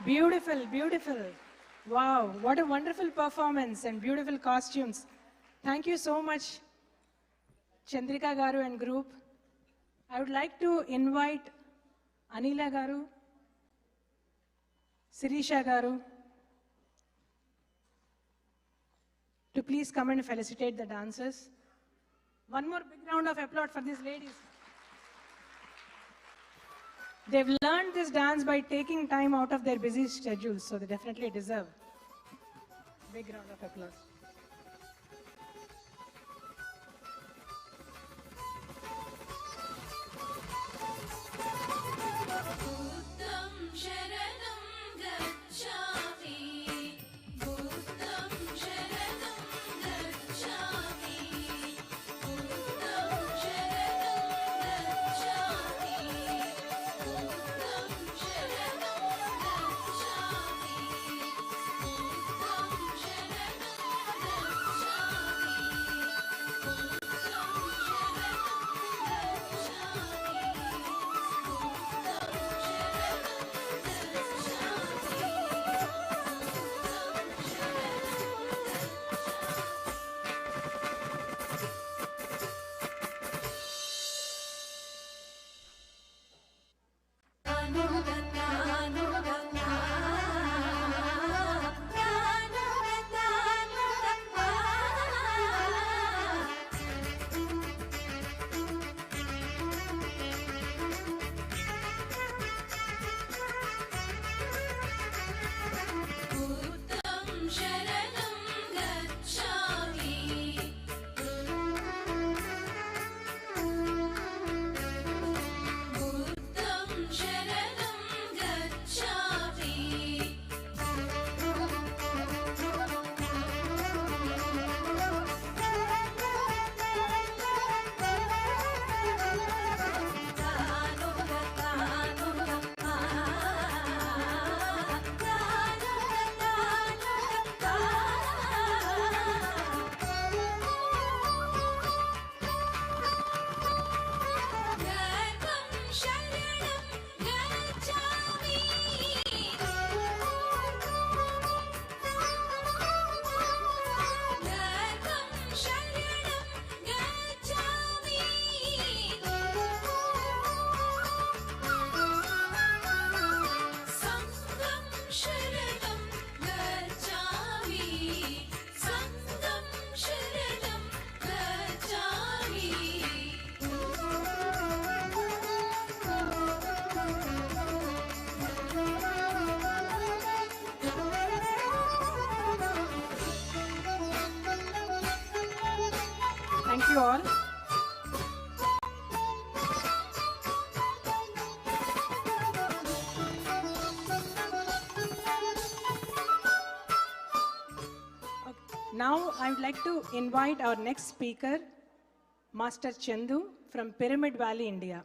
Beautiful, beautiful. Wow, what a wonderful performance and beautiful costumes. Thank you so much, Chandrika Garu and group. I would like to invite Anila Garu, Sirisha Garu, to please come and felicitate the dancers. One more big round of applause for these ladies. They've learned this dance by taking time out of their busy schedules, so they definitely deserve a big round of applause. Thank you all. Now I would like to invite our next speaker, Master Chandu from Pyramid Valley, India.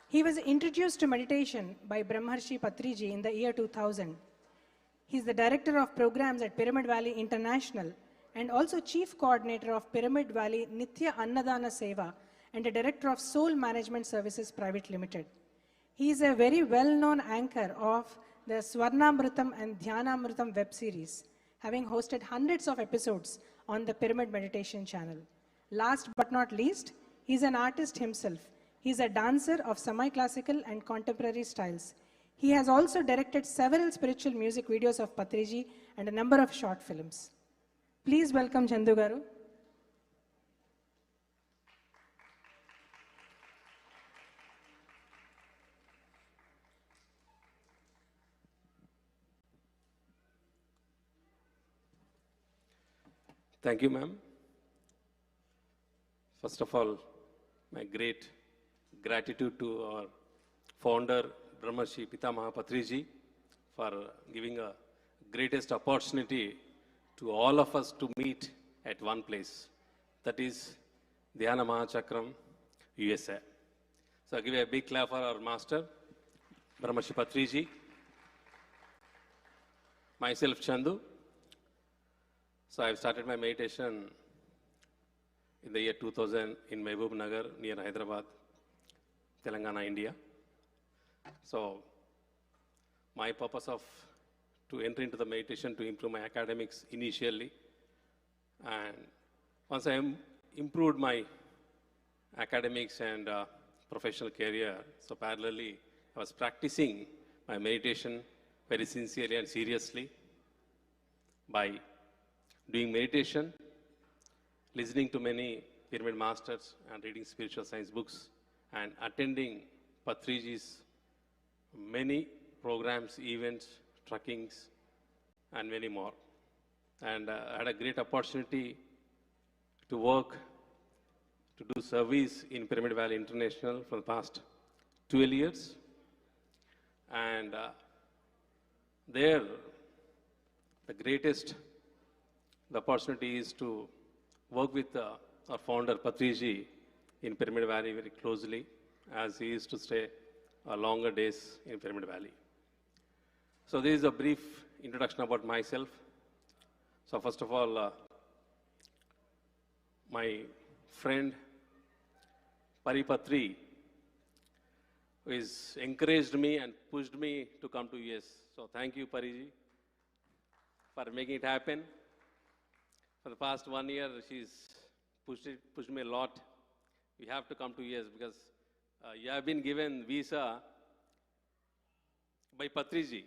He was introduced to meditation by Brahmarshi Patriji in the year 2000. He is the Director of Programs at Pyramid Valley International and also Chief Coordinator of Pyramid Valley Nithya Annadana Seva and a Director of Soul Management Services Private Limited. He is a very well-known anchor of the Swarnamritam and Dhyanamritam web series, having hosted hundreds of episodes on the Pyramid Meditation channel. Last but not least, he is an artist himself. He is a dancer of semi-classical and contemporary styles. He has also directed several spiritual music videos of Patriji and a number of short films. Please welcome Chandu Garu. Thank you, ma'am. First of all, my great gratitude to our founder, Brahmarshi Pitamaha Patriji, for giving a greatest opportunity to all of us to meet at one place. That is Dhyana Chakram, USA. So I give a big clap for our master, Brahmarshi Patriji. Myself, Chandu. So I've started my meditation in the year 2000 in Mehboob Nagar near Hyderabad, Telangana, India. So my purpose of to enter into the meditation to improve my academics initially. And once I improved my academics and professional career, so parallelly I was practicing my meditation very sincerely and seriously by doing meditation, listening to many pyramid masters and reading spiritual science books and attending Patriji's many programs, events, truckings, and many more. And I had a great opportunity to work, to do service in Pyramid Valley International for the past 12 years. And there, the greatest the opportunity is to work with our founder, Patriji, in Pyramid Valley very closely, as he used to stay longer days in Pyramid Valley. So this is a brief introduction about myself. So first of all, my friend Patri, who has encouraged me and pushed me to come to US. So thank you, Pariji, for making it happen. For the past 1 year, she's pushed me a lot. We have to come to US because you have been given visa by Patriji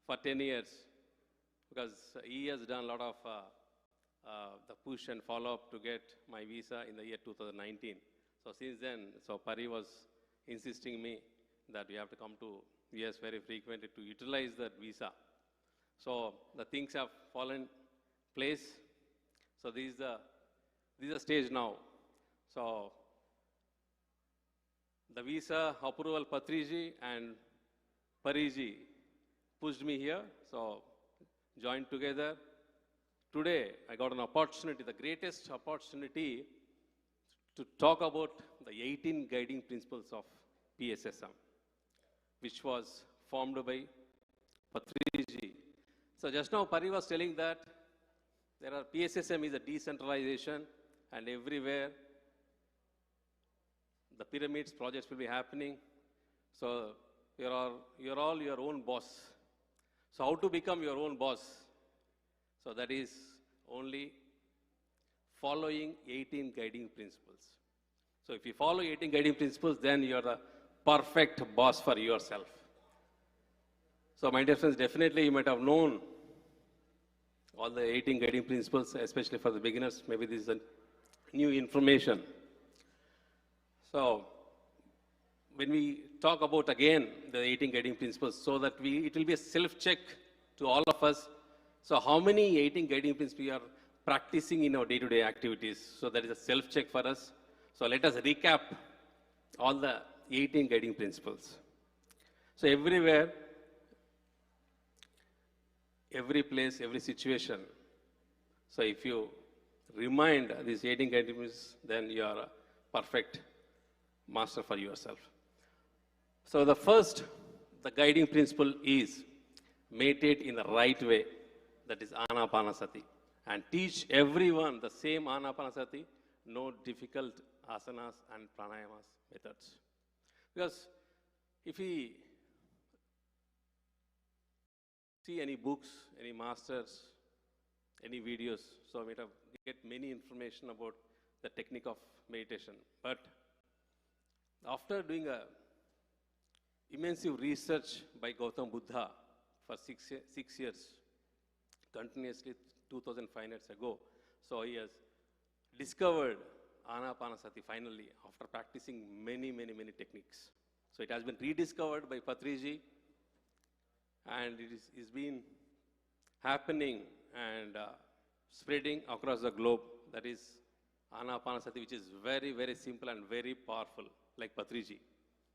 for 10 years because he has done a lot of the push and follow-up to get my visa in the year 2019. So since then, so Pari was insisting me that we have to come to US very frequently to utilize that visa. So the things have fallen place. So this is the stage now. So the visa approval, Patriji and Pariji pushed me here. So joined together. Today I got an opportunity, the greatest opportunity, to talk about the 18 guiding principles of PSSM, which was formed by Patriji. So just now Pari was telling that there are PSSM is a decentralization, and everywhere the pyramids projects will be happening. So you're all your own boss. So how to become your own boss? So that is only following 18 guiding principles. So if you follow 18 guiding principles, then you're the perfect boss for yourself. So my dear friends, definitely you might have known all the 18 guiding principles, especially for the beginners. Maybe this is a new information. So when we talk about again the 18 guiding principles, so that it will be a self-check to all of us. So how many 18 guiding principles we are practicing in our day-to-day activities? So that is a self-check for us. So let us recap all the 18 guiding principles. So everywhere, every place, every situation. So if you remind these 18 guiding principles, then you are a perfect master for yourself. So the first, the guiding principle is meditate in the right way. That is Ana-Pana-Sati. And teach everyone the same Ana-Pana-Sati, no difficult asanas and pranayamas methods. Because if we see any books, any masters, any videos, so we get many information about the technique of meditation. But after doing a immense research by Gautam Buddha for 6 years, continuously 2,500 years ago, so he has discovered Ana-Pana-Sati finally after practicing many techniques. So it has been rediscovered by Patriji, and it is been happening and spreading across the globe. That is Ana-Pana-Sati, which is very simple and very powerful, like Patriji.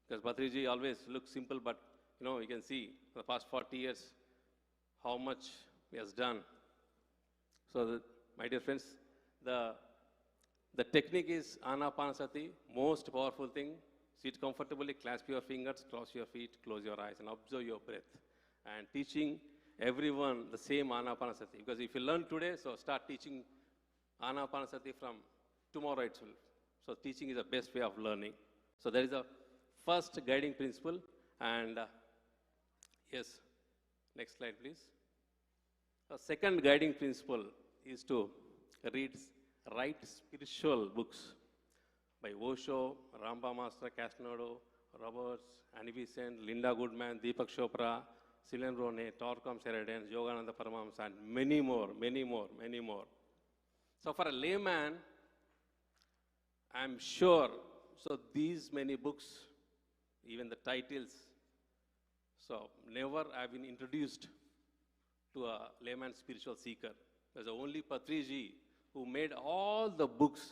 Because Patriji always looks simple, but you can see for the past 40 years how much he has done. So my dear friends, the technique is Ana-Pana-Sati, most powerful thing. Sit comfortably, clasp your fingers, cross your feet, close your eyes, and observe your breath. And teaching everyone the same Ana-Pana-Sati. Because if you learn today, so start teaching Ana-Pana-Sati from tomorrow itself. So teaching is the best way of learning. So that is the first guiding principle. And yes, next slide, please. The second guiding principle is to write spiritual books by Osho, Ramba Master Castanado, Roberts, Annie Besant, Linda Goodman, Deepak Chopra, Celine Ronay, Torcom Sheridan, Yogananda Paramahamsa, and many more, many more, many more. So for a layman, I'm sure, so these many books, even the titles, so never I've been introduced to a layman spiritual seeker. There's only Patriji who made all the books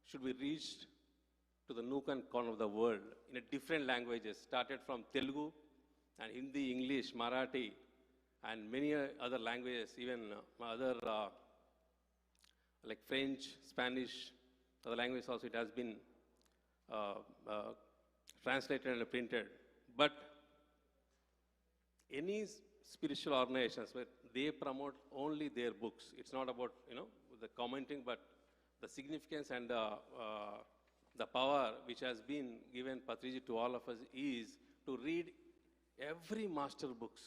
should be reached to the nook and corner of the world in a different languages, started from Telugu and Hindi, English, Marathi, and many other languages, even other like French, Spanish, other languages also, it has been translated and printed. But any spiritual organizations, where they promote only their books. It's not about, the commenting, but the significance and the power which has been given Patriji to all of us is to read every master books.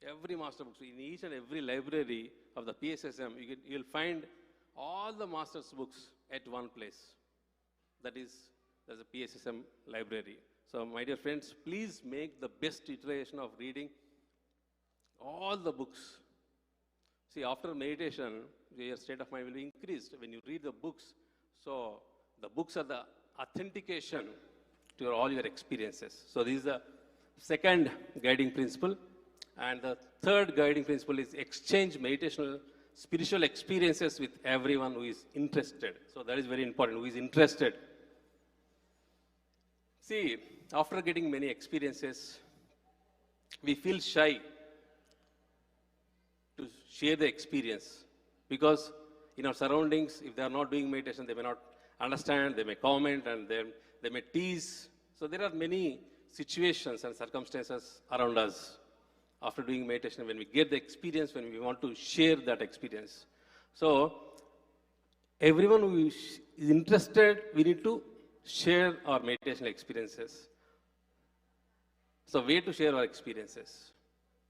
Every master books. In each and every library of the PSSM, you'll find all the master's books at one place. There's a PSSM library. So my dear friends, please make the best iteration of reading all the books. See, after meditation, your state of mind will be increased when you read the books. So the books are the authentication to all your experiences. So this is the second guiding principle. And the third guiding principle is exchange meditational spiritual experiences with everyone who is interested. So that is very important, who is interested. See, after getting many experiences, we feel shy to share the experience because in our surroundings, if they are not doing meditation, they may not understand, they may comment, and they may tease. So there are many situations and circumstances around us after doing meditation when we get the experience, when we want to share that experience. So everyone who is interested, we need to share our meditation experiences. So way to share our experiences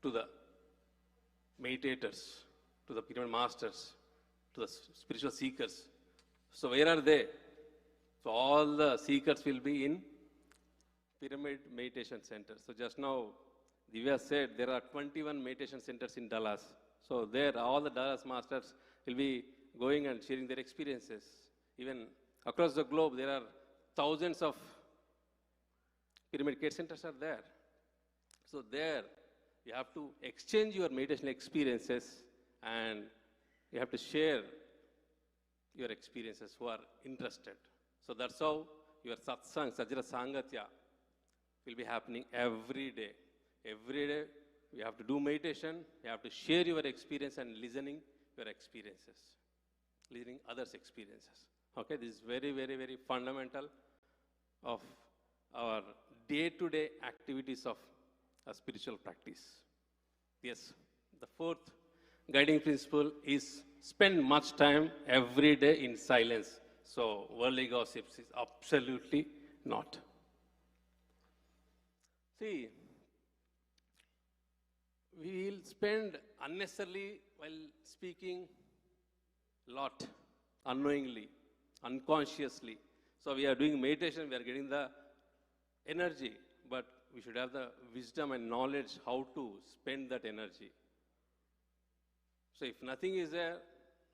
to the meditators, to the pyramid masters, to the spiritual seekers. So where are they? So all the seekers will be in pyramid meditation centers. So just now, Divya said there are 21 meditation centers in Dallas. So there, all the Dallas masters will be going and sharing their experiences. Even across the globe, there are thousands of pyramid care centers are there. So there, you have to exchange your meditation experiences and you have to share your experiences who are interested. So that's how your satsang, sajra sangatya will be happening every day. Every day, you have to do meditation, you have to share your experience and listening your experiences, listening others' experiences. Okay, this is very, very, very fundamental of our day-to-day activities of a spiritual practice. Yes, the fourth guiding principle is spend much time every day in silence. So worldly gossips is absolutely not. See, we will spend unnecessarily while speaking lot, unknowingly, unconsciously. So we are doing meditation, we are getting the energy, but we should have the wisdom and knowledge how to spend that energy. So if nothing is there,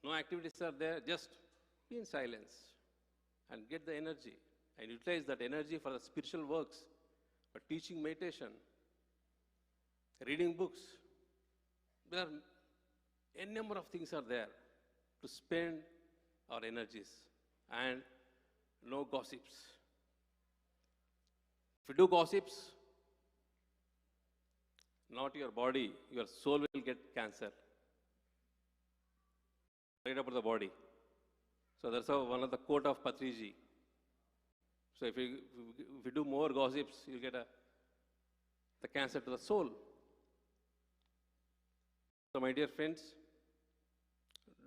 no activities are there, just be in silence and get the energy and utilize that energy for the spiritual works, for teaching meditation, reading books. There are a number of things are there to spend our energies, and no gossips. If you do gossips, not your body, your soul will get cancer. Right about the body. So that's how one of the quote of Patriji. So if you do more gossips, you'll get the cancer to the soul. So my dear friends,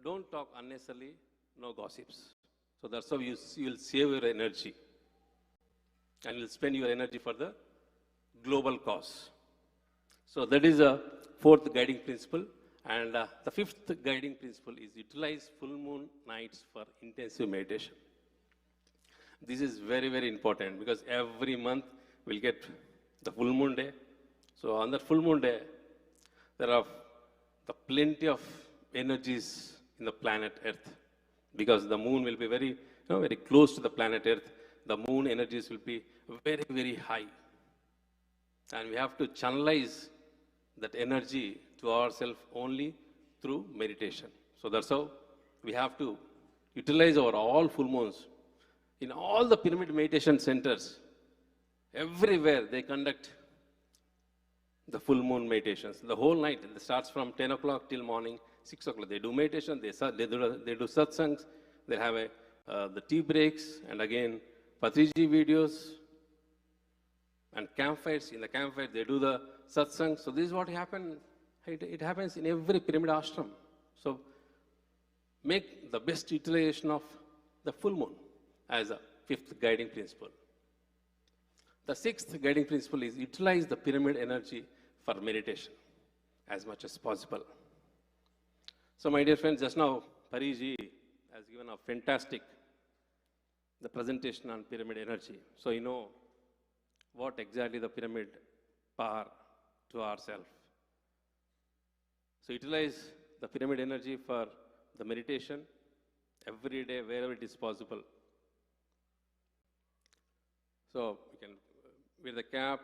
don't talk unnecessarily, no gossips. So that's how you will save your energy. And you'll spend your energy for the global cause. So that is a fourth guiding principle. And the fifth guiding principle is utilize full moon nights for intensive meditation. This is very, very important because every month we'll get the full moon day. So on that full moon day, there are plenty of energies in the planet Earth because the moon will be very, very close to the planet Earth. The moon energies will be very, very high. And we have to channelize that energy to ourselves only through meditation. So that's how we have to utilize our all full moons. In all the pyramid meditation centers, everywhere they conduct the full moon meditations. The whole night, it starts from 10 o'clock till morning, 6 o'clock. They do meditation, they do satsangs, they have the tea breaks, and again, Patriji videos, and campfires. In the campfire, they do the satsang. So this is what happens. It happens in every pyramid ashram. So make the best utilization of the full moon as a fifth guiding principle. The sixth guiding principle is utilize the pyramid energy for meditation as much as possible. So my dear friends, just now Pariji has given a fantastic the presentation on pyramid energy. So you know what exactly the pyramid power to ourselves. So utilize the pyramid energy for the meditation every day, wherever it is possible. So you can wear the cap,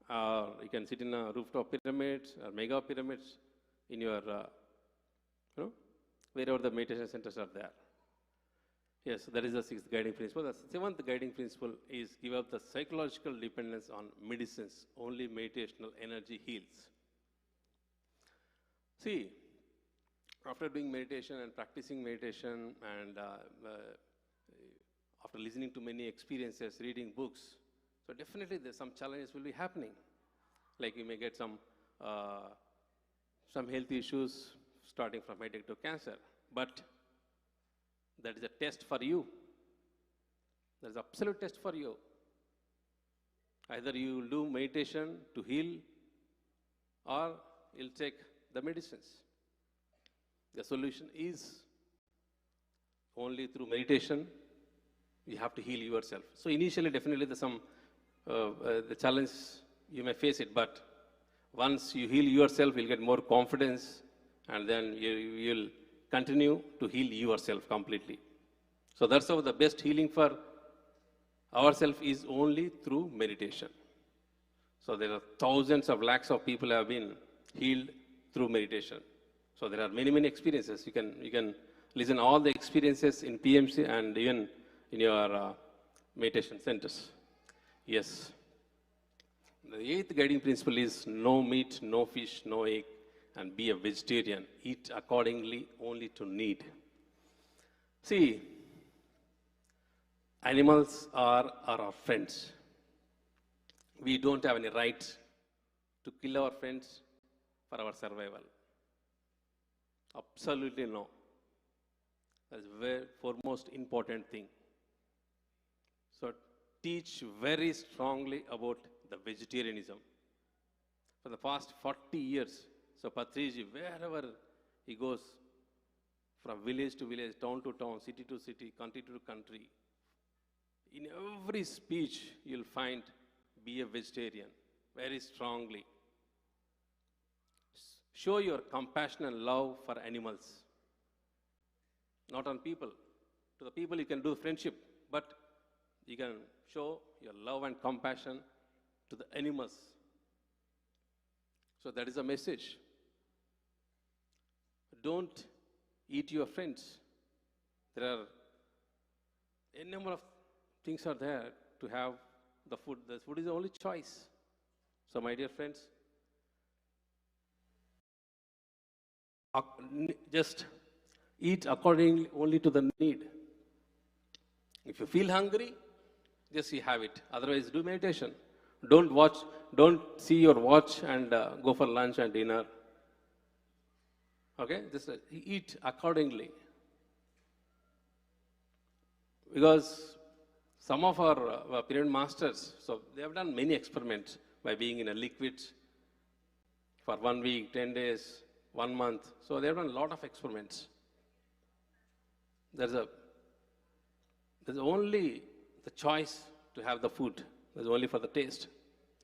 or you can sit in a rooftop pyramids or mega pyramids in your, wherever the meditation centers are there. Yes, that is the sixth guiding principle. The seventh guiding principle is give up the psychological dependence on medicines. Only meditational energy heals. See, after doing meditation and practicing meditation and after listening to many experiences, reading books, so definitely there's some challenges will be happening. Like you may get some health issues starting from headache to cancer. But that is a test for you. That is absolute test for you. Either you will do meditation to heal or you'll take the medicines. The solution is only through meditation. You have to heal yourself. So initially, definitely there's some the challenge you may face it, but once you heal yourself, you'll get more confidence, and then you'll continue to heal yourself completely. So that's how the best healing for ourselves is only through meditation. So there are thousands of lakhs of people have been healed through meditation. So there are many, many experiences. You can listen all the experiences in PMC and even in your meditation centers. Yes. The eighth guiding principle is no meat, no fish, no egg, and be a vegetarian. Eat accordingly only to need. See, animals are our friends. We don't have any right to kill our friends for our survival. Absolutely no. That's the very foremost important thing. So teach very strongly about the vegetarianism. For the past 40 years, so Patriji, wherever he goes, from village to village, town to town, city to city, country to country, in every speech you'll find, be a vegetarian, very strongly. Show your compassion and love for animals, not on people. To the people you can do friendship, but you can show your love and compassion to the animals. So that is a message. Don't eat your friends. There are a number of things are there to have the food. The food is the only choice. So my dear friends, just eat accordingly only to the need. If you feel hungry, just you have it. Otherwise, do meditation. Don't see your watch and go for lunch and dinner. Okay? Just eat accordingly. Because some of our pyramid masters, so they have done many experiments. by being in a liquid for 1 week, 10 days, 1 month. So they have done a lot of experiments. There's only the choice to have the food. There's only for the taste,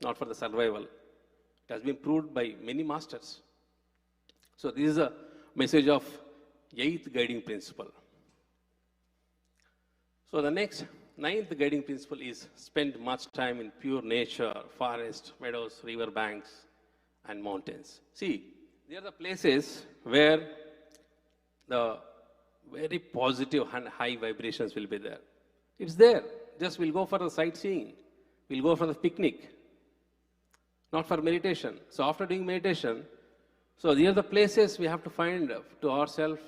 not for the survival. It has been proved by many masters. So this is a message of 8th guiding principle. So the next 9th guiding principle is spend much time in pure nature, forest, meadows, river banks, and mountains. See, they are the places where the very positive and high vibrations will be there. It's there. Just we'll go for the sightseeing. We'll go for the picnic. Not for meditation. So after doing meditation, so these are the places we have to find to ourselves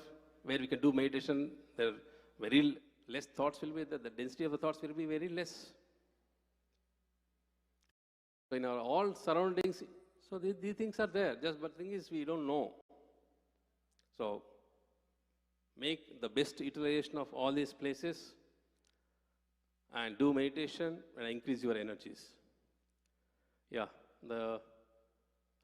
where we can do meditation. There are very less thoughts will be there. The density of the thoughts will be very less. So in our all surroundings, so these things are there. Just but the thing is we don't know. So make the best utilization of all these places and do meditation and increase your energies. Yeah, the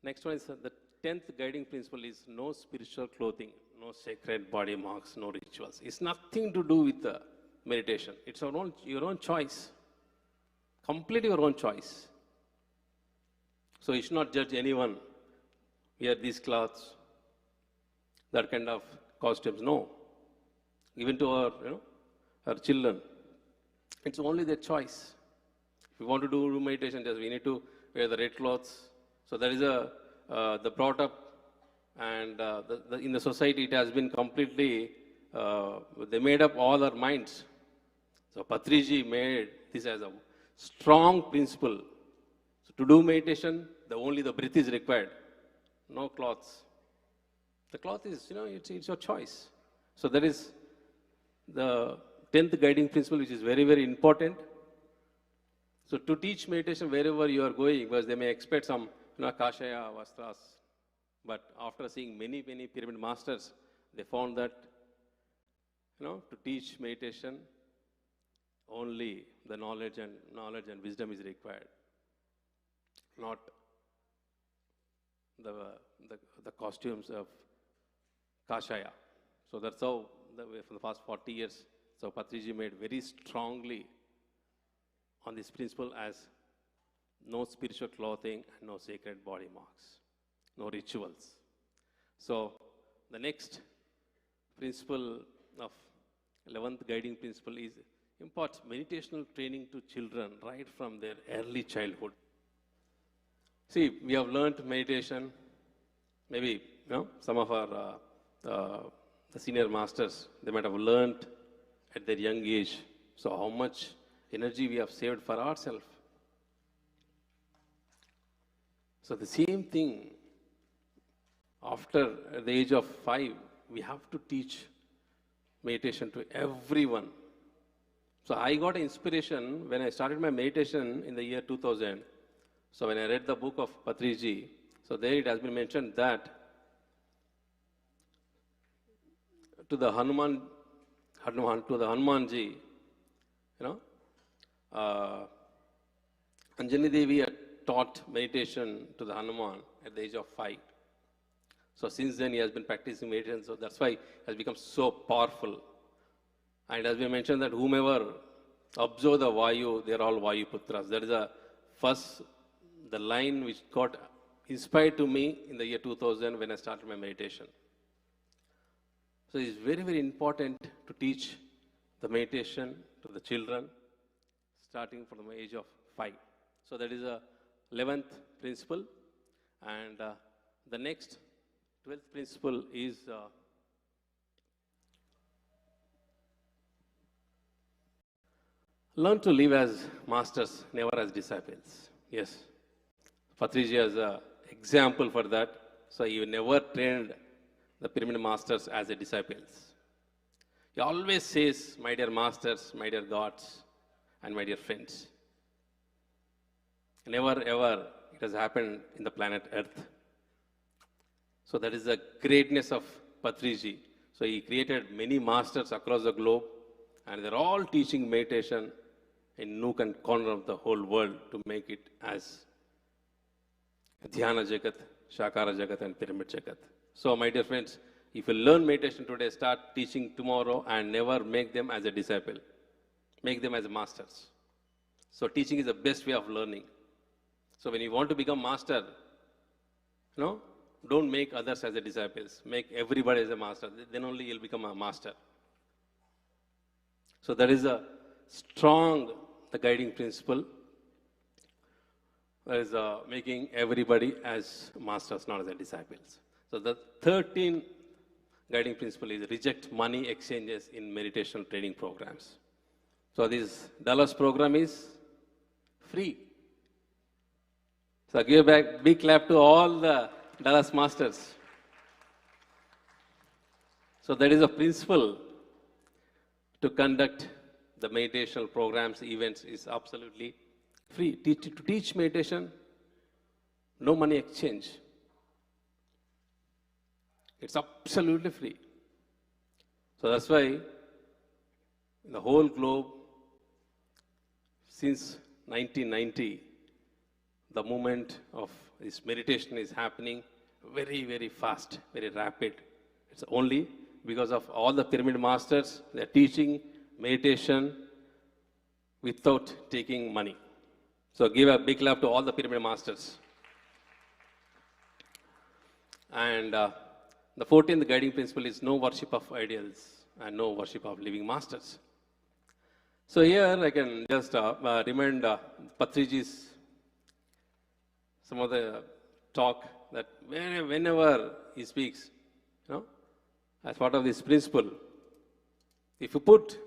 next one is the 10th guiding principle is no spiritual clothing, no sacred body marks, no rituals. It's nothing to do with the meditation. It's your own choice. Completely your own choice. So you should not judge anyone. Wear these clothes, that kind of costumes. No. Given to our children. It's only their choice. If you want to do meditation, just we need to wear the red clothes. So there is the brought up, and in the society it has been completely, they made up all our minds. So Patriji made this as a strong principle. So to do meditation, only the breath is required. No clothes. The cloth is, it's your choice. So that is the 10th guiding principle, which is very, very important. So to teach meditation wherever you are going, because they may expect some, kashaya, vastras. But after seeing many, many pyramid masters, they found that, to teach meditation, only the knowledge and wisdom is required, not the costumes of kashaya. So that's how, for the past 40 years, so Patriji made very strongly on this principle as no spiritual clothing and no sacred body marks, no rituals. So the next principle of 11th guiding principle is imparts meditational training to children right from their early childhood. See, we have learned meditation, maybe some of our the senior masters, they might have learned at their young age. So how much energy we have saved for ourselves. So the same thing, after the age of 5, we have to teach meditation to everyone. So I got inspiration when I started my meditation in the year 2000. So when I read the book of Patriji, so there it has been mentioned that to the Hanumanji, Anjani Devi had taught meditation to the Hanuman at the age of 5. So since then he has been practicing meditation, so that's why it has become so powerful. And it has been mentioned that whomever observe the Vayu, they are all Vayu Putras. That is the line which got inspired to me in the year 2000 when I started my meditation. So it's very, very important to teach the meditation to the children starting from the age of 5. So that is the 11th principle. And the next 12th principle is learn to live as masters, never as disciples. Yes. Patriji has an example for that. So he never trained the pyramid masters as a disciples. He always says, my dear masters, my dear gods, and my dear friends. Never ever it has happened in the planet Earth. So that is the greatness of Patriji. So he created many masters across the globe, and they're all teaching meditation in nook and corner of the whole world to make it as Dhyana Jagath, Shakahara Jagath, and Pyramid Jagath. So, my dear friends, if you learn meditation today, start teaching tomorrow and never make them as a disciple. Make them as masters. So, teaching is the best way of learning. So, when you want to become master, don't make others as a disciples. Make everybody as a master. Then only you'll become a master. So, that is a strong guiding principle. That is making everybody as masters, not as disciples. So the 13th guiding principle is reject money exchanges in meditation training programs. So this Dallas program is free. So give a big clap to all the Dallas masters. So that is a principle to conduct the meditational programs, events is absolutely free. To teach meditation, no money exchange. It's absolutely free. So that's why in the whole globe, since 1990, the movement of this meditation is happening very, very fast, very rapid. It's only because of all the pyramid masters, they're teaching meditation without taking money. So give a big clap to all the pyramid masters. And the 14th guiding principle is no worship of idols and no worship of living masters. So here I can just remind Patriji's some of the talk that whenever he speaks, as part of this principle, if you put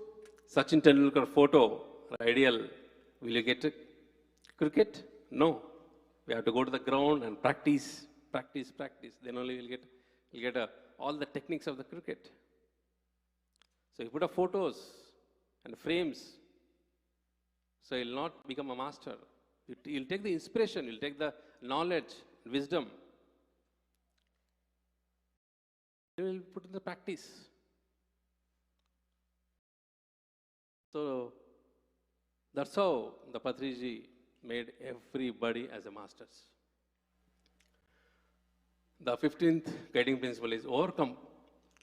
Sachin Tendulkar photo or ideal, will you get cricket? No. We have to go to the ground and practice. Then only we'll get all the techniques of the cricket. So you put up photos and frames, so you'll not become a master. You'll take the inspiration, you'll take the knowledge, wisdom, you will put in the practice. So that's how the Patriji made everybody as a masters. The 15th guiding principle is overcome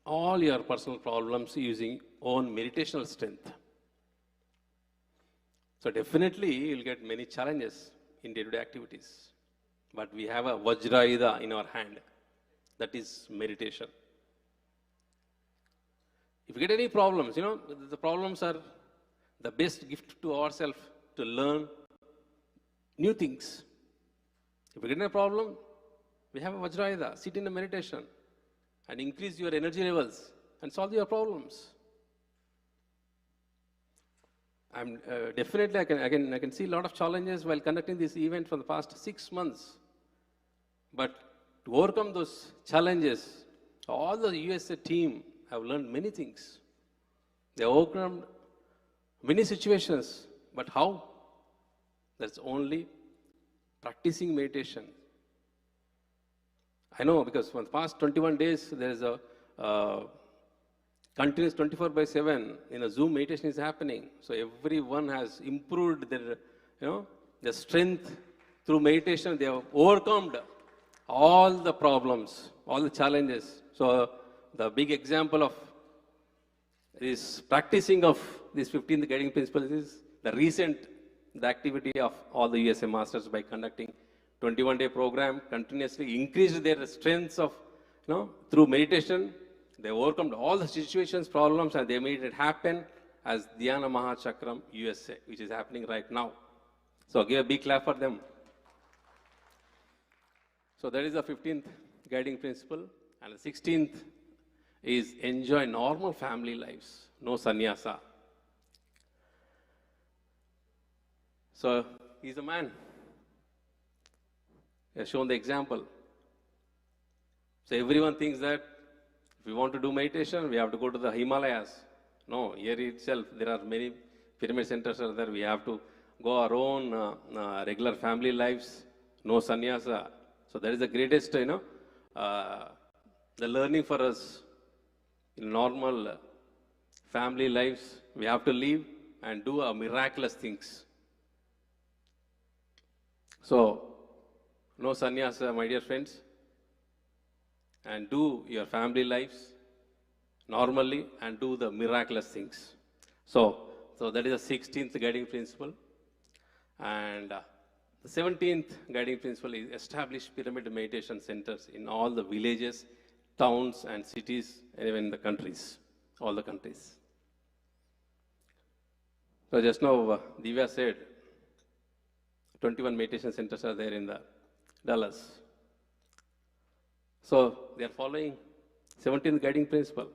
all your personal problems using own meditational strength. So definitely you'll get many challenges in day-to-day activities. But we have a Vajrayuda in our hand. That is meditation. If you get any problems, the problems are the best gift to ourselves to learn new things. If you get a problem, we have a Vajrayuda. Sit in a meditation and increase your energy levels and solve your problems. Definitely, I can see a lot of challenges while conducting this event for the past 6 months. But to overcome those challenges, all the USA team have learned many things. They overcome many situations. But how? That's only practicing meditation. I know because for the past 21 days, there is a continuous 24/7 in a Zoom meditation is happening. So everyone has improved their, their strength through meditation. They have overcome all the problems, all the challenges. So the big example of this practicing of these 15th guiding principles is the activity of all the USA masters by conducting 21-day program, continuously increased their strengths of, through meditation. They overcome all the situations, problems, and they made it happen as Dhyana Maha Chakram USA, which is happening right now. So give a big clap for them. So that is the 15th guiding principle. And the 16th is enjoy normal family lives, no sannyasa. So he's a man. He has shown the example. So everyone thinks that if we want to do meditation, we have to go to the Himalayas. No, here itself there are many pyramid centers are there. We have to go our own regular family lives, no sannyasa. So that is the greatest, the learning for us. In normal family lives, we have to live and do miraculous things. So no sannyasa, my dear friends, and do your family lives normally and do the miraculous things. So that is the 16th guiding principle. And the 17th guiding principle is establish pyramid meditation centers in all the villages, towns and cities, and even in the countries, all the countries. So just now, Divya said, 21 meditation centers are there in the Dallas. So they are following 17th guiding principle.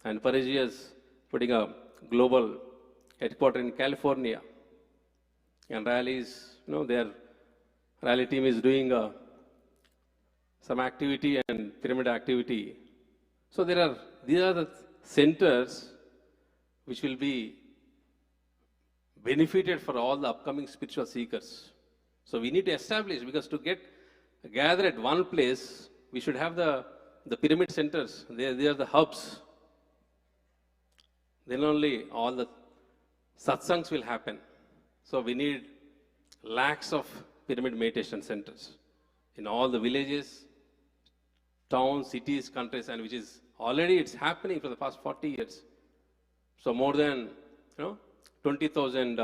And Pariji is putting a global headquarters in California. And rallies, their rally team is doing some activity and pyramid activity. So these are the centers which will be benefited for all the upcoming spiritual seekers. So we need to establish, because to gather at one place, we should have the pyramid centers. They are the hubs. Then only all the satsangs will happen. So we need lakhs of pyramid meditation centers in all the villages, towns, cities, countries, and which is already it's happening for the past 40 years. So more than 20,000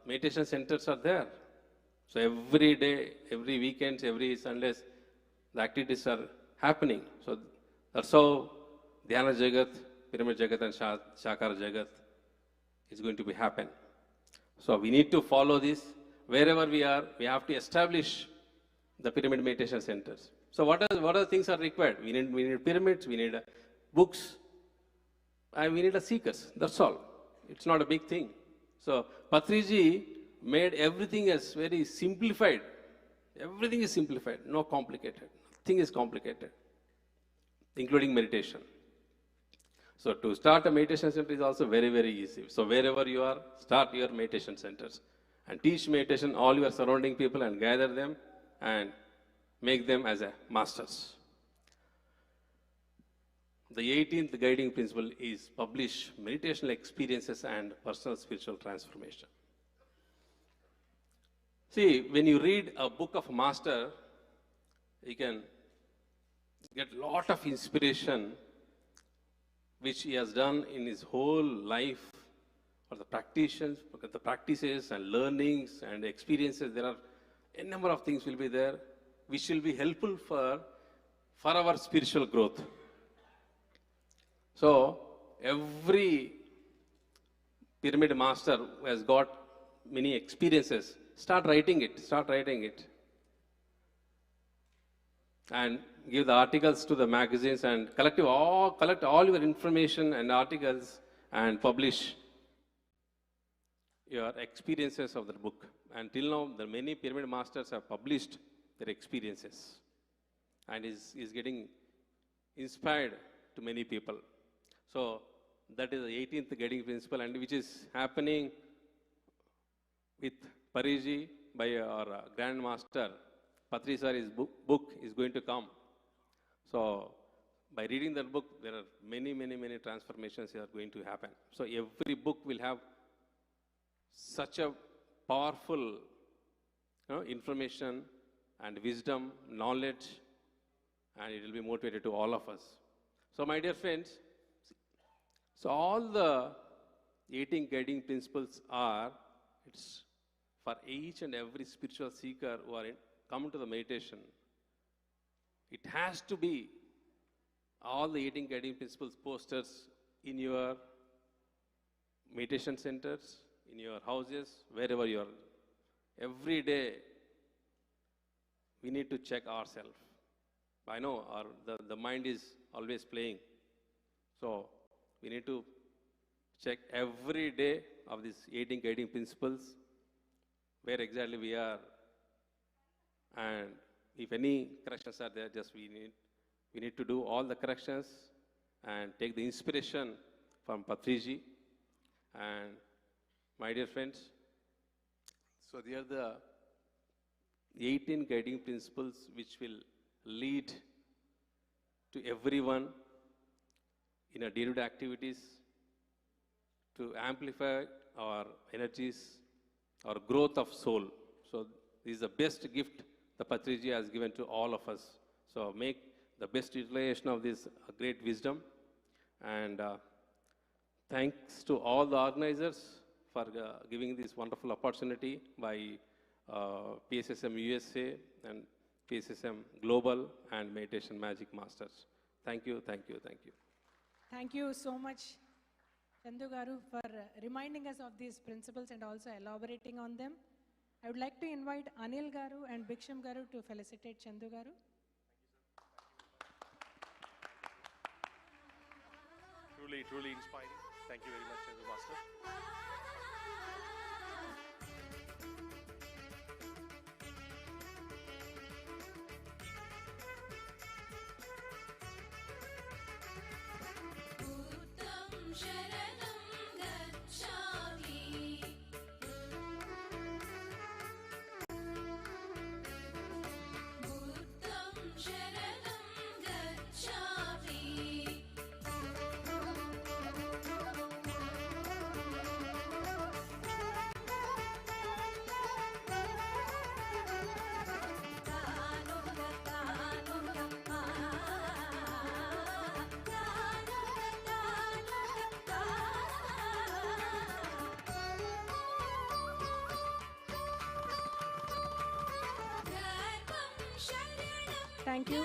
meditation centers are there. So every day, every weekend, every Sundays, the activities are happening. So that's how Dhyana Jagath, Pyramid Jagath and Shakahara Jagath is going to be happen. So we need to follow this. Wherever we are, we have to establish the pyramid meditation centers. So what are the things are required? We need pyramids, we need books, and we need seekers. That's all. It's not a big thing. So Patriji made everything as very simplified. Everything is simplified, no complicated. Nothing is complicated, including meditation. So to start a meditation center is also very, very easy. So wherever you are, start your meditation centers and teach meditation all your surrounding people and gather them and make them as masters. The 18th guiding principle is publish meditational experiences and personal spiritual transformation. See, when you read a book of a master, you can get a lot of inspiration which he has done in his whole life, or the practices and learnings and experiences. There are a number of things will be there which will be helpful for our spiritual growth. So every pyramid master who has got many experiences, start writing it. And give the articles to the magazines and collect all your information and articles and publish your experiences of the book. And till now, the many pyramid masters have published their experiences and is getting inspired to many people. So that is the 18th guiding principle, and which is happening with Pariji by our Grand Master. Patri Sari's book is going to come. So by reading that book, there are many transformations that are going to happen. So every book will have such a powerful information and wisdom, knowledge, and it will be motivated to all of us. So my dear friends, so all the 18 guiding principles it's for each and every spiritual seeker who are come to the meditation. It has to be all the 18 guiding principles posters in your meditation centers, in your houses, wherever you are. Every day, we need to check ourselves. I know the mind is always playing. So we need to check every day of these 18 guiding principles, where exactly we are. And if any corrections are there, just we need to do all the corrections and take the inspiration from Patriji. And my dear friends, so they are the 18 guiding principles which will lead to everyone in our day-to-day activities to amplify our energies, our growth of soul. So this is the best gift the Patriji has given to all of us. So make the best utilization of this great wisdom. And thanks to all the organizers for giving this wonderful opportunity by PSSM USA and PSSM Global and Meditation Magic Masters. Thank you, thank you, thank you. Thank you so much, Chandu Garu, for reminding us of these principles and also elaborating on them. I would like to invite Anil Garu and Bhiksham Garu to felicitate Chandu Garu. Truly, truly inspiring. Thank you very much, Chandu Master. Thank you.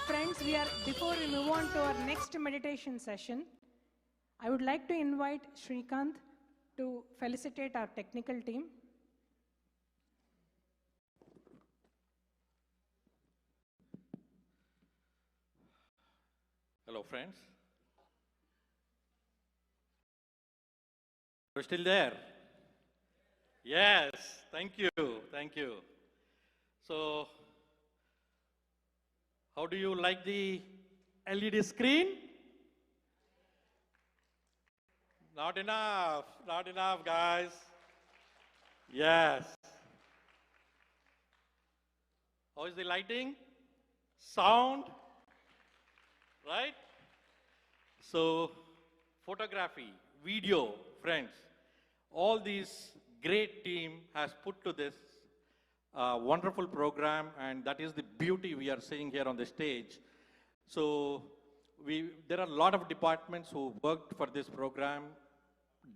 Friends, before we move on to our next meditation session, I would like to invite Shrikant to felicitate our technical team. Hello, friends. You're still there? Yes, thank you, thank you. So, how do you like the LED screen? Not enough, guys. Yes. How is the lighting? Sound? Right? So, photography, video, friends, all these great team has put to this wonderful program, and that is the beauty we are seeing here on the stage. So there are a lot of departments who worked for this program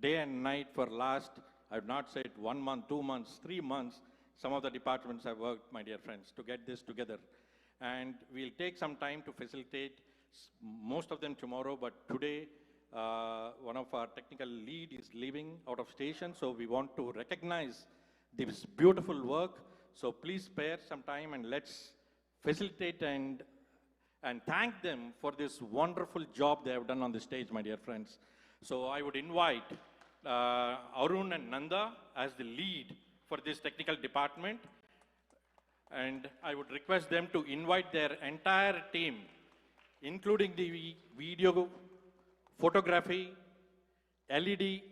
day and night for last, I would not say 1 month, 2 months, 3 months. Some of the departments have worked, my dear friends, to get this together. And we'll take some time to facilitate most of them tomorrow, but today one of our technical lead is leaving out of station, so we want to recognize this beautiful work. So please spare some time and let's facilitate and thank them for this wonderful job they have done on the stage, my dear friends. So I would invite Arun and Nanda as the lead for this technical department, and I would request them to invite their entire team, including the video, photography, LED,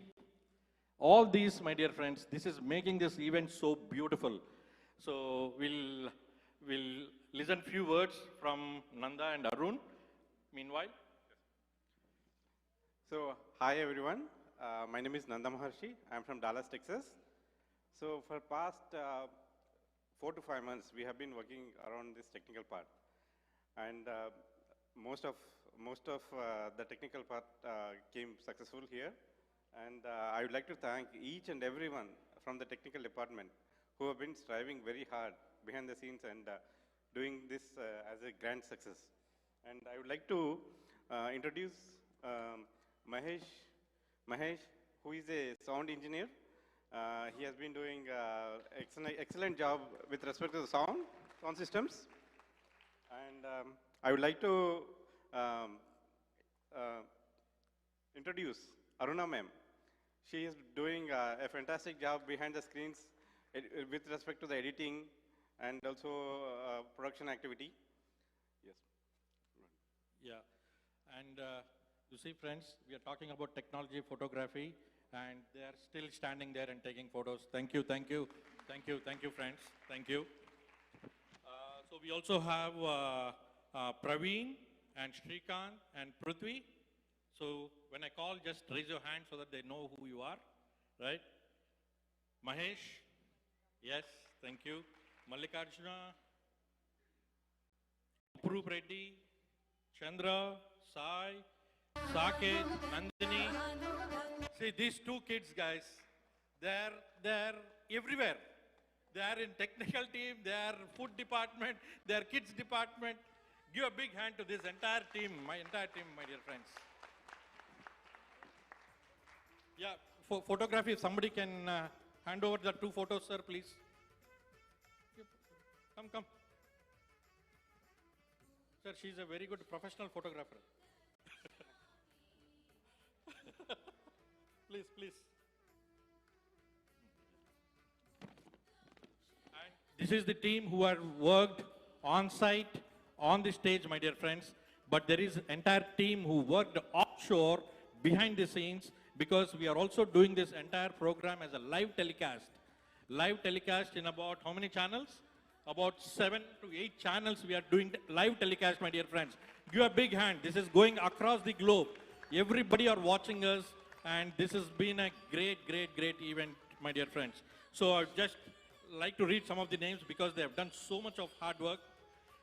all these, my dear friends. This is making this event so beautiful. So we'll listen few words from Nanda and Arun. Meanwhile. So, hi everyone. My name is Nanda Maharshi. I'm from Dallas, Texas. So for past 4 to 5 months, we have been working around this technical part. And most of the technical part came successful here. And I would like to thank each and everyone from the technical department who have been striving very hard behind the scenes and doing this as a grand success. And I would like to introduce Mahesh, who is a sound engineer. He has been doing excellent job with respect to the sound systems. And I would like to introduce Aruna ma'am. She is doing a fantastic job behind the screens with respect to the editing and also production activity. Yes. Yeah, and you see, friends, we are talking about technology, photography, and they are still standing there and taking photos. Thank you, thank you, thank you, thank you, friends. Thank you. So we also have Praveen and Shrikant and Prithvi. So when I call, just raise your hand so that they know who you are, right? Mahesh, yes, thank you. Mallikarjuna, Apurva Reddy, Chandra, Sai, Saket, Nandini. See, these two kids, guys, they're everywhere. They are in technical team, they are food department, they are kids department. Give a big hand to this entire team, my dear friends. Yeah, for photography, if somebody can hand over the 2 photos, sir, please. Come. Sir, she's a very good professional photographer. Please. And this is the team who are worked on site, on the stage, my dear friends. But there is an entire team who worked offshore, behind the scenes, because we are also doing this entire program as a live telecast. Live telecast in about how many channels? About 7 to 8 channels we are doing live telecast, my dear friends. Give a big hand. This is going across the globe. Everybody are watching us, and this has been a great event, my dear friends. So I'd just like to read some of the names because they have done so much of hard work.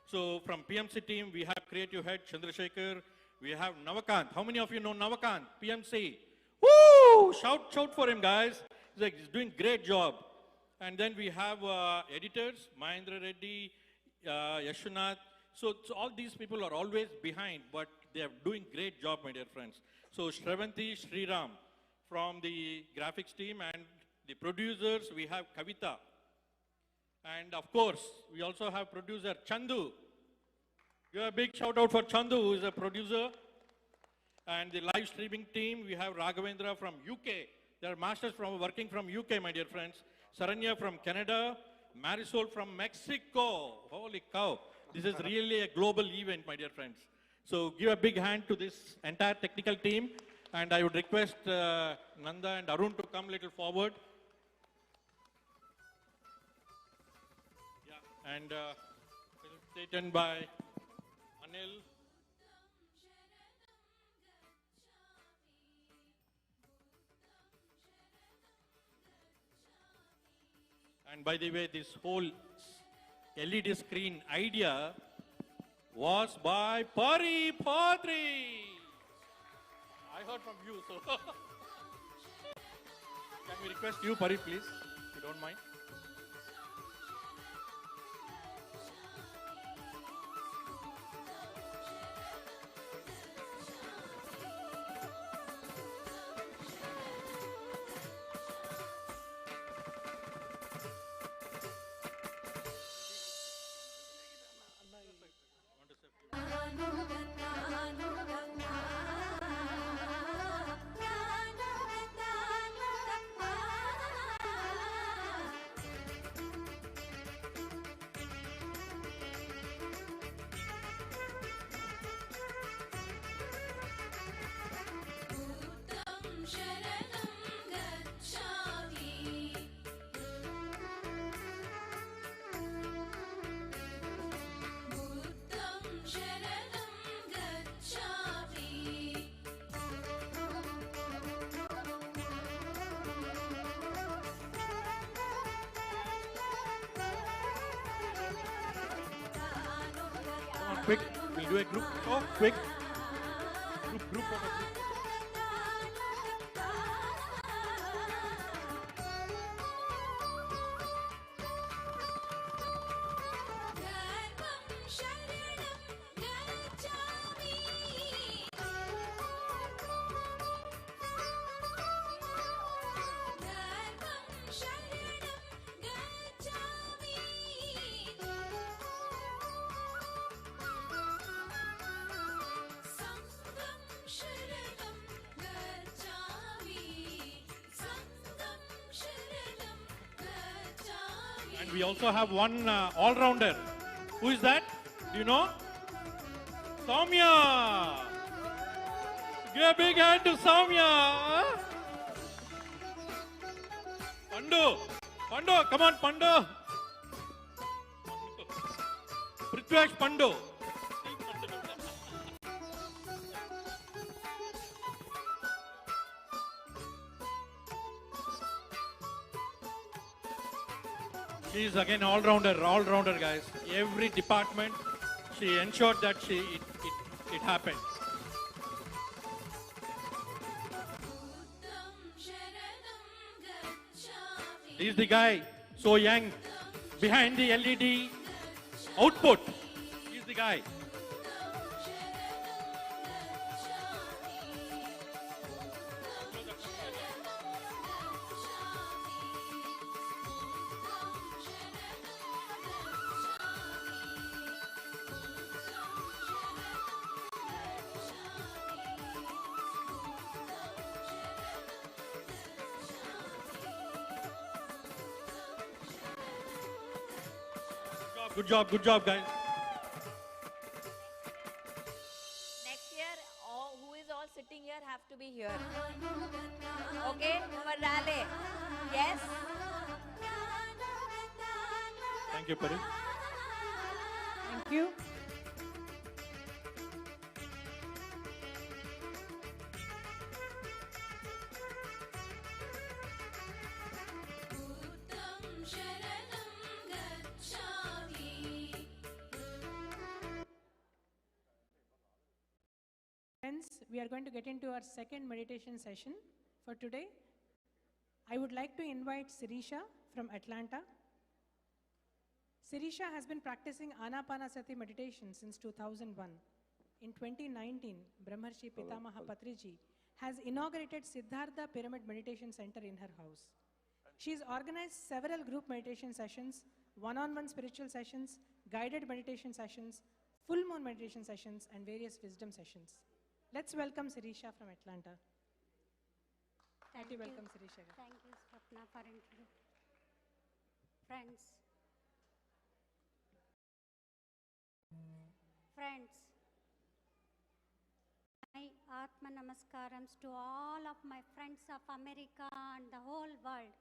So from PMC team, we have creative head Chandrasekhar. We have Navakant. How many of you know Navakant? PMC. Woo! Shout for him, guys. He's doing great job. And then we have editors, Mahendra Reddy, Yashwanath. So all these people are always behind, but they are doing great job, my dear friends. So Shravanti Sriram from the graphics team, and the producers, we have Kavita. And of course, we also have producer Chandu. Give a big shout out for Chandu, who is a producer. And the live streaming team, we have Raghavendra from UK. They are masters working from UK, my dear friends. Saranya from Canada, Marisol from Mexico. Holy cow. This is really a global event, my dear friends. So give a big hand to this entire technical team. And I would request Nanda and Arun to come a little forward. Yeah, and facilitated by Anil. And by the way, this whole LED screen idea was by Pari Padri. I heard from you, so can we request you, Pari, please, if you don't mind? Quick, we'll do a group. Oh, quick. Group photo. And we also have one all-rounder. Who is that? Do you know? Soumya! Give a big hand to Soumya! Pandu, come on, Pandu! Prithvish Pandu. She is again all-rounder, guys. Every department, she ensured that it happened. He's the guy, so young, behind the LED output. He's the guy. Good job, guys. Next year, who is all sitting here have to be here. Okay? For rally. Yes? Thank you, Pari. Thank you. Friends, we are going to get into our second meditation session for today. I would like to invite Sirisha from Atlanta. Sirisha has been practicing Ana-Pana-Sati meditation since 2001. In 2019, Brahmarshi Pitamaha Patriji has inaugurated Siddhartha Pyramid Meditation Center in her house. She has organized several group meditation sessions, one-on-one spiritual sessions, guided meditation sessions, full moon meditation sessions, and various wisdom sessions. Let's welcome Sirisha from Atlanta. Thank you. Welcome, Sirisha. Thank you, Swapna, for introducing. Friends, my Atma Namaskarams to all of my friends of America and the whole world.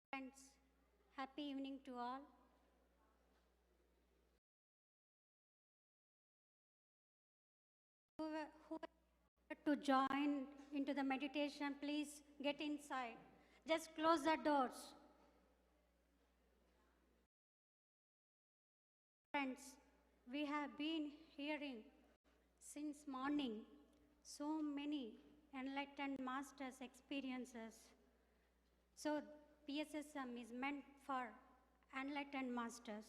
Friends, happy evening to all. Who to join into the meditation, please get inside. Just close the doors. Friends, we have been hearing since morning so many enlightened masters' experiences. So PSSM is meant for enlightened masters.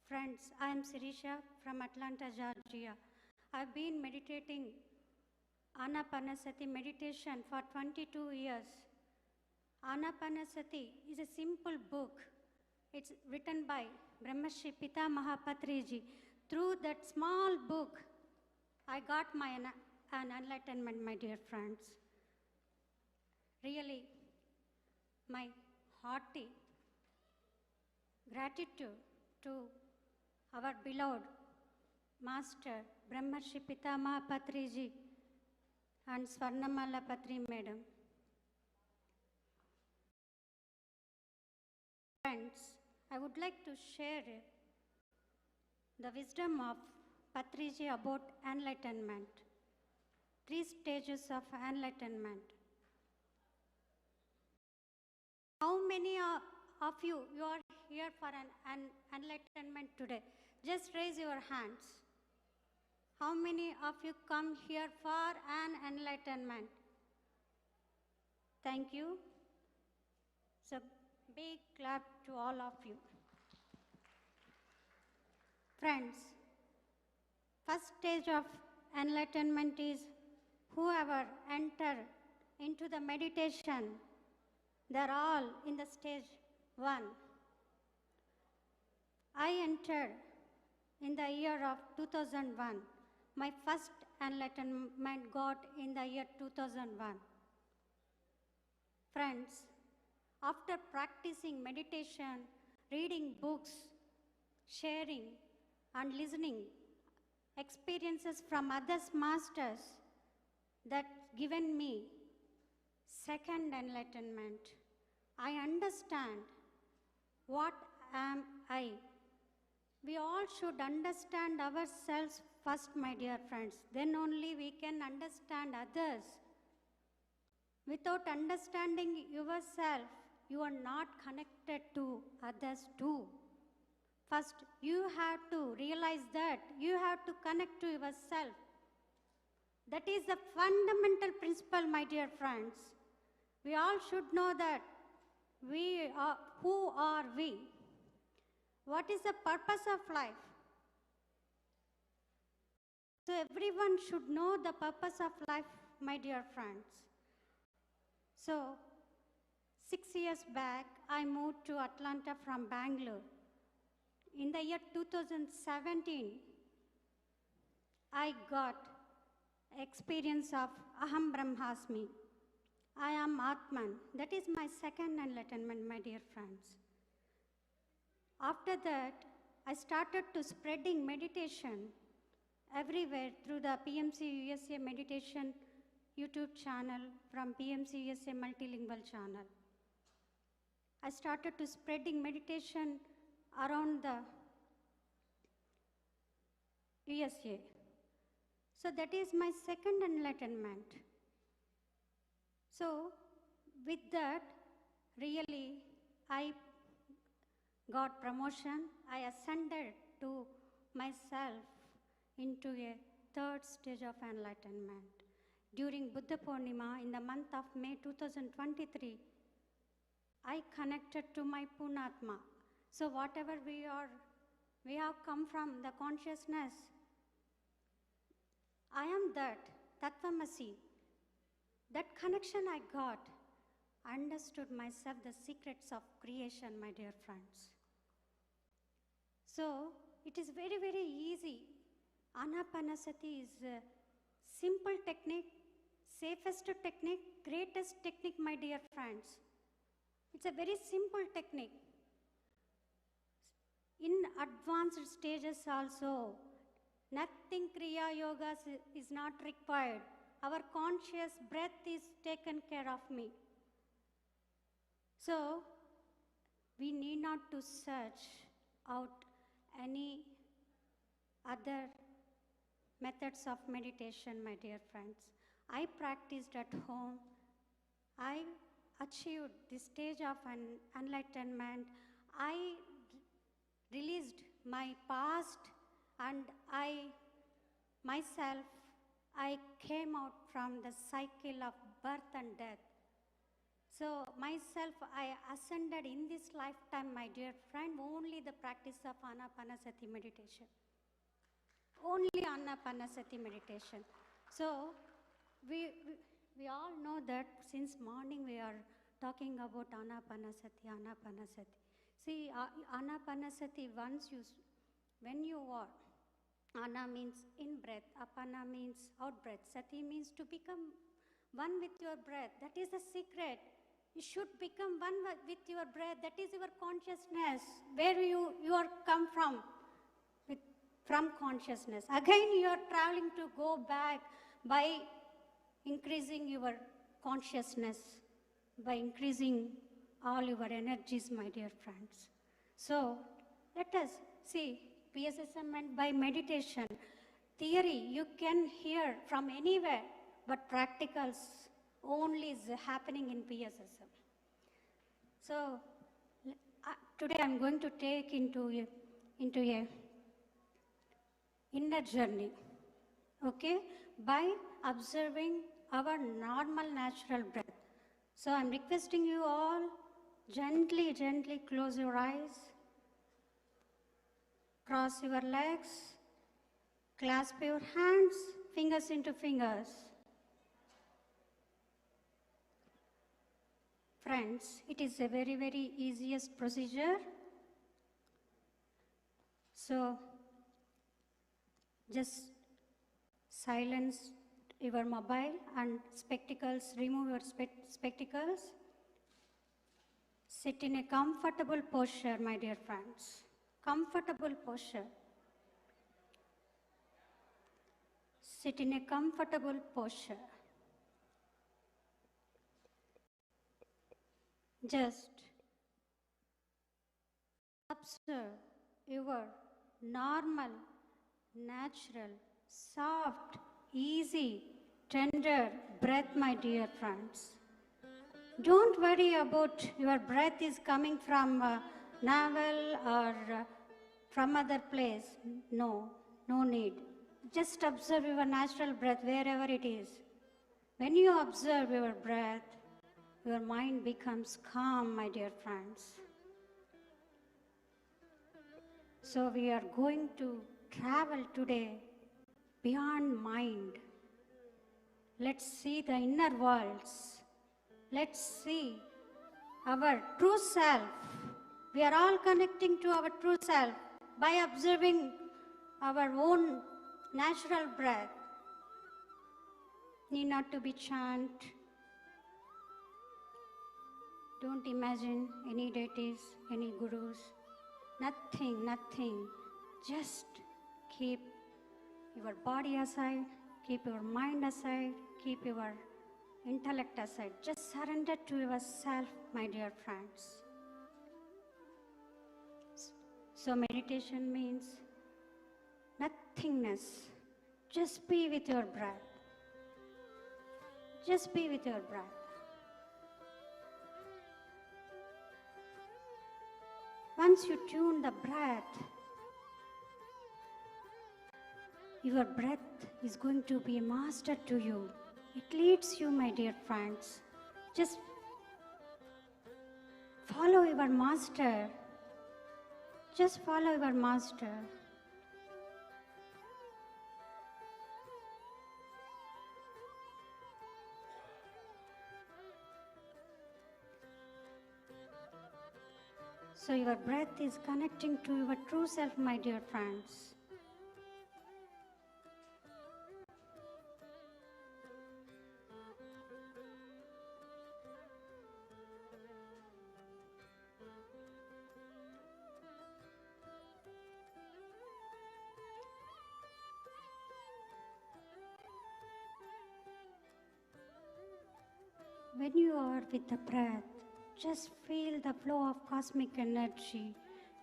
Friends, I am Sirisha from Atlanta, Georgia. I've been meditating Ana-Pana-Sati meditation for 22 years. Ana-Pana-Sati is a simple book. It's written by Brahmarshi Pitamaha Patriji. Through that small book, I got an enlightenment, my dear friends. Really, my hearty gratitude to our beloved Master Brahmarshi Pitamaha Patriji and Swarnamala Patri Madam. Friends, I would like to share the wisdom of Patriji about enlightenment. 3 stages of enlightenment. How many of you are here for an enlightenment today? Just raise your hands. How many of you come here for an enlightenment? Thank you. So big clap to all of you. Friends, first stage of enlightenment is whoever enter into the meditation, they're all in the stage 1. I entered in the year of 2001. My first enlightenment got in the year 2001. Friends, after practicing meditation, reading books, sharing and listening experiences from others masters, that given me second enlightenment. I understand what am I. We all should understand ourselves first, my dear friends. Then only we can understand others. Without understanding yourself, you are not connected to others too. First, you have to realize that you have to connect to yourself. That is the fundamental principle, my dear friends. We all should know that who are we? What is the purpose of life? So everyone should know the purpose of life, my dear friends. So 6 years back, I moved to Atlanta from Bangalore. In the year 2017, I got experience of Aham Brahmasmi. I am Atman. That is my second enlightenment, my dear friends. After that, I started to spreading meditation everywhere through the PMC USA Meditation YouTube channel from PMC USA Multilingual channel. I started to spreading meditation around the USA. So that is my second enlightenment. So with that, really, I got promotion. I ascended to myself into a third stage of enlightenment. During Buddha Purnima, in the month of May 2023, I connected to my Punatma. So whatever we have come from the consciousness. I am that, Tattvamasi. That connection I got, understood myself the secrets of creation, my dear friends. So it is very, very easy. Ana-Pana-Sati is a simple technique, safest technique, greatest technique, my dear friends. It's a very simple technique. In advanced stages also, nothing Kriya Yoga is not required. Our conscious breath is taken care of me. So, we need not to search out any other methods of meditation, my dear friends. I practiced at home. I achieved the stage of enlightenment. I released my past and I came out from the cycle of birth and death. So myself, I ascended in this lifetime, my dear friend, only the practice of Ana-Pana-Sati meditation. Only Ana-Pana-Sati meditation. So we all know that since morning we are talking about Ana-Pana-Sati, Ana-Pana-Sati. See, Ana-Pana-Sati, when you are, Ana means in breath, Apana means out breath, Sati means to become one with your breath. That is the secret. You should become one with your breath. That is your consciousness, where you are come from consciousness. Again, you are traveling to go back by increasing your consciousness, by increasing all your energies, my dear friends. So, let us see, PSSM meant by meditation. Theory, you can hear from anywhere, but practicals only is happening in PSSM. So, today I'm going to take into a inner journey, okay, by observing our normal natural breath. So I'm requesting you all, gently, gently close your eyes, cross your legs, clasp your hands, fingers into fingers. Friends, it is a very, very easiest procedure. So, just silence your mobile and spectacles, remove your spectacles. Sit in a comfortable posture, my dear friends. Comfortable posture. Sit in a comfortable posture. Just observe your normal, natural soft, easy, tender breath, my dear friends. Don't worry about your breath is coming from navel or from other place. No, no need. Just observe your natural breath wherever it is. When you observe your breath, your mind becomes calm, my dear friends. So we are going to travel today beyond mind. Let's see the inner worlds. Let's see our true self. We are all connecting to our true self by observing our own natural breath. Need not to be chant. Don't imagine any deities, any gurus. Nothing, nothing. Just keep your body aside, keep your mind aside, keep your intellect aside. Just surrender to yourself, my dear friends. So meditation means nothingness. Just be with your breath. Just be with your breath. Once you tune the breath, your breath is going to be a master to you. It leads you, my dear friends. Just follow your master. Just follow your master. So your breath is connecting to your true self, my dear friends. When you are with the breath, just feel the flow of cosmic energy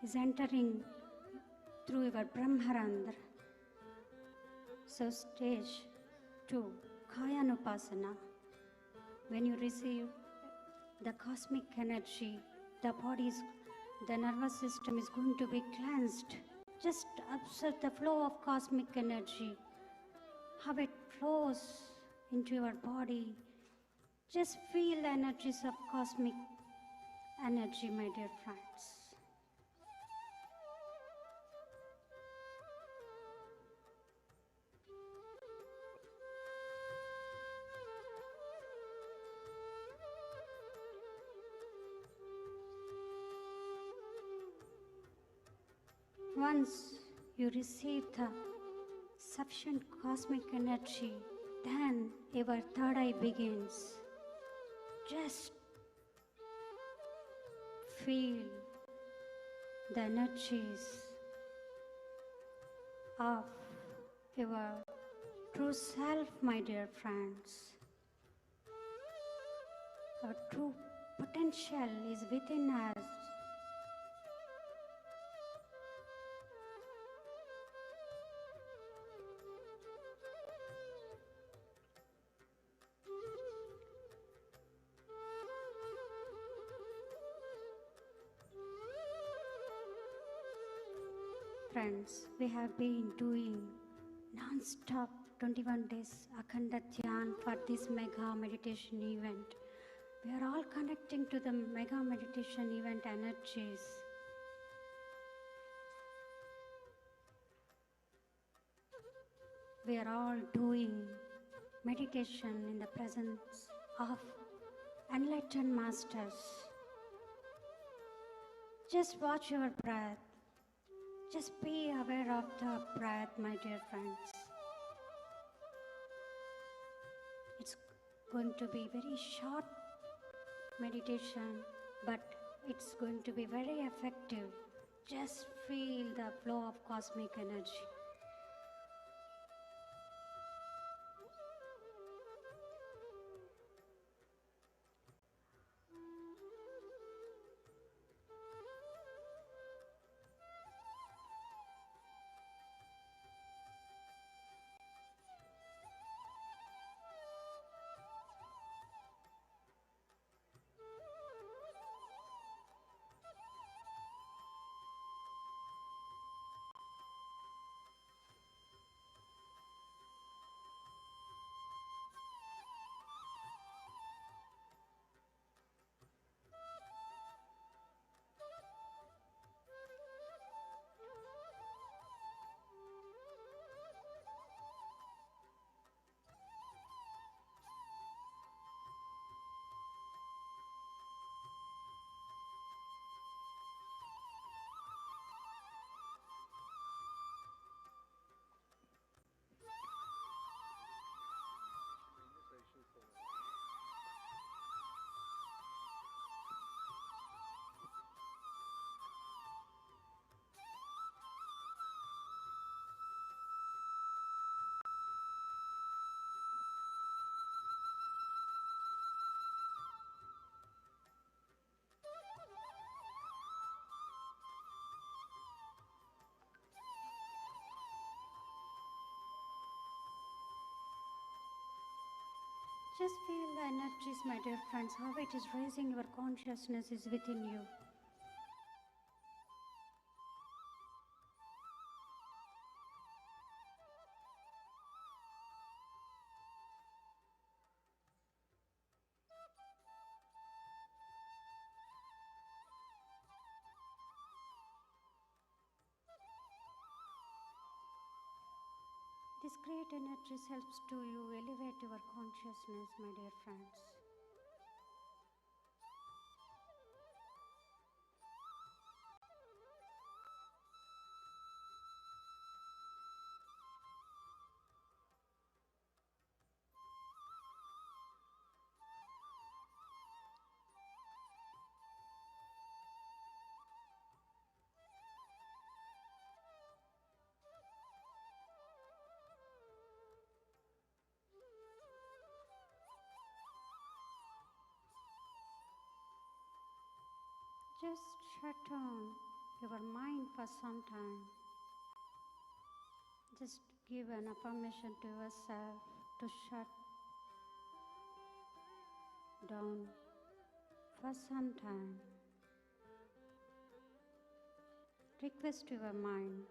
is entering through your Brahmarandra. So stage 2, Kayanupasana. When you receive the cosmic energy, the nervous system is going to be cleansed. Just observe the flow of cosmic energy, how it flows into your body. Just feel the energies of cosmic energy, my dear friends. Once you receive the sufficient cosmic energy, then your third eye begins. Just feel the energies of your true self, my dear friends. Our true potential is within us. Friends, we have been doing non-stop 21 days Akhanda Dhyan for this mega meditation event. We are all connecting to the mega meditation event energies. We are all doing meditation in the presence of enlightened masters. Just watch your breath. Just be aware of the breath, my dear friends. It's going to be very short meditation, but it's going to be very effective. Just feel the flow of cosmic energy. Just feel the energies, my dear friends, how it is raising your consciousness is within you. This great energies helps to you elevate your consciousness, my dear friends. Just shut down your mind for some time. Just give an affirmation to yourself to shut down for some time. Request your mind.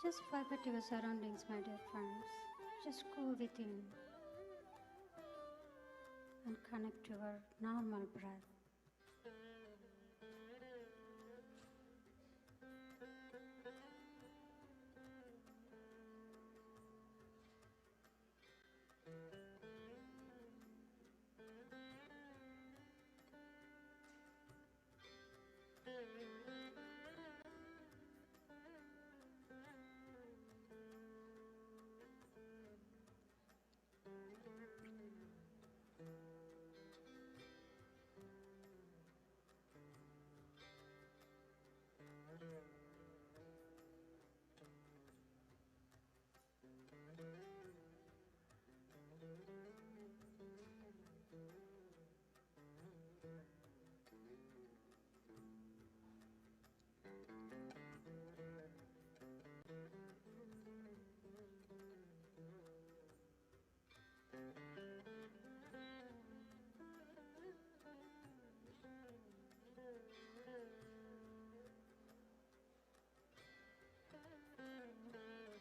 Just forget your surroundings, my dear friends. Just go within and connect to your normal breath.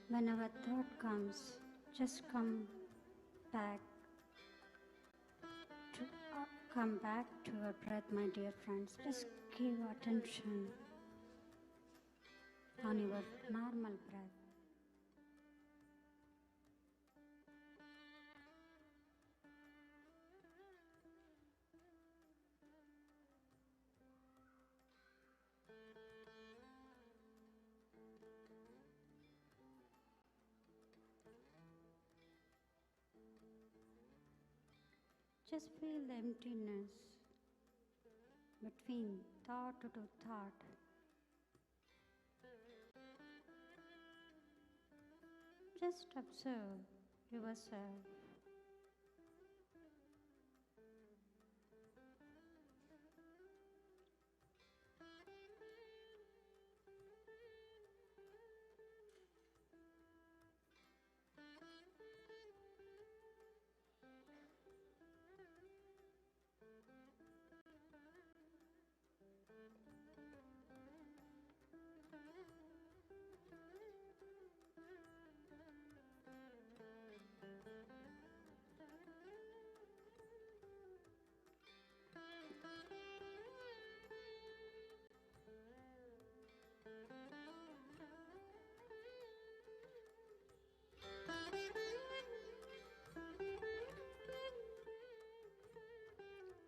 Whenever thought comes, just come back to your breath, my dear friends. Just give attention on your normal breath. Just feel the emptiness between thought to thought. Just observe yourself.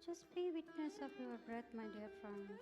Just be witness of your breath, my dear friends.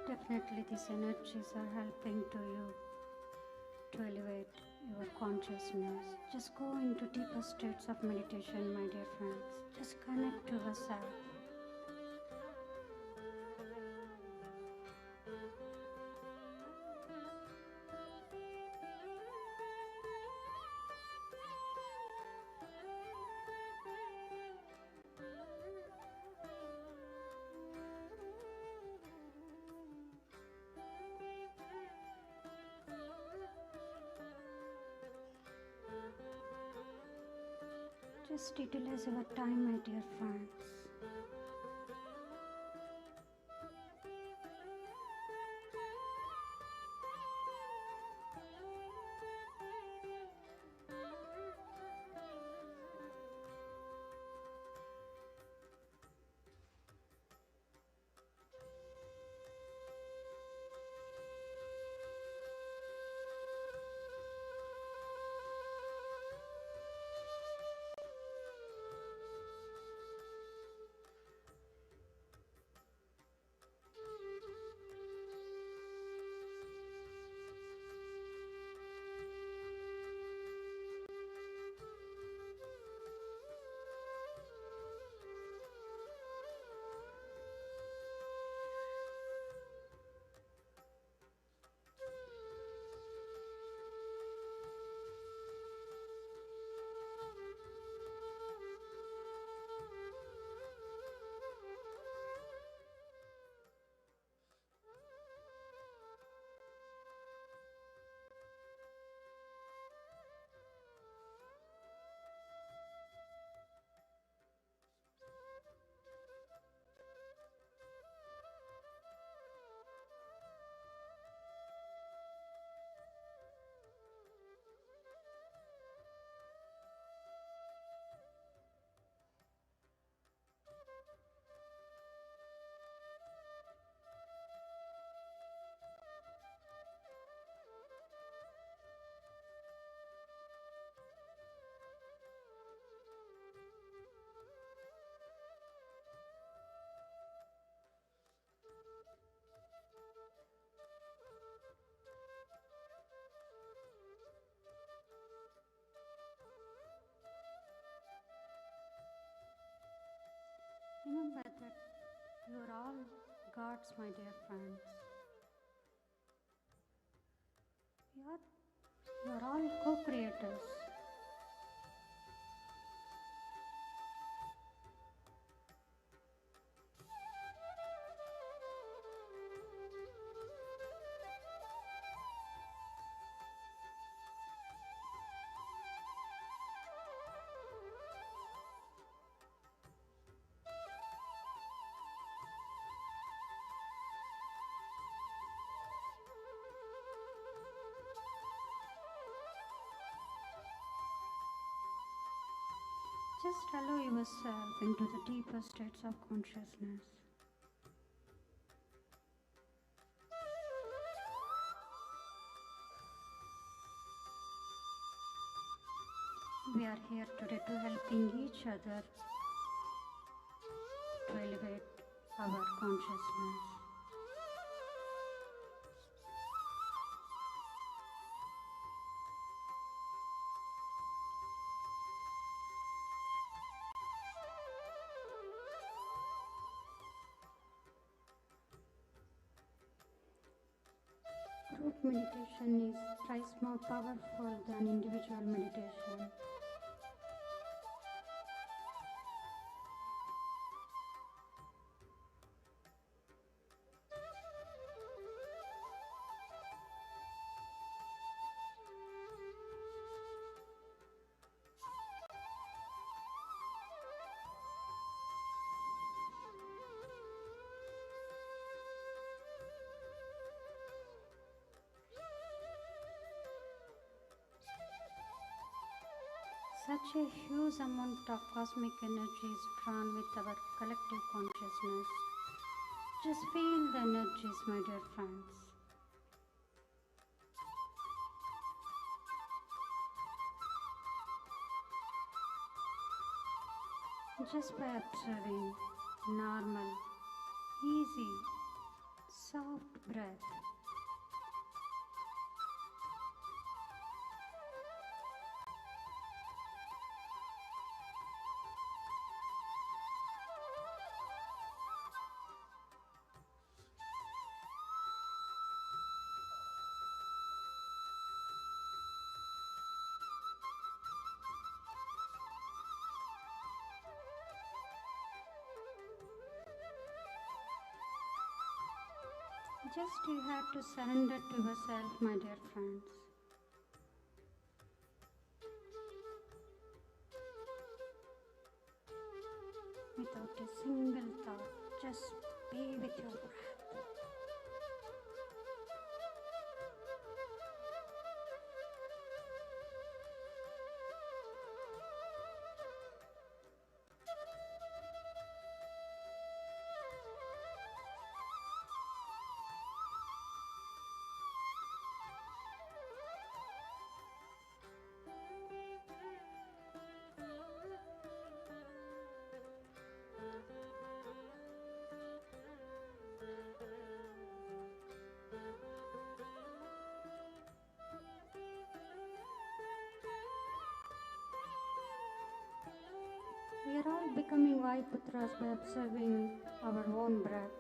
Definitely these energies are helping to you to elevate your consciousness. Just go into deeper states of meditation, my dear friends. Just connect to yourself. Just utilize your time, my dear friends. Remember that you are all gods, my dear friends. You are all co-creators. Just allow yourself into the deeper states of consciousness. We are here today to helping each other to elevate our consciousness. group meditation is thrice more powerful than individual meditation. Such a huge amount of cosmic energy is drawn with our collective consciousness. Just feel the energies, my dear friends. Just by observing normal, easy, soft breath. Just you have to surrender to yourself, my dear friends. Without a single thought, just be with your breath. We are all becoming Vaiputras by observing our own breath.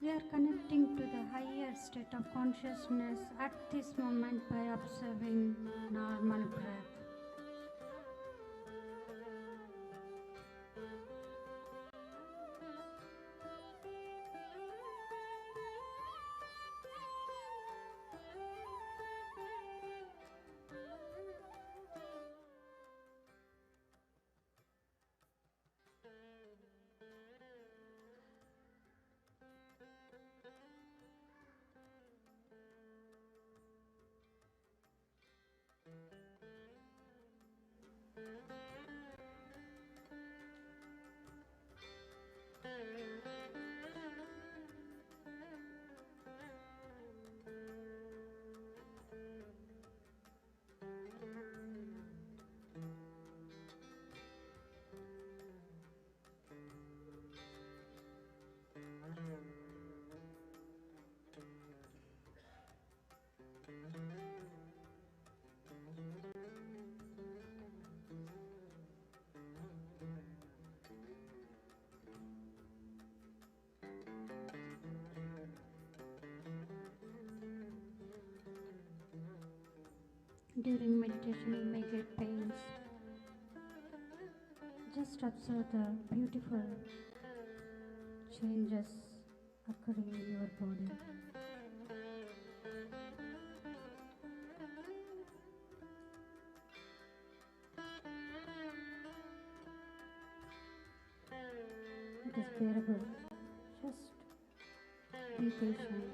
We are connecting to the higher state of consciousness at this moment by observing normal breath. During meditation, you may get pains. Just observe the beautiful changes occurring in your body. It is bearable. Just be patient.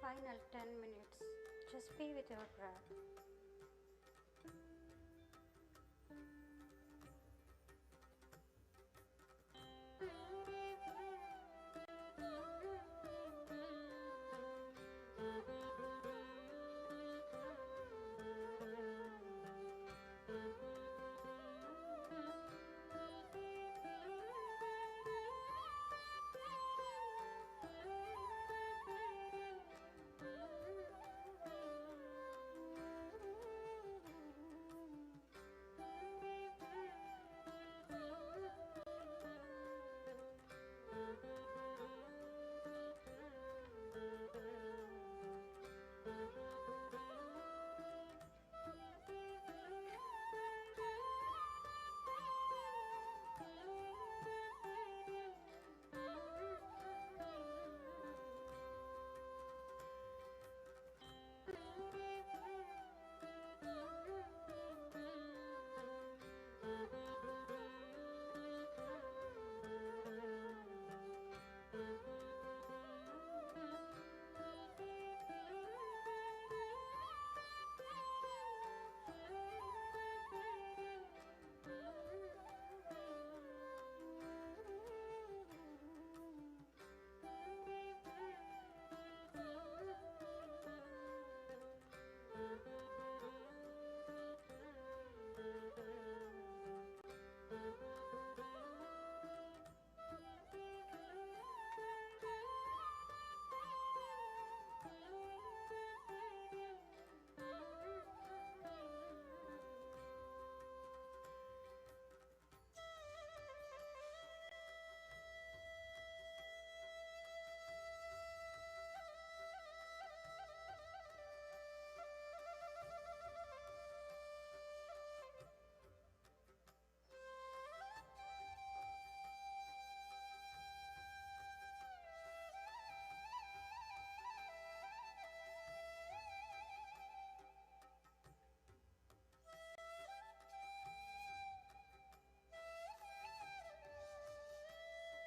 Final 10 minutes. Just be with your breath.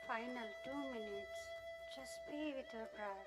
Final 2 minutes. Just be with your breath.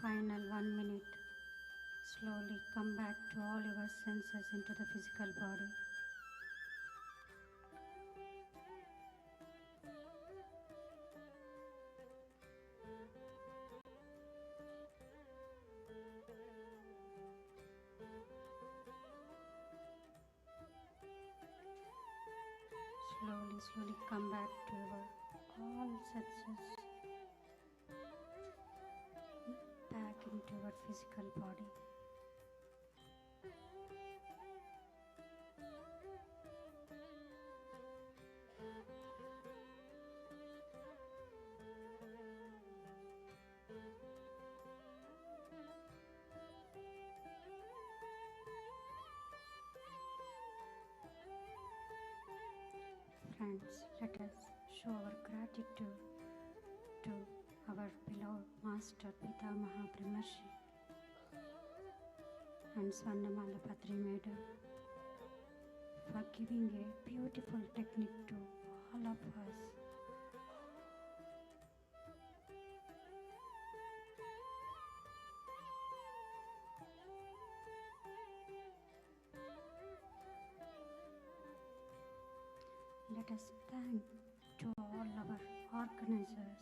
final 1 minute. Slowly come back to all your senses into the physical body. Slowly come back to your all senses, back into your physical body. Friends, let us show our gratitude to our beloved Master Pitamaha Brahmarshi and Swarnamala Patri Madam for giving a beautiful technique to all of us. Let us thank to all our organizers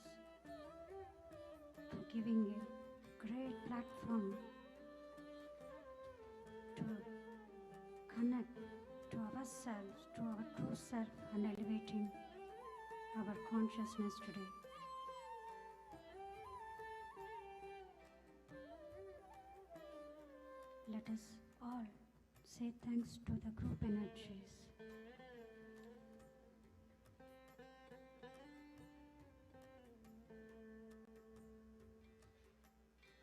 for giving a great platform to connect to ourselves, to our true self, and elevating our consciousness today. Let us all say thanks to the group energies.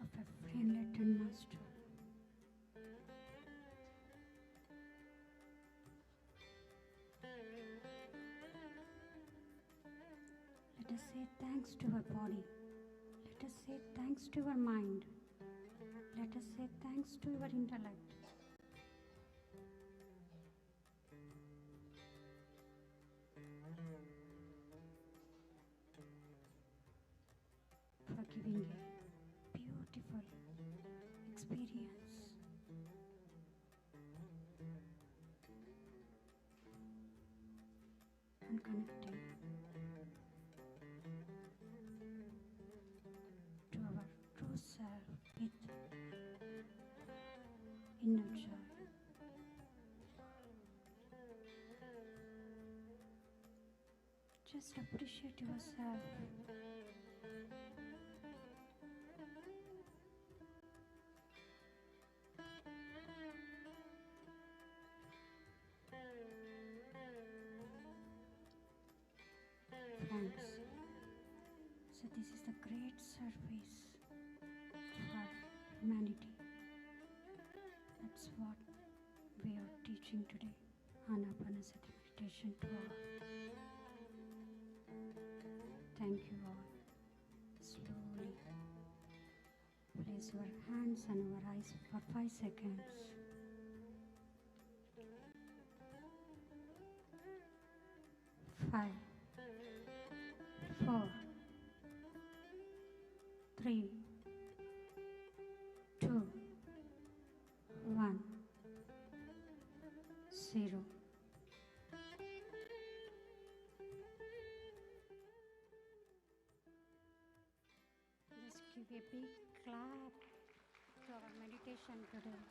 Of a free enlightened master. Let us say thanks to our body. Let us say thanks to our mind. Let us say thanks to our intellect. For giving a beautiful experience. And connecting to our true self with inner joy. Just appreciate yourself. Friends, so this is the great service for humanity. That's what we are teaching today. Ana-Pana-Sati Meditation to all. Thank you all. Slowly place your hands on your eyes for 5 seconds. 5, 4, 3, 2, 1, 0. Just give a big clap to our meditation today.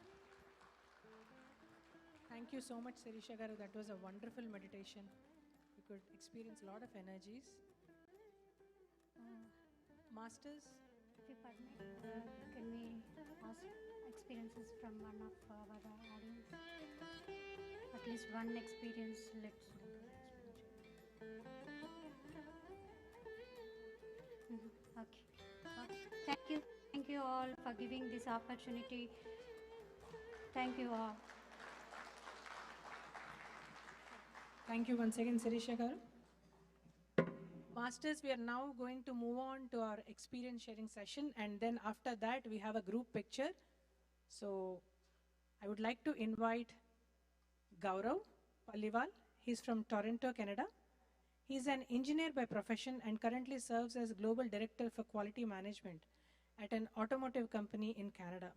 Thank you so much, Shakahara. That was a wonderful meditation. We could experience a lot of energies. Masters? If you permit, can we ask experiences from one of our audience? At least one experience, let's do. Okay. Thank you all for giving this opportunity. Thank you all. Thank you once again, Shakahara. Masters, we are now going to move on to our experience sharing session, and then after that we have a group picture. So I would like to invite Gaurav Palliwal. He's from Toronto, Canada. He's an engineer by profession and currently serves as Global Director for Quality Management at an automotive company in Canada.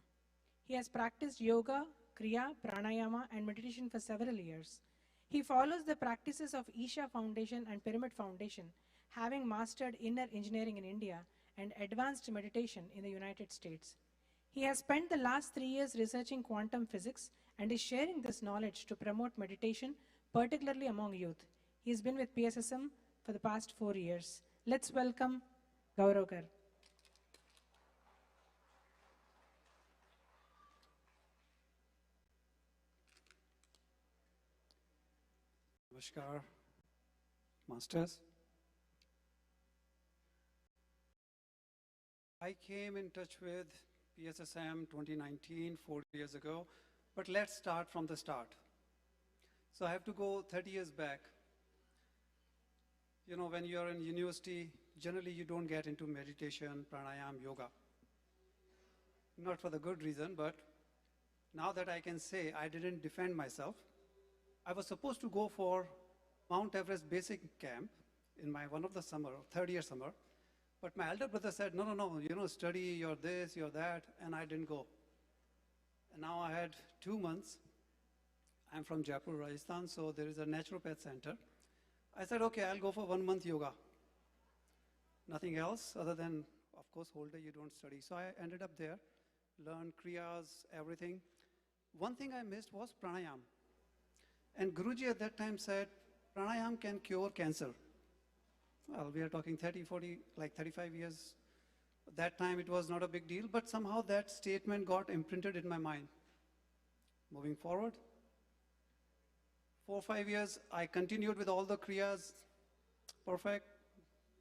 He has practiced yoga, kriya, pranayama, and meditation for several years. He follows the practices of Isha Foundation and Pyramid Foundation, having mastered inner engineering in India and advanced meditation in the United States. He has spent the last 3 years researching quantum physics and is sharing this knowledge to promote meditation, particularly among youth. He has been with PSSM for the past 4 years. Let's welcome Gauravkar. Namaskar, Masters. I came in touch with PSSM 2019, 4 years ago, but let's start from the start. So I have to go 30 years back. You know, when you're in university, generally you don't get into meditation, pranayama, yoga. Not for the good reason, but now that I can say I didn't defend myself, I was supposed to go for Mount Everest basic camp in my one of the summer, third year summer, but my elder brother said, no, you know, study, you're this, you're that, and I didn't go. And now I had 2 months. I'm from Jaipur, Rajasthan, so there is a naturopath center. I said, okay, I'll go for 1 month yoga. Nothing else other than, of course, whole day you don't study. So I ended up there, learned kriyas, everything. One thing I missed was pranayama. And Guruji at that time said, pranayama can cure cancer. Well, we are talking 30, 40, like 35 years. At that time, it was not a big deal, but somehow that statement got imprinted in my mind. Moving forward, 4 or 5 years, I continued with all the kriyas, perfect,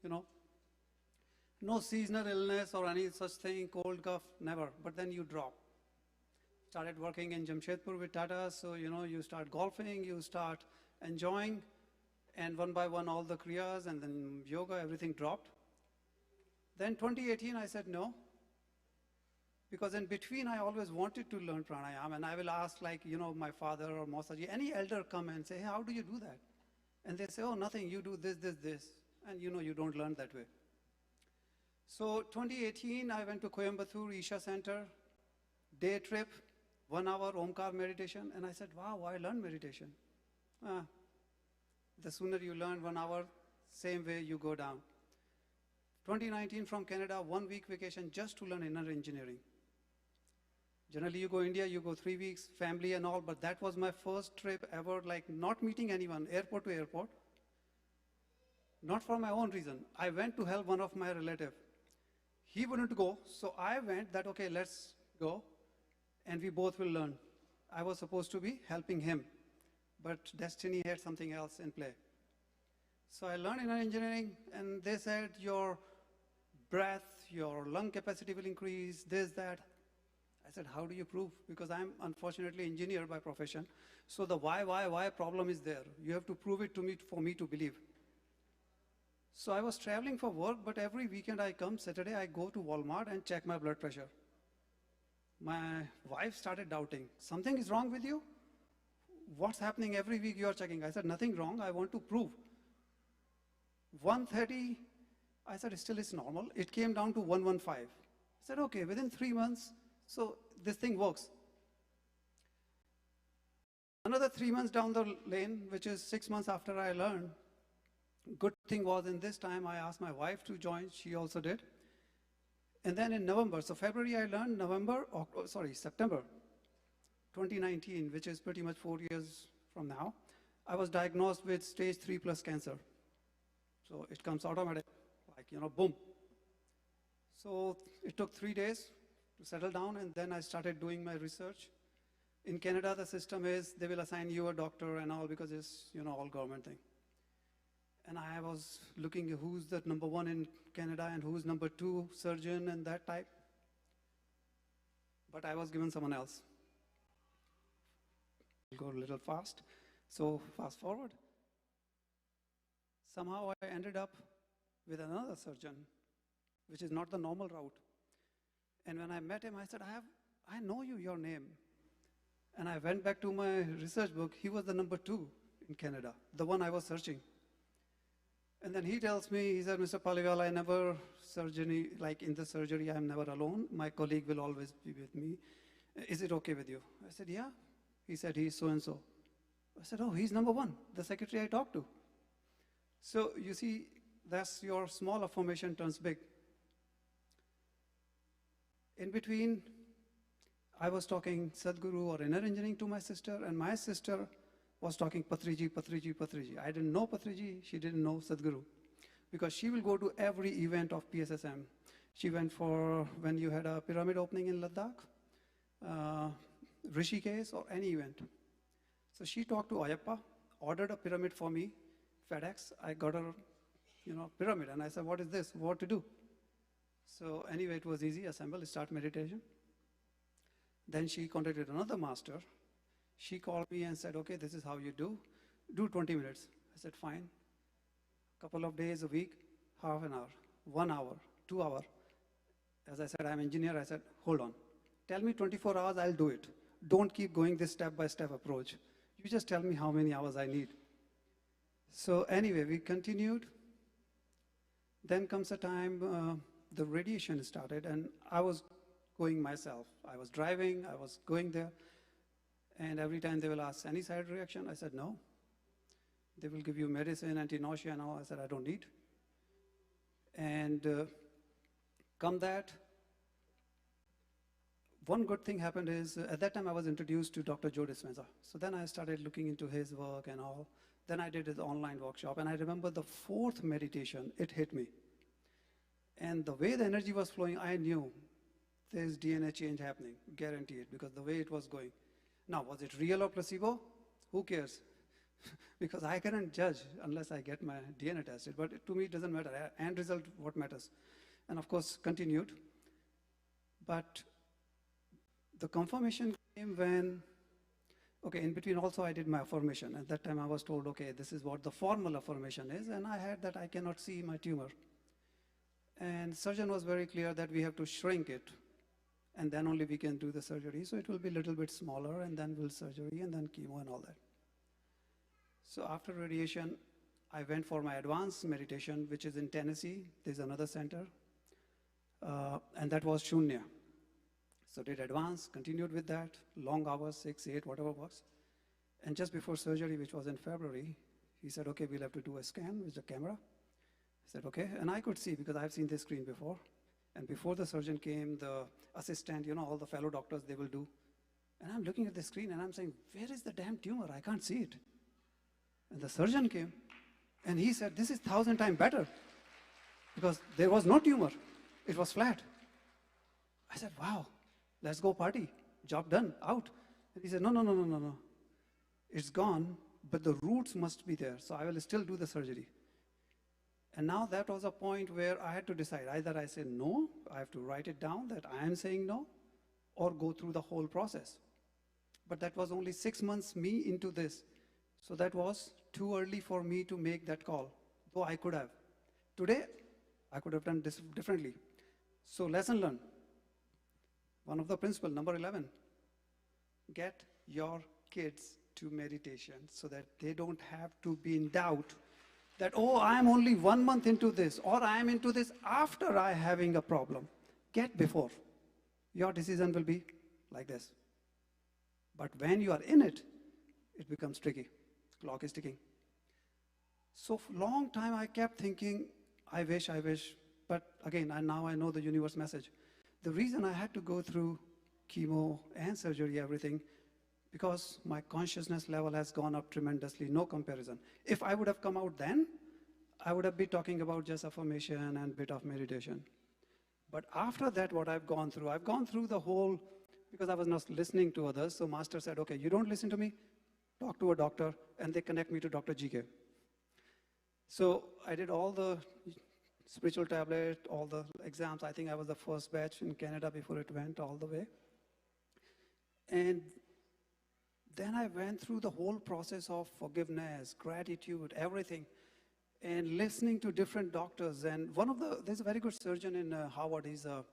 you know. No seasonal illness or any such thing, cold, cough, never. But then you drop. Started working in Jamshedpur with Tata, so you know, you start golfing, you start enjoying, and one by one all the kriyas and then yoga, everything dropped. Then 2018 I said no, because in between I always wanted to learn pranayama, and I will ask, like, you know, my father or Mausaji, any elder come and say, hey, how do you do that? And they say, oh, nothing, you do this, this, this, and you know, you don't learn that way. So 2018 I went to Coimbatore Isha Center, day trip, 1 hour Omkar meditation, and I said, wow, why learn meditation? The sooner you learn 1 hour, same way you go down. 2019 from Canada, 1 week vacation just to learn inner engineering. Generally you go India, you go 3 weeks, family and all, but that was my first trip ever, like not meeting anyone, airport to airport. Not for my own reason. I went to help one of my relatives. He wouldn't go, so I went that, okay, let's go, and we both will learn. I was supposed to be helping him, but destiny had something else in play. So I learned inner engineering, and they said your breath, your lung capacity will increase, this, that. I said, how do you prove? Because I'm unfortunately engineer by profession. So the why problem is there. You have to prove it to me for me to believe. So I was traveling for work, but every weekend I come, Saturday, I go to Walmart and check my blood pressure. My wife started doubting, something is wrong with you? What's happening every week you are checking? I said, nothing wrong, I want to prove. 130, I said, still it's normal. It came down to 115. I said, okay, within 3 months, so this thing works. Another 3 months down the lane, which is 6 months after I learned, good thing was in this time I asked my wife to join, she also did. And then in November, so February I learned, September 2019, which is pretty much 4 years from now, I was diagnosed with stage 3+ cancer. So it comes automatic, like, you know, boom. So it took 3 days to settle down, and then I started doing my research. In Canada, the system is they will assign you a doctor and all because it's, you know, all government thing. And I was looking at who's the #1 in Canada and who's #2 surgeon and that type. But I was given someone else. I'll go a little fast. So fast forward. Somehow I ended up with another surgeon, which is not the normal route. And when I met him, I said, I know you, your name. And I went back to my research book. He was the #2 in Canada, the one I was searching. And then he tells me, he said, Mr. Paliwal, I never surgery, like in the surgery, I'm never alone. My colleague will always be with me. Is it okay with you? I said, yeah. He said, he's so-and-so. I said, oh, he's number one, the secretary I talked to. So you see, that's your small affirmation turns big. In between, I was talking Sadhguru or inner engineering to my sister, and my sister was talking Patriji, Patriji, Patriji. I didn't know Patriji, she didn't know Sadhguru. Because she will go to every event of PSSM. She went for when you had a pyramid opening in Ladakh, Rishikesh, or any event. So she talked to Ayappa, ordered a pyramid for me, FedEx. I got her, pyramid, and I said, what is this? What to do? So anyway, it was easy, assemble, start meditation. Then she contacted another master. She called me and said, okay, this is how you do 20 minutes. I said, fine. Couple of days a week, half an hour, 1 hour, 2 hours. As I said, I'm an engineer. I said, hold on. Tell me 24 hours, I'll do it. Don't keep going this step-by-step approach. You just tell me how many hours I need. So anyway, we continued. Then comes a time the radiation started, and I was going myself. I was driving, I was going there, and every time they will ask, any side reaction? I said, no. They will give you medicine, anti-nausea and all. I said, I don't need. And come that, one good thing happened is, at that time I was introduced to Dr. Joe Dispenza. So then I started looking into his work and all. Then I did his online workshop, and I remember the fourth meditation, it hit me. And the way the energy was flowing, I knew there's DNA change happening, guarantee it, because the way it was going. Now, was it real or placebo? Who cares? Because I cannot judge unless I get my DNA tested, but to me it doesn't matter. End result, what matters? And of course, continued. But the confirmation came when, okay, in between also I did my affirmation. At that time I was told, okay, this is what the formal affirmation is, and I had that I cannot see my tumor. And surgeon was very clear that we have to shrink it, and then only we can do the surgery. So it will be a little bit smaller, and then we'll surgery, and then chemo and all that. So after radiation, I went for my advanced meditation, which is in Tennessee. There's another center, and that was Shunya. So did advance, continued with that, long hours, 6, 8, whatever works. And just before surgery, which was in February, he said, okay, we'll have to do a scan with the camera. I said, okay, and I could see because I've seen this screen before. And before the surgeon came, the assistant, all the fellow doctors, they will do. And I'm looking at the screen and I'm saying, where is the damn tumor? I can't see it. And the surgeon came and he said, this is 1,000 times better because there was no tumor. It was flat. I said, wow, let's go party. Job done, out. And he said, no. It's gone, but the roots must be there. So I will still do the surgery. And now that was a point where I had to decide. Either I say no, I have to write it down that I am saying no, or go through the whole process. But that was only 6 months me into this. So that was too early for me to make that call, though I could have. Today, I could have done this differently. So lesson learned. One of the principles, number 11, get your kids to meditation so that they don't have to be in doubt that, oh, I'm only 1 month into this, or I'm into this after I having a problem. Get before. Your decision will be like this. But when you are in it, it becomes tricky. Clock is ticking. So for a long time I kept thinking, I wish, but again, now I know the universe message. The reason I had to go through chemo and surgery, everything, because my consciousness level has gone up tremendously, no comparison. If I would have come out then, I would have been talking about just affirmation and bit of meditation. But after that, what I've gone through the whole, because I was not listening to others, so master said, okay, you don't listen to me, talk to a doctor, and they connect me to Dr. GK. So I did all the spiritual tablet, all the exams. I think I was the first batch in Canada before it went all the way. And then I went through the whole process of forgiveness, gratitude, everything, and listening to different doctors. And there's a very good surgeon in Harvard. He's a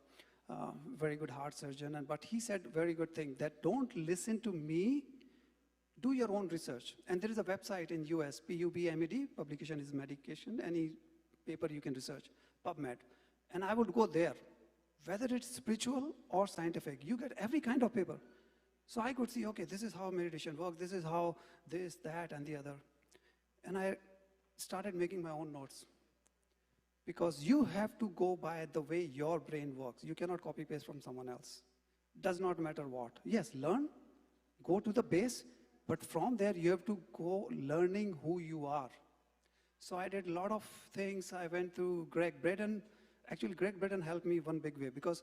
very good heart surgeon. But he said very good thing, that don't listen to me, do your own research. And there is a website in US, PUBMED, publication is medication, any paper you can research, PubMed. And I would go there, whether it's spiritual or scientific. You get every kind of paper. So I could see, okay, this is how meditation works, this is how this, that, and the other. And I started making my own notes. Because you have to go by the way your brain works. You cannot copy paste from someone else. Does not matter what. Yes, learn, go to the base, but from there you have to go learning who you are. So I did a lot of things. I went to Greg Braden. Actually, Greg Braden helped me one big way because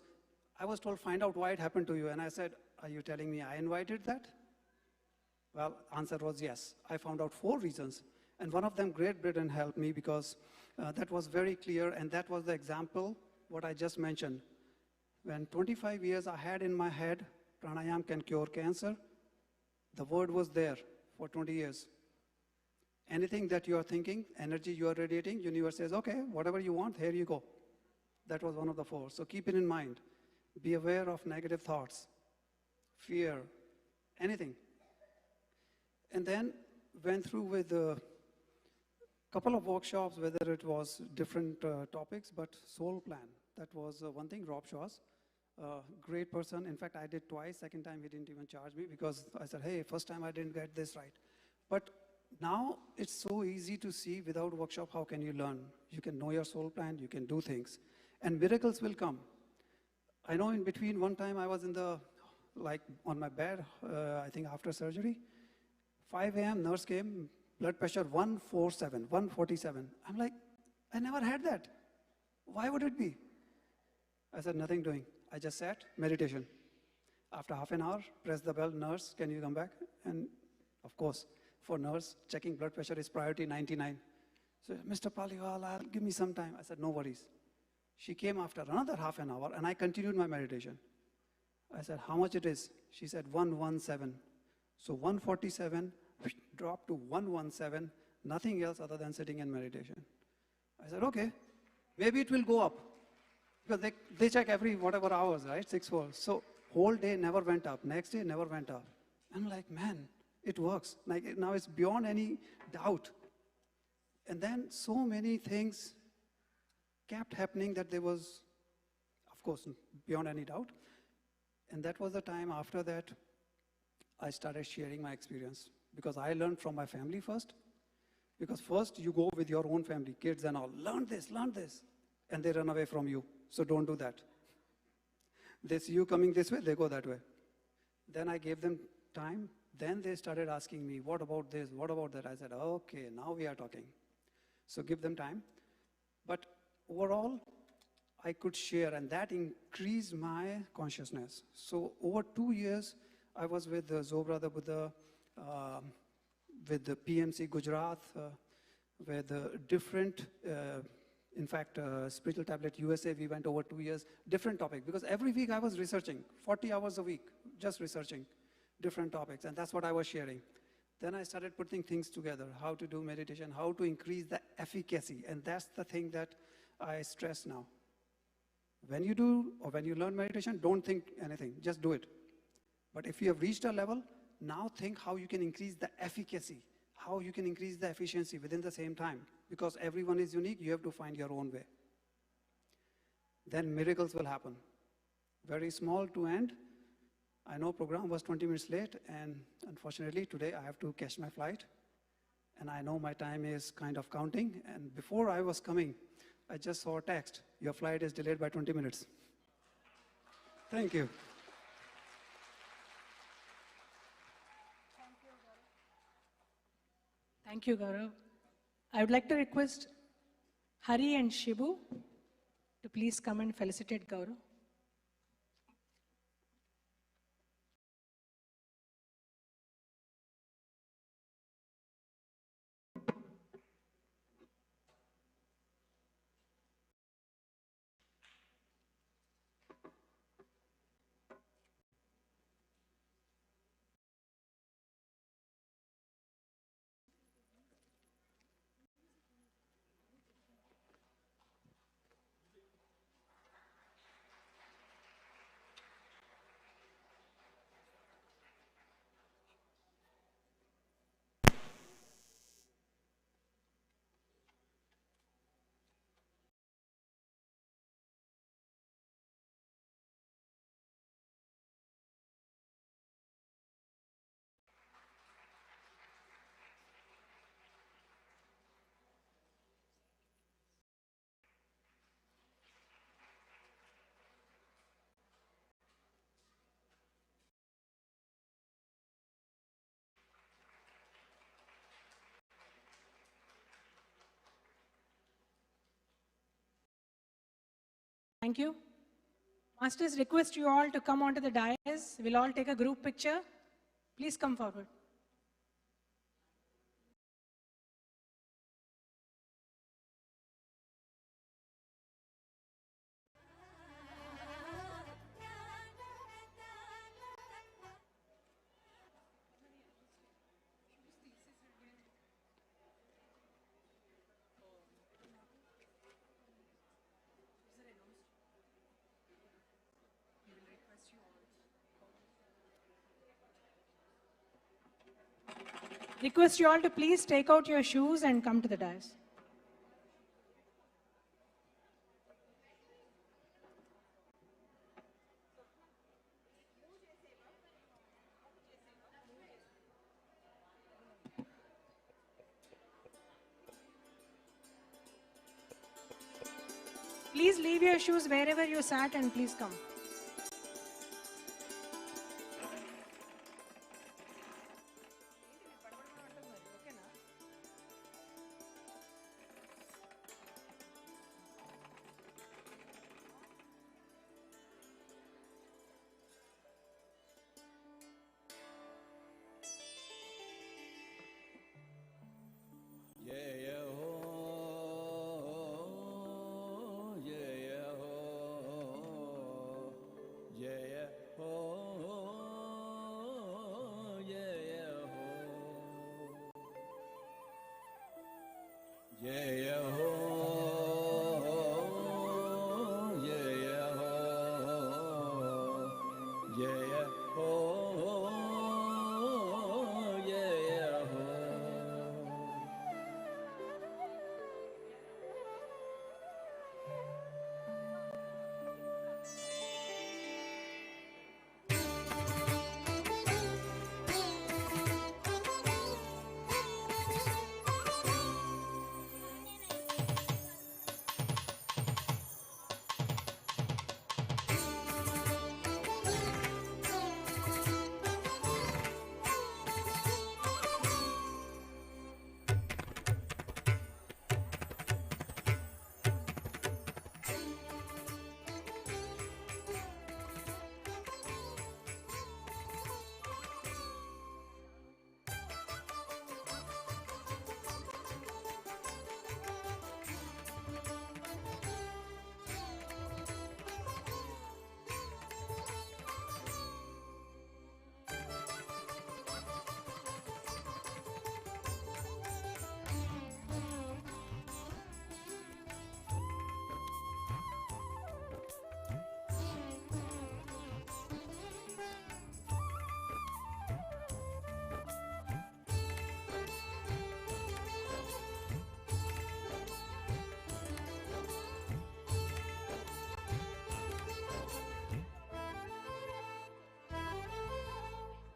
I was told, find out why it happened to you. And I said, are you telling me I invited that? Well, answer was yes. I found out 4 reasons. And one of them, Greg Braden helped me because that was very clear. And that was the example, what I just mentioned. When 25 years I had in my head, pranayam can cure cancer, the word was there for 20 years. Anything that you are thinking, energy you are radiating, universe says, okay, whatever you want, here you go. That was one of the 4. So keep it in mind. Be aware of negative thoughts, fear, anything. And then went through with a couple of workshops, whether it was different topics, but soul plan. That was one thing. Rob Shaw's great person. In fact, I did twice. Second time, he didn't even charge me because I said, hey, first time I didn't get this right. But now it's so easy to see without workshop, how can you learn? You can know your soul plan, you can do things. And miracles will come. I know in between, one time I was in the, like on my bed, I think after surgery, 5 a.m. nurse came, blood pressure 147. I'm like, I never had that. Why would it be? I said, nothing doing. I just sat, meditation. After half an hour, press the bell, nurse, can you come back? And of course, for nurse, checking blood pressure is priority 99. So, Mr. Paliwal, give me some time. I said, no worries. She came after another half an hour, and I continued my meditation. I said, how much it is? She said, 117. So 147 dropped to 117, nothing else other than sitting in meditation. I said, okay, maybe it will go up. Because they check every whatever hours, right? 6 hours. So whole day never went up. Next day never went up. I'm like, man, it works. Like now it's beyond any doubt. And then so many things kept happening that there was, of course, beyond any doubt. And that was the time after that I started sharing my experience. Because I learned from my family first. Because first you go with your own family, kids and all, learn this, and they run away from you. So don't do that. They see you coming this way, they go that way. Then I gave them time. Then they started asking me, what about this, what about that? I said, okay, now we are talking. So give them time. But overall, I could share, and that increased my consciousness. So over 2 years, I was with Zobra the Buddha, with the PMC Gujarat, with different, in fact, Spiritual Tablet USA, we went over 2 years, different topic. Because every week I was researching, 40 hours a week, just researching different topics, and that's what I was sharing. Then I started putting things together, how to do meditation, how to increase the efficacy, and that's the thing that I stress now. When you do, or when you learn meditation, don't think anything, just do it. But if you have reached a level, now think how you can increase the efficacy, how you can increase the efficiency within the same time. Because everyone is unique, you have to find your own way. Then miracles will happen. Very small to end. I know program was 20 minutes late, and unfortunately today I have to catch my flight. And I know my time is kind of counting. And before I was coming, I just saw a text. Your flight is delayed by 20 minutes. Thank you. Thank you, Gaurav. I would like to request Hari and Shibu to please come and felicitate Gaurav. Thank you. Masters, request you all to come onto the dais. We'll all take a group picture. Please come forward. Request you all to please take out your shoes and come to the dais. Please leave your shoes wherever you sat and please come.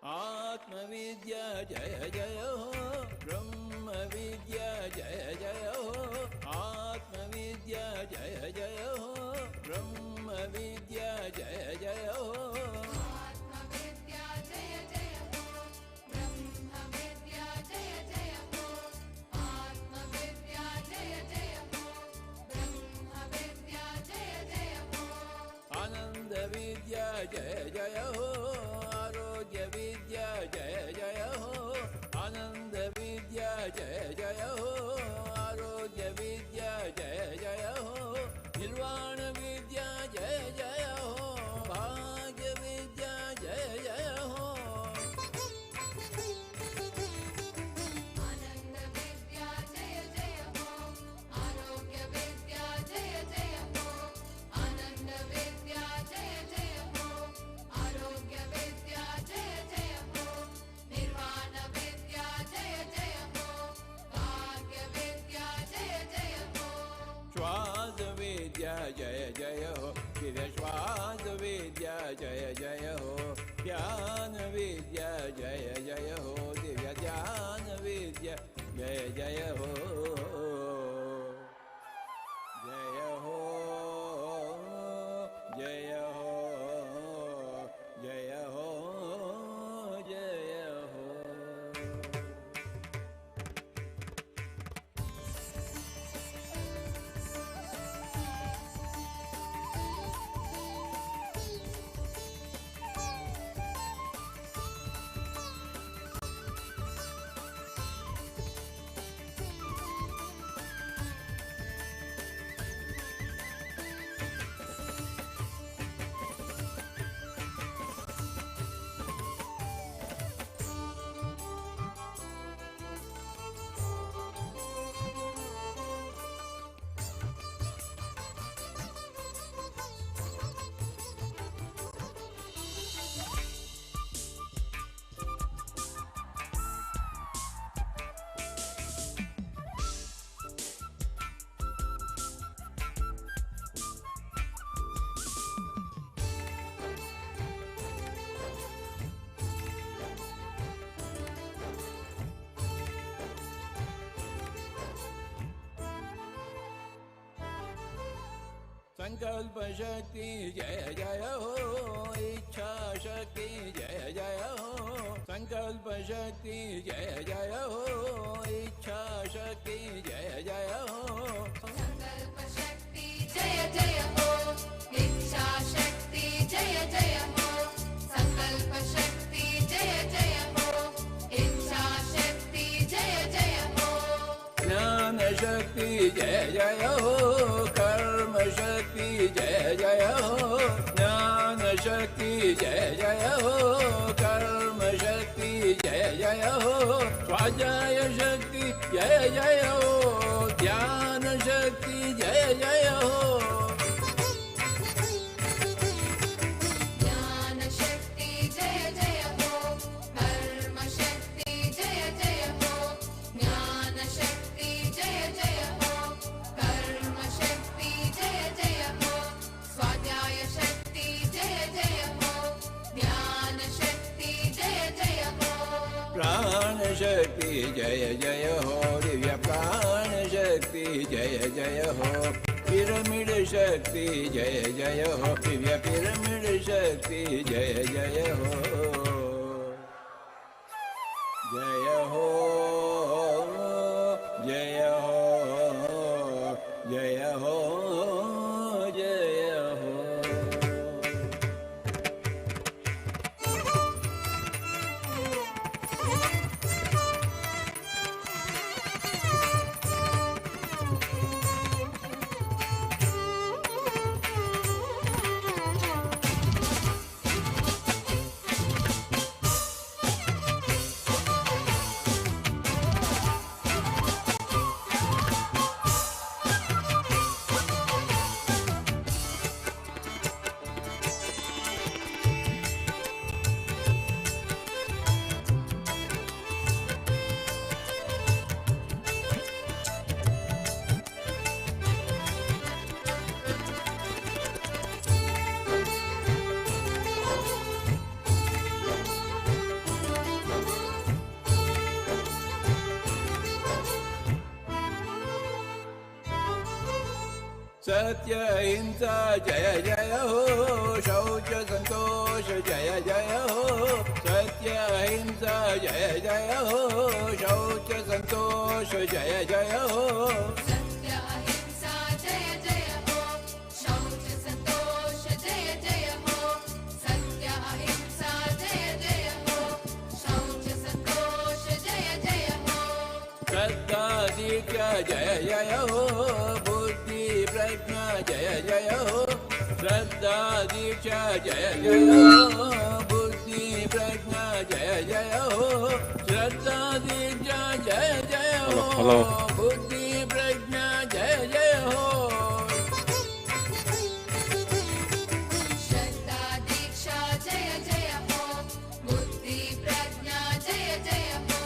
Atmavidya Jaya Jaya Ho, Brahma Vidya Jaya Jaya Ho, Atmavidya Jaya Jaya Ho, Brahma Vidya Jaya Jaya Ho. Atmavidya Jaya Jaya Ho, Brahma Vidya Jaya Jaya Ho, Atmavidya Jaya Jaya Ho, Brahma Vidya Jaya Jaya Ho. Ananda Vidya Jaya Jaya Ho, Arogya Vidya Jaya Jaya Ho, Ananda Vidya Jaya Jaya Ho, Arogya Vidya Jaya Jaya Ho, Nirvana Vidya Jaya Jaya Ho, Bhagya Vidya Jaya Jaya Ho. Ananda Vidya Jaya Jaya Ho, Arogya Vidya Jaya Jaya Ho, Ananda Vidya Jaya Jaya Ho, Arogya Vidya Jaya Jaya Ho, Nirvana Vidya Jaya Jaya Ho, Bhagya Vidya Jaya Jaya Ho. Shwasa Vidya Jaya Jaya Ho, Shwasa Vidya Jaya Jaya Ho, Dhyana Vidya Jaya Jaya Ho, Divya Dhyana Vidya Jaya Jaya Ho. Jaya Ho, Jaya Ho, Jaya Ho, Jaya Ho. संकल्प शक्ति जय जय हो, इच्छा शक्ति जय जय हो, संकल्प शक्ति जय जय हो, इच्छा शक्ति जय जय हो, संकल्प शक्ति जय जय हो, इच्छा शक्ति जय जय हो, संकल्प शक्ति जय जय हो, इच्छा शक्ति जय जय हो, ज्ञान शक्ति जय जय हो, कर्म शक्ति जय जय हो, ज्ञान शक्ति जय जय हो, कर्म शक्ति जय जय हो, स्वाध्याय शक्ति जय जय हो, ध्यान शक्ति जय जय हो, ज्ञान शक्ति जय जय हो, कर्म शक्ति जय जय हो, ज्ञान शक्ति जय जय हो, कर्म शक्ति जय जय हो, स्वाध्याय शक्ति जय जय हो, ध्यान शक्ति जय जय हो, प्राण शक्ति जय जय हो, दिव्य प्राण शक्ति जय जय हो, पिरामिड शक्ति जय जय हो, दिव्य पिरामिड शक्ति जय जय हो, जय हो, जय हो, जय हो, जय हो। सत्य हिंसा जय जय हो, शौच संतोष जय जय हो, सत्य हिंसा जय जय हो, शौच संतोष जय जय हो, सत्य अहिंसा जय जय हो, शौच संतोष जय जय हो, सत्य अहिंसा जय जय हो, शौच संतोष जय जय हो, श्रद्धा दीक्षा जय जय हो, बुद्धि प्रज्ञा जय जय हो, श्रद्धा दीक्षा जय जय हो, बुद्धि प्रज्ञा जय जय हो, श्रद्धा दीक्षा जय जय हो, बुद्धि प्रज्ञा जय जय हो, श्रद्धा दीक्षा जय जय हो, बुद्धि प्रज्ञा जय जय हो,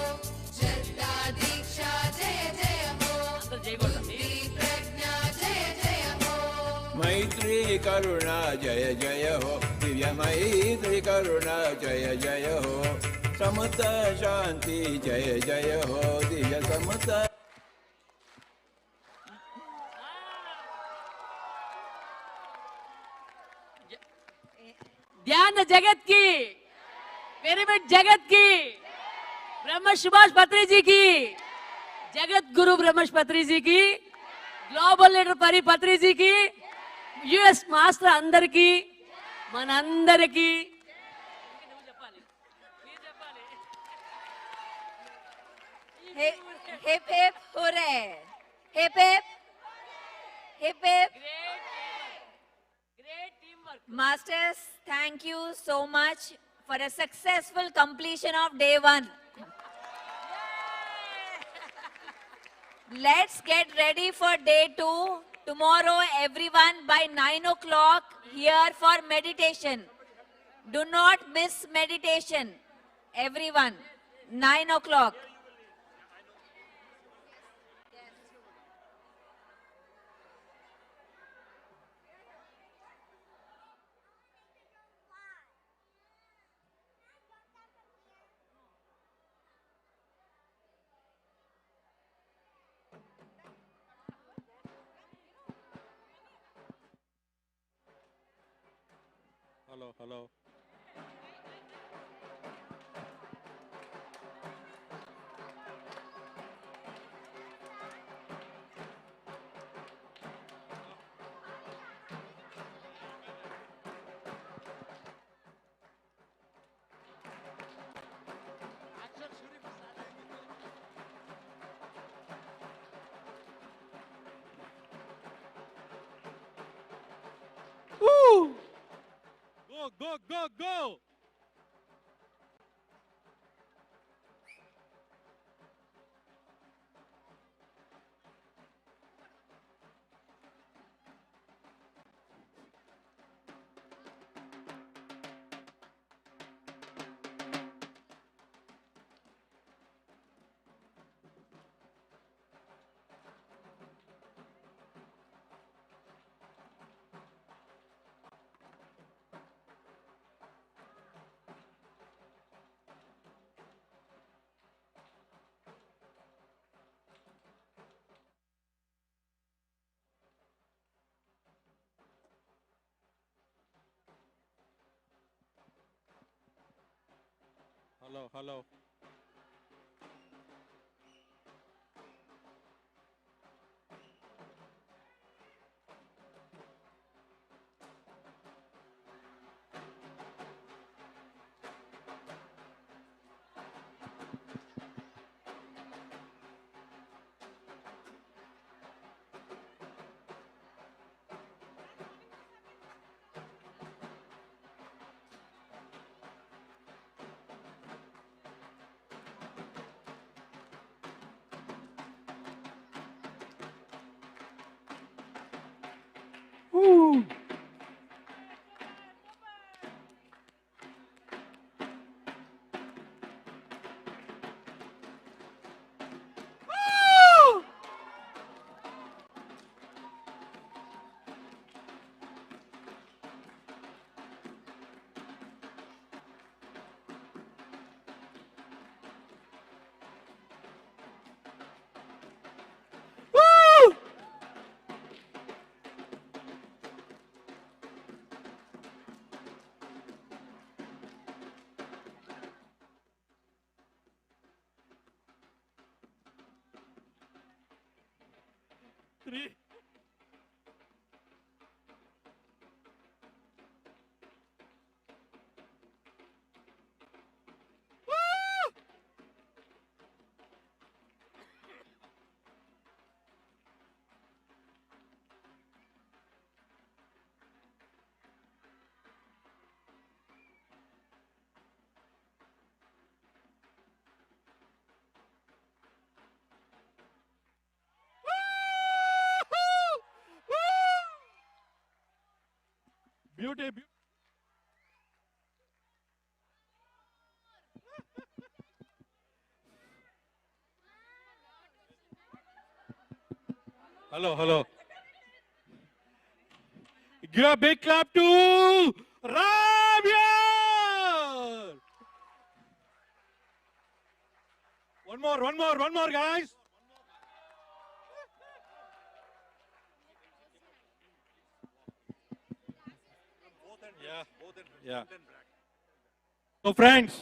श्रद्धा दीक्षा जय जय हो, बुद्धि प्रज्ञा जय जय हो, मैत्री करुणा जय जय हो, दिव्य मैत्री करुणा जय जय हो, समता शांति जय जय हो, दिव्य समता। ध्यान जगत की, पिरामिड जगत की, ब्रह्म सुभाष पत्रिजी की, जगत गुरु ब्रह्मर्षि पत्रिजी की, ग्लोबल लीडर परी पत्रिजी की, యుఎస్ మాస్టర్ అందరికీ మనందరికీ Hip hip hooray! Hip hip! Hip hip! Masters, thank you so much for a successful completion of day 1. Let's get ready for day 2. Tomorrow, everyone by 9 o'clock here for meditation. Do not miss meditation. Everyone, 9 o'clock. hello, hello. Woo! Go, go, go, go! Hello, hello. Woo! Woo! Three. Woo! Beauty, beauty. Hello, hello. Give a big clap to Rabia! One more, guys. Yeah. So friends,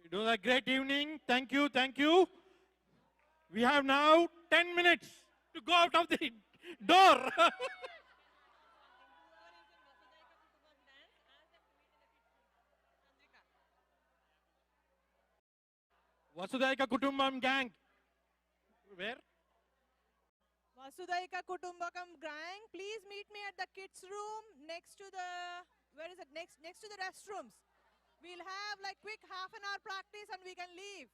it was a great evening. Thank you, thank you. We have now 10 minutes to go out of the door. Vasudhaika Kutumbam gang. Where? Vasudhaika Kutumbakam gang, please meet me at the kids room next to the, where is it, next to the restrooms. We'll have like quick half an hour practice and we can leave.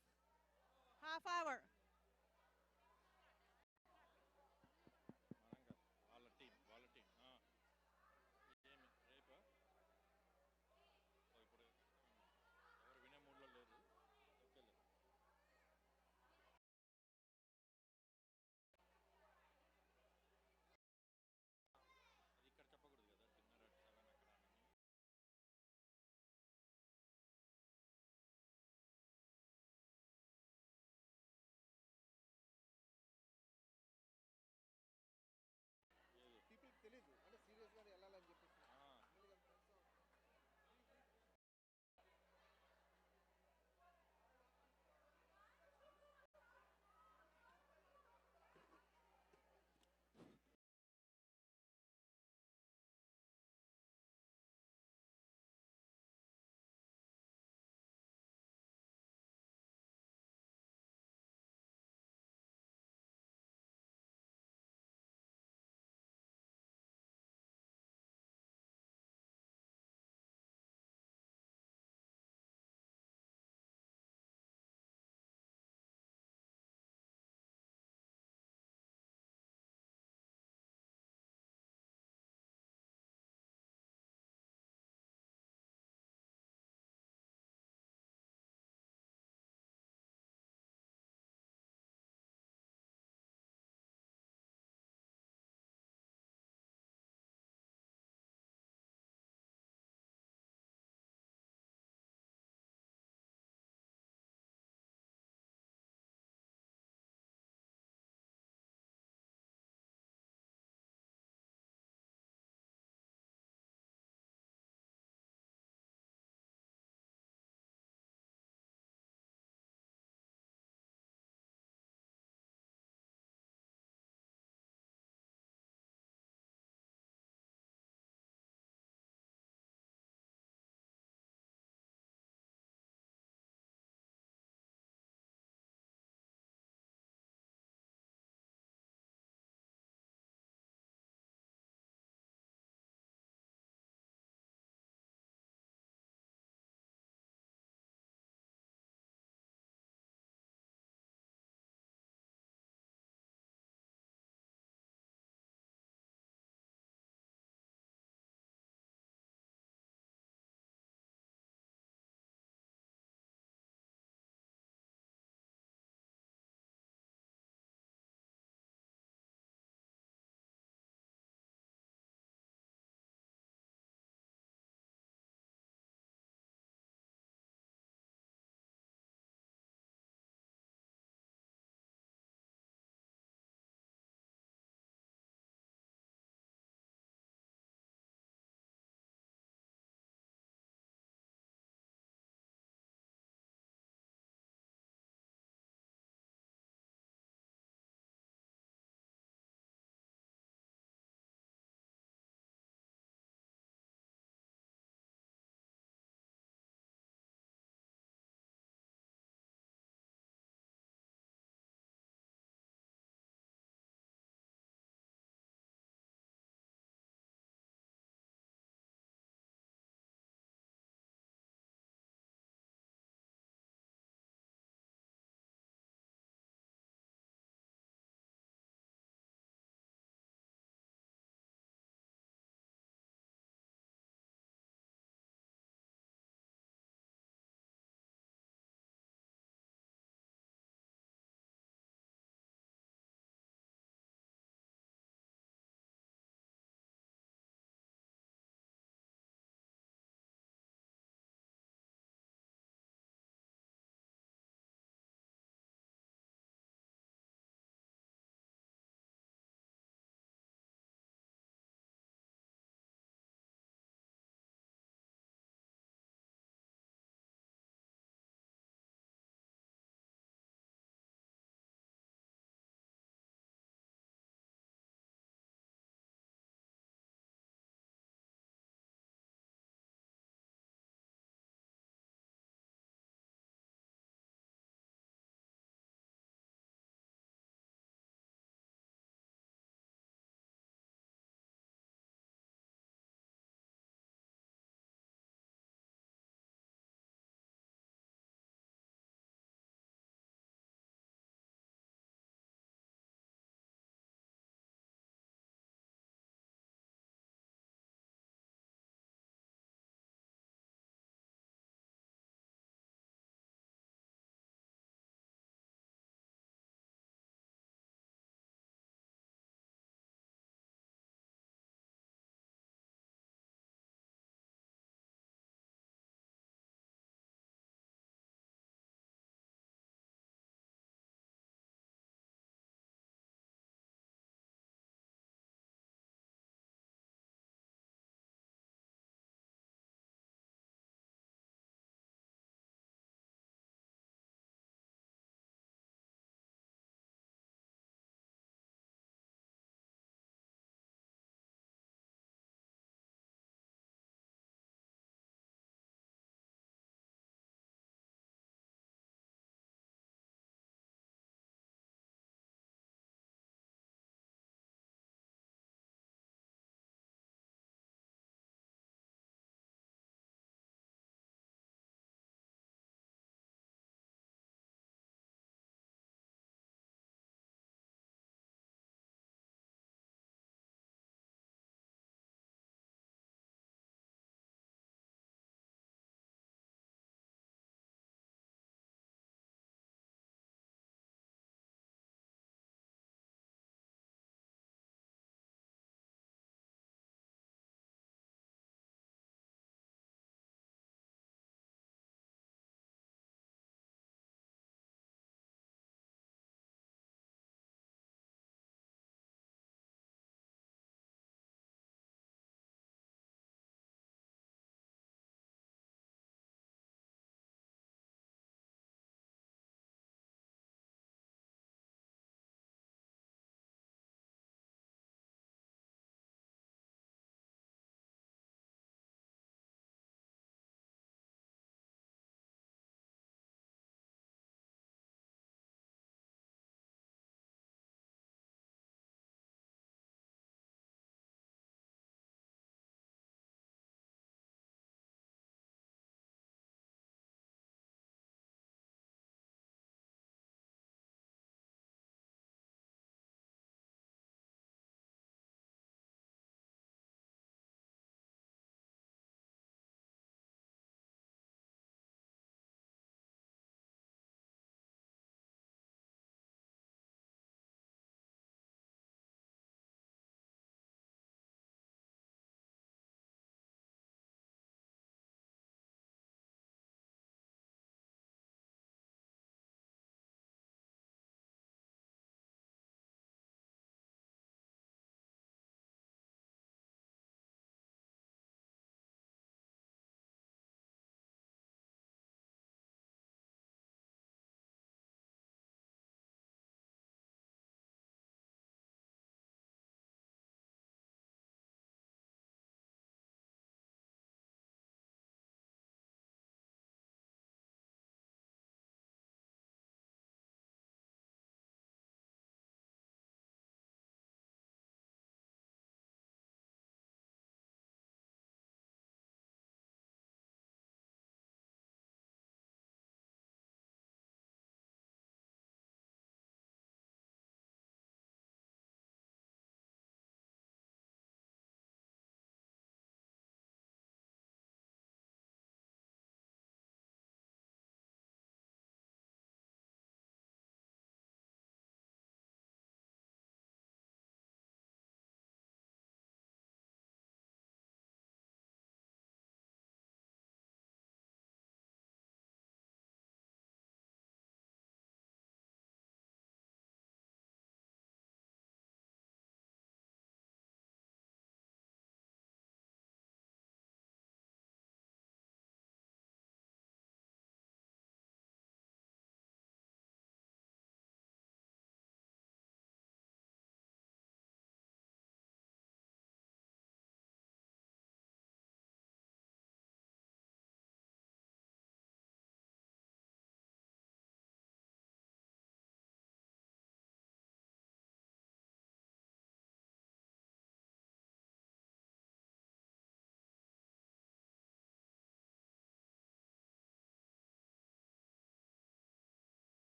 Half hour.